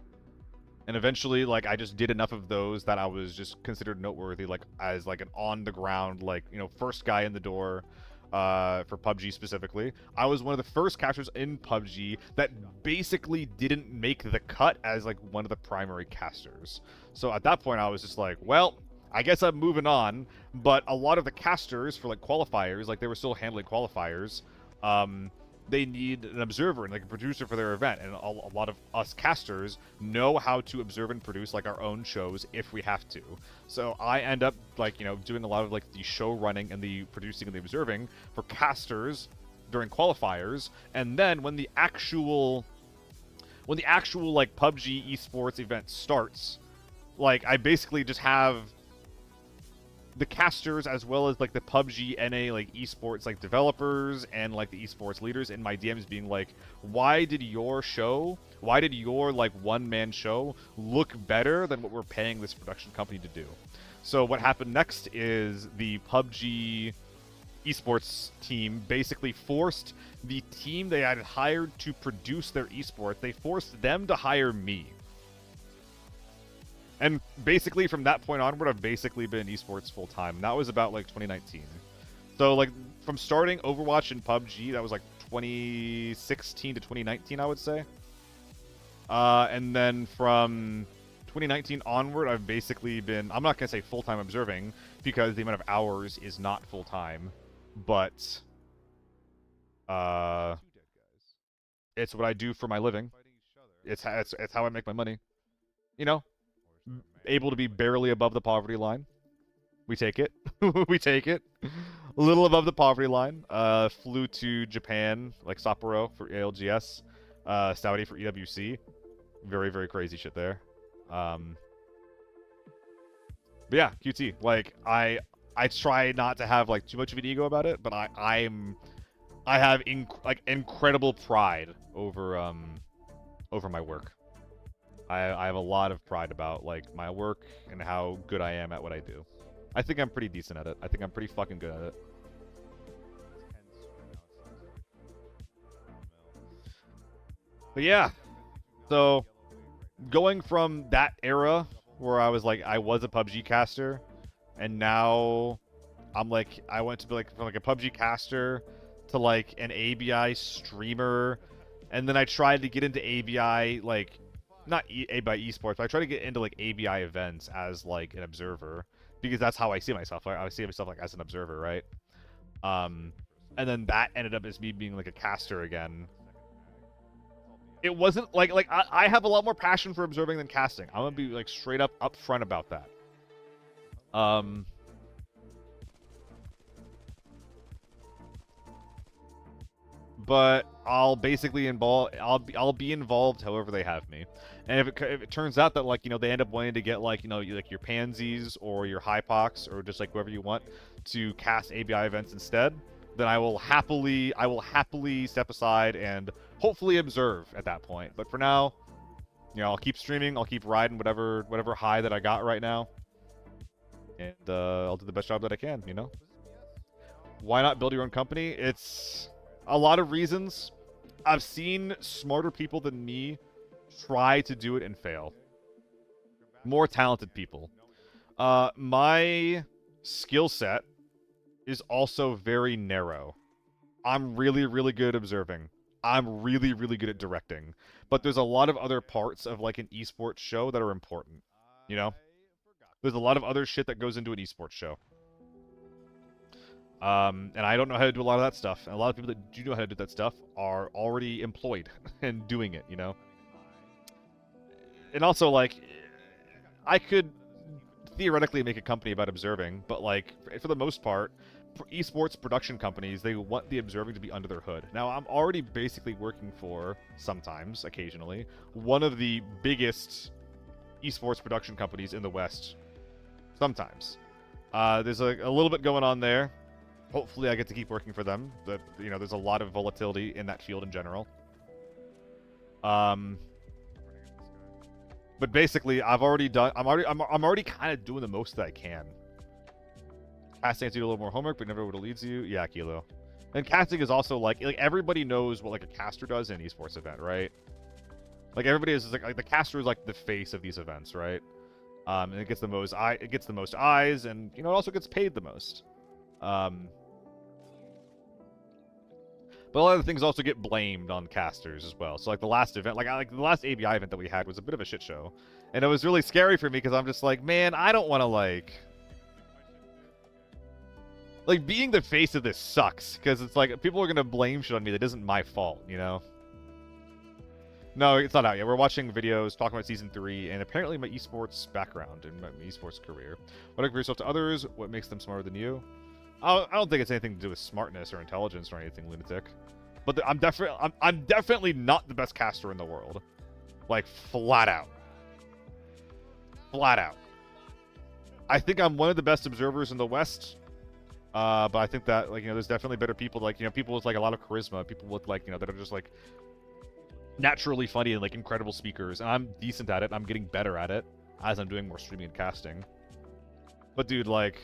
eventually, like, I just did enough of those that I was just considered noteworthy, like, as like an on the ground, like, you know, first guy in the door, for PUBG specifically. I was one of the first casters in PUBG that basically didn't make the cut as like one of the primary casters. So at that point, I was just like, well, I guess I'm moving on. But a lot of the casters for like qualifiers, like they were still handling qualifiers. They need an observer and like a producer for their event, and a lot of us casters know how to observe and produce like our own shows if we have to. So I end up like, you know, doing a lot of like the show running and the producing and the observing for casters during qualifiers, and then when the actual like PUBG esports event starts, like I basically just have the casters as well as like the PUBG NA like esports like developers and like the esports leaders in my DMs being like, why did your like one-man show look better than what we're paying this production company to do? So what happened next is the PUBG esports team basically forced the team they had hired to produce their esports, they forced them to hire me. And basically, from that point onward, I've basically been in esports full time. And that was about like 2019. So like from starting Overwatch and PUBG, that was like 2016 to 2019, I would say. And then from 2019 onward, I've basically been, I'm not going to say full-time observing because the amount of hours is not full-time, but it's what I do for my living. It's how I make my money. You know? Able to be barely above the poverty line. We take it. We take it. A little above the poverty line. Flew to Japan, like Sapporo for ALGS. Saudi for EWC. Very, very crazy shit there. But yeah, QT. Like, I try not to have like too much of an ego about it, but I have incredible pride over my work. I have a lot of pride about like my work and how good I am at what I do. I think I'm pretty decent at it. I think I'm pretty fucking good at it. But yeah, so going from that era where I was like I was a PUBG caster, and now I'm like I went to be like from like a PUBG caster to like an ABI streamer, and then I tried to get into ABI like not ABI esports, but I tried to get into like ABI events as like an observer because that's how I see myself. I see myself like as an observer, right? Um, and then that ended up as me being like a caster again. It wasn't like I have a lot more passion for observing than casting. I'm gonna be like straight up upfront about that. But I'll basically I'll be involved however they have me. And if it turns out that like they end up wanting to get like like your pansies or your hypox or just like whoever you want to cast ABI events instead, then I will happily step aside and hopefully observe at that point. But for now, I'll keep streaming, I'll keep riding whatever high that I got right now, and I'll do the best job that I can. Why not build your own company? It's a lot of reasons. I've seen smarter people than me try to do it and fail. More talented people. My skill set is also very narrow. I'm really, really good at observing. I'm really, really good at directing. But there's a lot of other parts of like an esports show that are important. There's a lot of other shit that goes into an esports show. And I don't know how to do a lot of that stuff. And a lot of people that do know how to do that stuff are already employed and doing it, And also, like, I could theoretically make a company about observing, but, like, for the most part, esports production companies, they want the observing to be under their hood. Now, I'm already basically working for, sometimes, occasionally, one of the biggest esports production companies in the West. Sometimes. There's a little bit going on there. Hopefully I get to keep working for them. But there's a lot of volatility in that field in general. But basically, I'm already kind of doing the most that I can. Casting has to do a little more homework, but never what it leads you. Yeah, Kilo. And casting is also like everybody knows what like a caster does in an esports event, right? Like everybody is like the caster is like the face of these events, right? And it gets the most eyes, and it also gets paid the most. But a lot of the things also get blamed on casters as well. So like the last event, like the last ABI event that we had was a bit of a shit show, and it was really scary for me because I'm just like, man, I don't want to like being the face of this sucks because it's like people are gonna blame shit on me that isn't my fault, No, it's not out yet. We're watching videos talking about season 3 and apparently my esports background and my esports career. What compare yourself to others? What makes them smarter than you? I don't think it's anything to do with smartness or intelligence or anything, lunatic. But I'm definitely not the best caster in the world. Like, flat out. Flat out. I think I'm one of the best observers in the West. But I think that, like, there's definitely better people, like, people with, like, a lot of charisma. People with, like, that are just, like, naturally funny and, like, incredible speakers. And I'm decent at it. I'm getting better at it as I'm doing more streaming and casting. But, dude, like,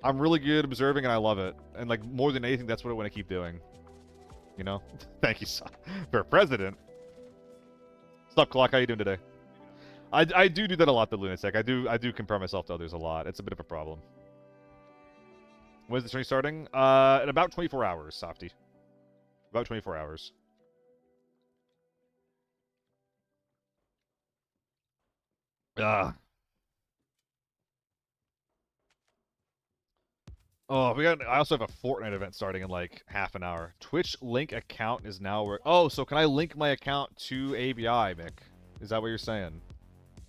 I'm really good at observing, and I love it. And, like, more than anything, that's what I want to keep doing. Thank you, for president. Sup, Clock? How you doing today? I do that a lot, the lunatic. I do compare myself to others a lot. It's a bit of a problem. When's the stream starting? In about 24 hours, Softy. About 24 hours. Oh, I also have a Fortnite event starting in like half an hour. Twitch link account is now where. Oh, so can I link my account to ABI, Mick? Is that what you're saying?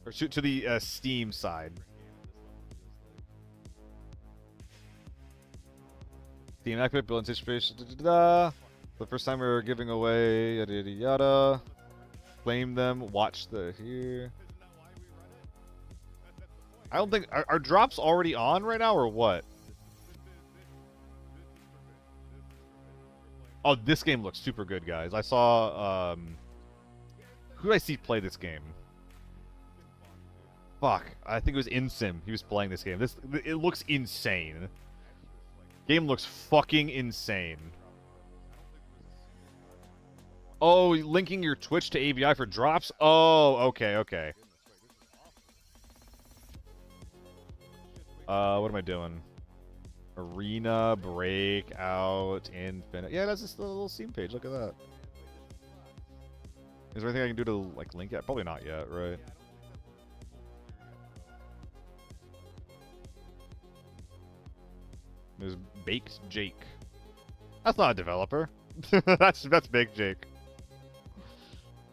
Or to the Steam side? Steam activate, build anticipation. The first time we were giving away yada yada yada. Claim them. Watch the here. I don't think are drops already on right now or what? Oh, this game looks super good, guys. I saw Who did I see play this game? Fuck. I think it was InSim. He was playing this game. It looks insane. Game looks fucking insane. Oh, linking your Twitch to ABI for drops? Oh, okay, okay. What am I doing? Arena, Breakout, Infinite. Yeah, that's just a little Steam page. Look at that. Is there anything I can do to, like, link it? Probably not yet, right? There's Baked Jake. That's not a developer. that's Baked Jake.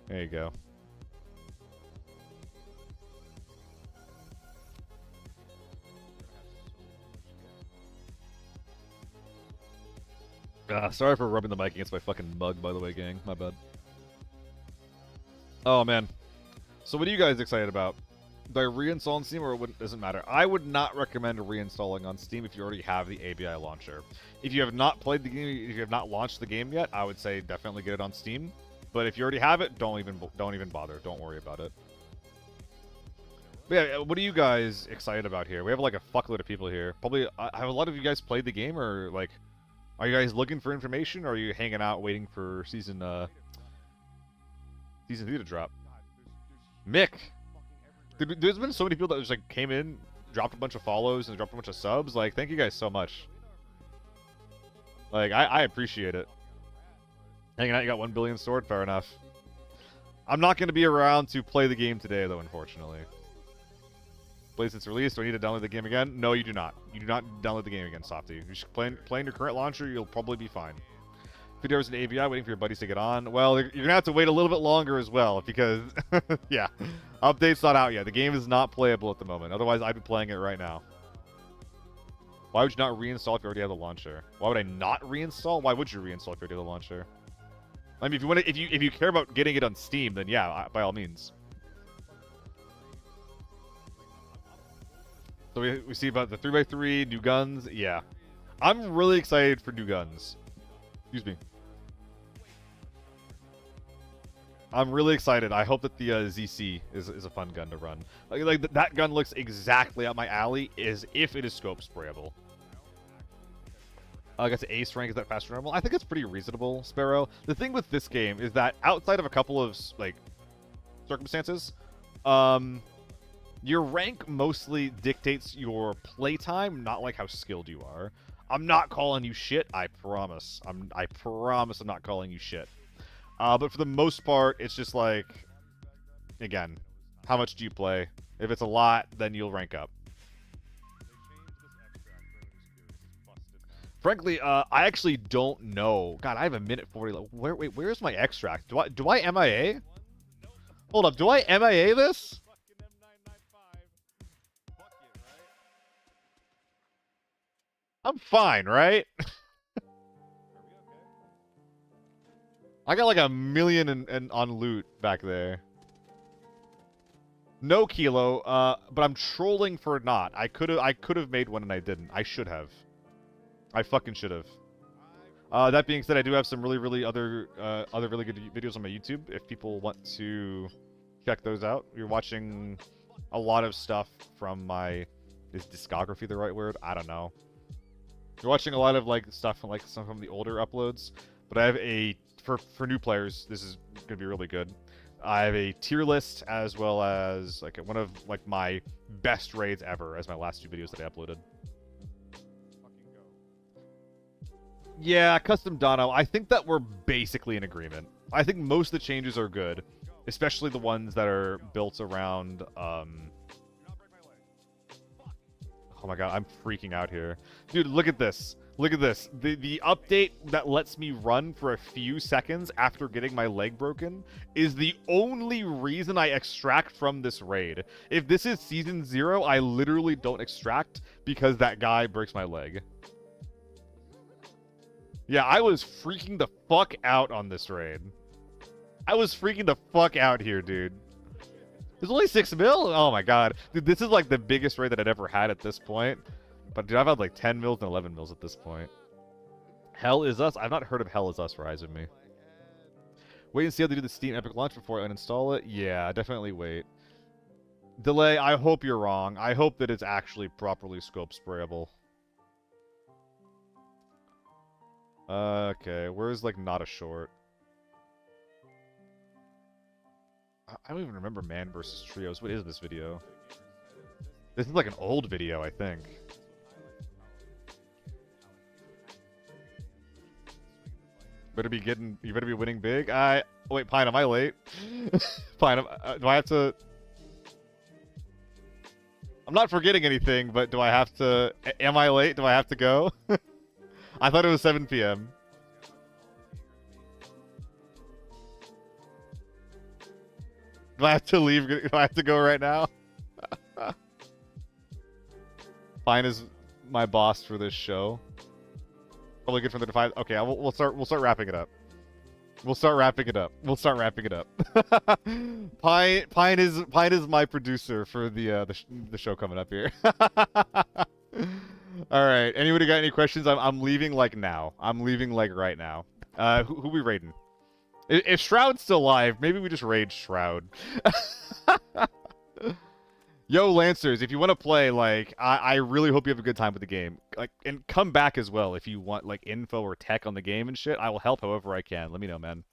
There you go. Sorry for rubbing the mic against my fucking mug, by the way, gang. My bad. Oh, man. So what are you guys excited about? Do I reinstall on Steam or it doesn't matter? I would not recommend reinstalling on Steam if you already have the ABI launcher. If you have not played the game, if you have not launched the game yet, I would say definitely get it on Steam. But if you already have it, don't even bother. Don't worry about it. But yeah, what are you guys excited about here? We have like a fuckload of people here. Probably, have a lot of you guys played the game, or like, are you guys looking for information, or are you hanging out waiting for season 3 to drop? Mick! There's been so many people that just like came in, dropped a bunch of follows, and dropped a bunch of subs. Like, thank you guys so much. Like, I appreciate it. Hanging out, you got 1 billion stored, fair enough. I'm not going to be around to play the game today, though, unfortunately. Played since release, do I need to download the game again? No, you do not. You do not download the game again, Softy. You're just playing your current launcher, you'll probably be fine. 50 hours in ABI, waiting for your buddies to get on. Well, you're going to have to wait a little bit longer as well, because, yeah, update's not out yet. The game is not playable at the moment. Otherwise, I'd be playing it right now. Why would you not reinstall if you already have the launcher? Why would I not reinstall? Why would you reinstall if you already have the launcher? I mean, if you want to, if you care about getting it on Steam, then yeah, by all means. So we see about the 3x3, new guns. Yeah. I'm really excited for new guns. Excuse me. I'm really excited. I hope that the ZC is a fun gun to run. Like that gun looks exactly up my alley, as if it is scope sprayable. I guess Ace rank is that faster normal. I think it's pretty reasonable, Sparrow. The thing with this game is that outside of a couple of like circumstances, your rank mostly dictates your playtime, not like how skilled you are. I'm not calling you shit, I promise. I promise I'm not calling you shit. But for the most part, it's just like, again, how much do you play? If it's a lot, then you'll rank up. Frankly, I actually don't know. God, I have a minute 40. Wait, where's my extract? Do I MIA? Hold up, do I MIA this? I'm fine, right? I got like 1 million and on loot back there. No Kilo, but I'm trolling for not. I could have made one and I didn't. I should have. I fucking should have. That being said, I do have some really other really good videos on my YouTube if people want to check those out. You're watching a lot of stuff from my... Is discography the right word? I don't know. You're watching a lot of like stuff from like some from the older uploads, but I have a for new players. This is gonna be really good. I have a tier list as well as like one of like my best raids ever as my last 2 videos that I uploaded. Yeah, custom Dono. I think that we're basically in agreement. I think most of the changes are good, especially the ones that are built around. Oh my god, I'm freaking out here. Dude, look at this. Look at this. The update that lets me run for a few seconds after getting my leg broken is the only reason I extract from this raid. If this is Season 0, I literally don't extract because that guy breaks my leg. Yeah, I was freaking the fuck out on this raid. I was freaking the fuck out here, dude. There's only 6 mil? Oh my god. Dude, this is like the biggest raid that I'd ever had at this point. But dude, I've had like 10 mils and 11 mils at this point. Hell Is Us? I've not heard of Hell Is Us, Rise of Me. Wait and see how they do the Steam Epic launch before I uninstall it. Yeah, definitely wait. Delay, I hope you're wrong. I hope that it's actually properly scope sprayable. Okay, where's like not a short? I don't even remember Man versus Trios. What is this video? This is like an old video, I think. You better be winning big. Wait, Pine, am I late? Pine, do I have to? I'm not forgetting anything, but do I have to? Am I late? Do I have to go? I thought it was 7 p.m. Do I have to leave? Do I have to go right now? Fine is my boss for this show. Probably good for the Defiant. Okay, we'll start wrapping it up. We'll start wrapping it up. Pine is my producer for the show coming up here. All right. Anybody got any questions? I'm leaving like now. I'm leaving like right now. Who we raiding? If Shroud's still alive, maybe we just raid Shroud. Yo, Lancers, if you want to play, like, I really hope you have a good time with the game. Like, and come back as well if you want, like, info or tech on the game and shit. I will help however I can. Let me know, man.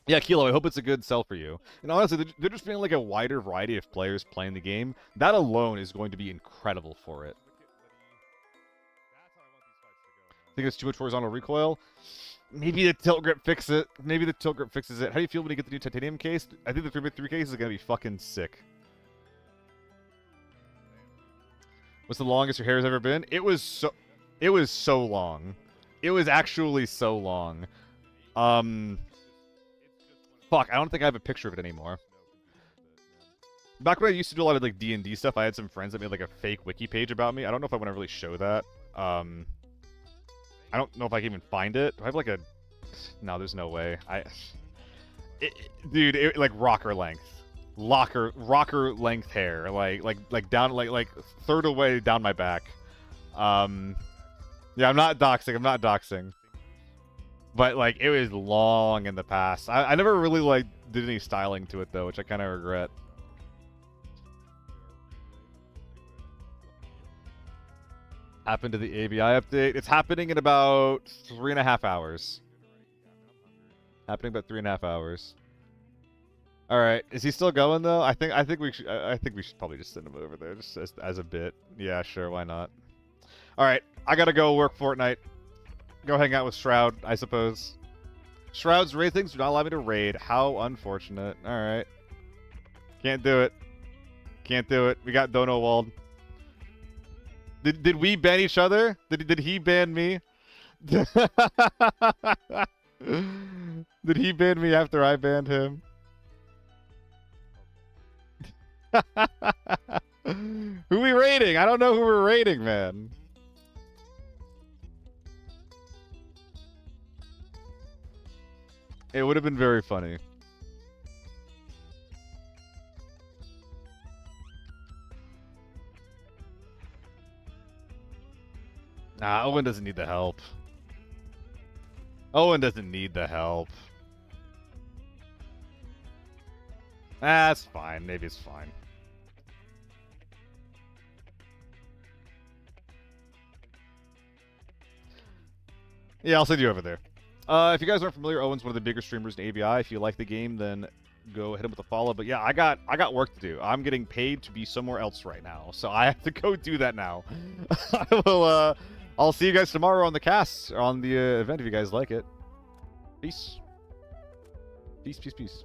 Yeah, Kilo, I hope it's a good sell for you. And honestly, they're just being, like, a wider variety of players playing the game. That alone is going to be incredible for it. Think it's too much horizontal recoil? Maybe the tilt grip fixes it. Maybe the tilt grip fixes it. How do you feel when you get the new titanium case? I think the 3x3 case is going to be fucking sick. What's the longest your hair has ever been? It was so long. It was actually so long. Fuck, I don't think I have a picture of it anymore. Back when I used to do a lot of like D&D stuff, I had some friends that made like a fake wiki page about me. I don't know if I want to really show that. I don't know if I can even find it. Do I have like a... No, there's no way. Dude, like rocker length. Rocker length hair, like down like third away down my back. Yeah, I'm not doxing. But like it was long in the past. I never really like did any styling to it though, which I kind of regret. Happened to the ABI update. It's happening in about 3.5 hours. Happening about 3.5 hours. All right, is he still going though? I think we should probably just send him over there just as a bit. Yeah, sure, why not? All right, I gotta go work Fortnite. Go hang out with Shroud, I suppose. Shroud's raid things do not allow me to raid. How unfortunate. All right, can't do it. Can't do it. We got Dono walled. Did we ban each other? Did he ban me? Did he ban me after I banned him? Who we raiding? I don't know who we're raiding, man. It would have been very funny. Nah, Owen doesn't need the help. Owen doesn't need the help. That's fine. Maybe it's fine. Yeah, I'll send you over there. If you guys aren't familiar, Owen's one of the bigger streamers in ABI. If you like the game, then go hit him with a follow. But yeah, I got work to do. I'm getting paid to be somewhere else right now, so I have to go do that now. I'll see you guys tomorrow on the cast or on the event if you guys like it. Peace. Peace, peace, peace.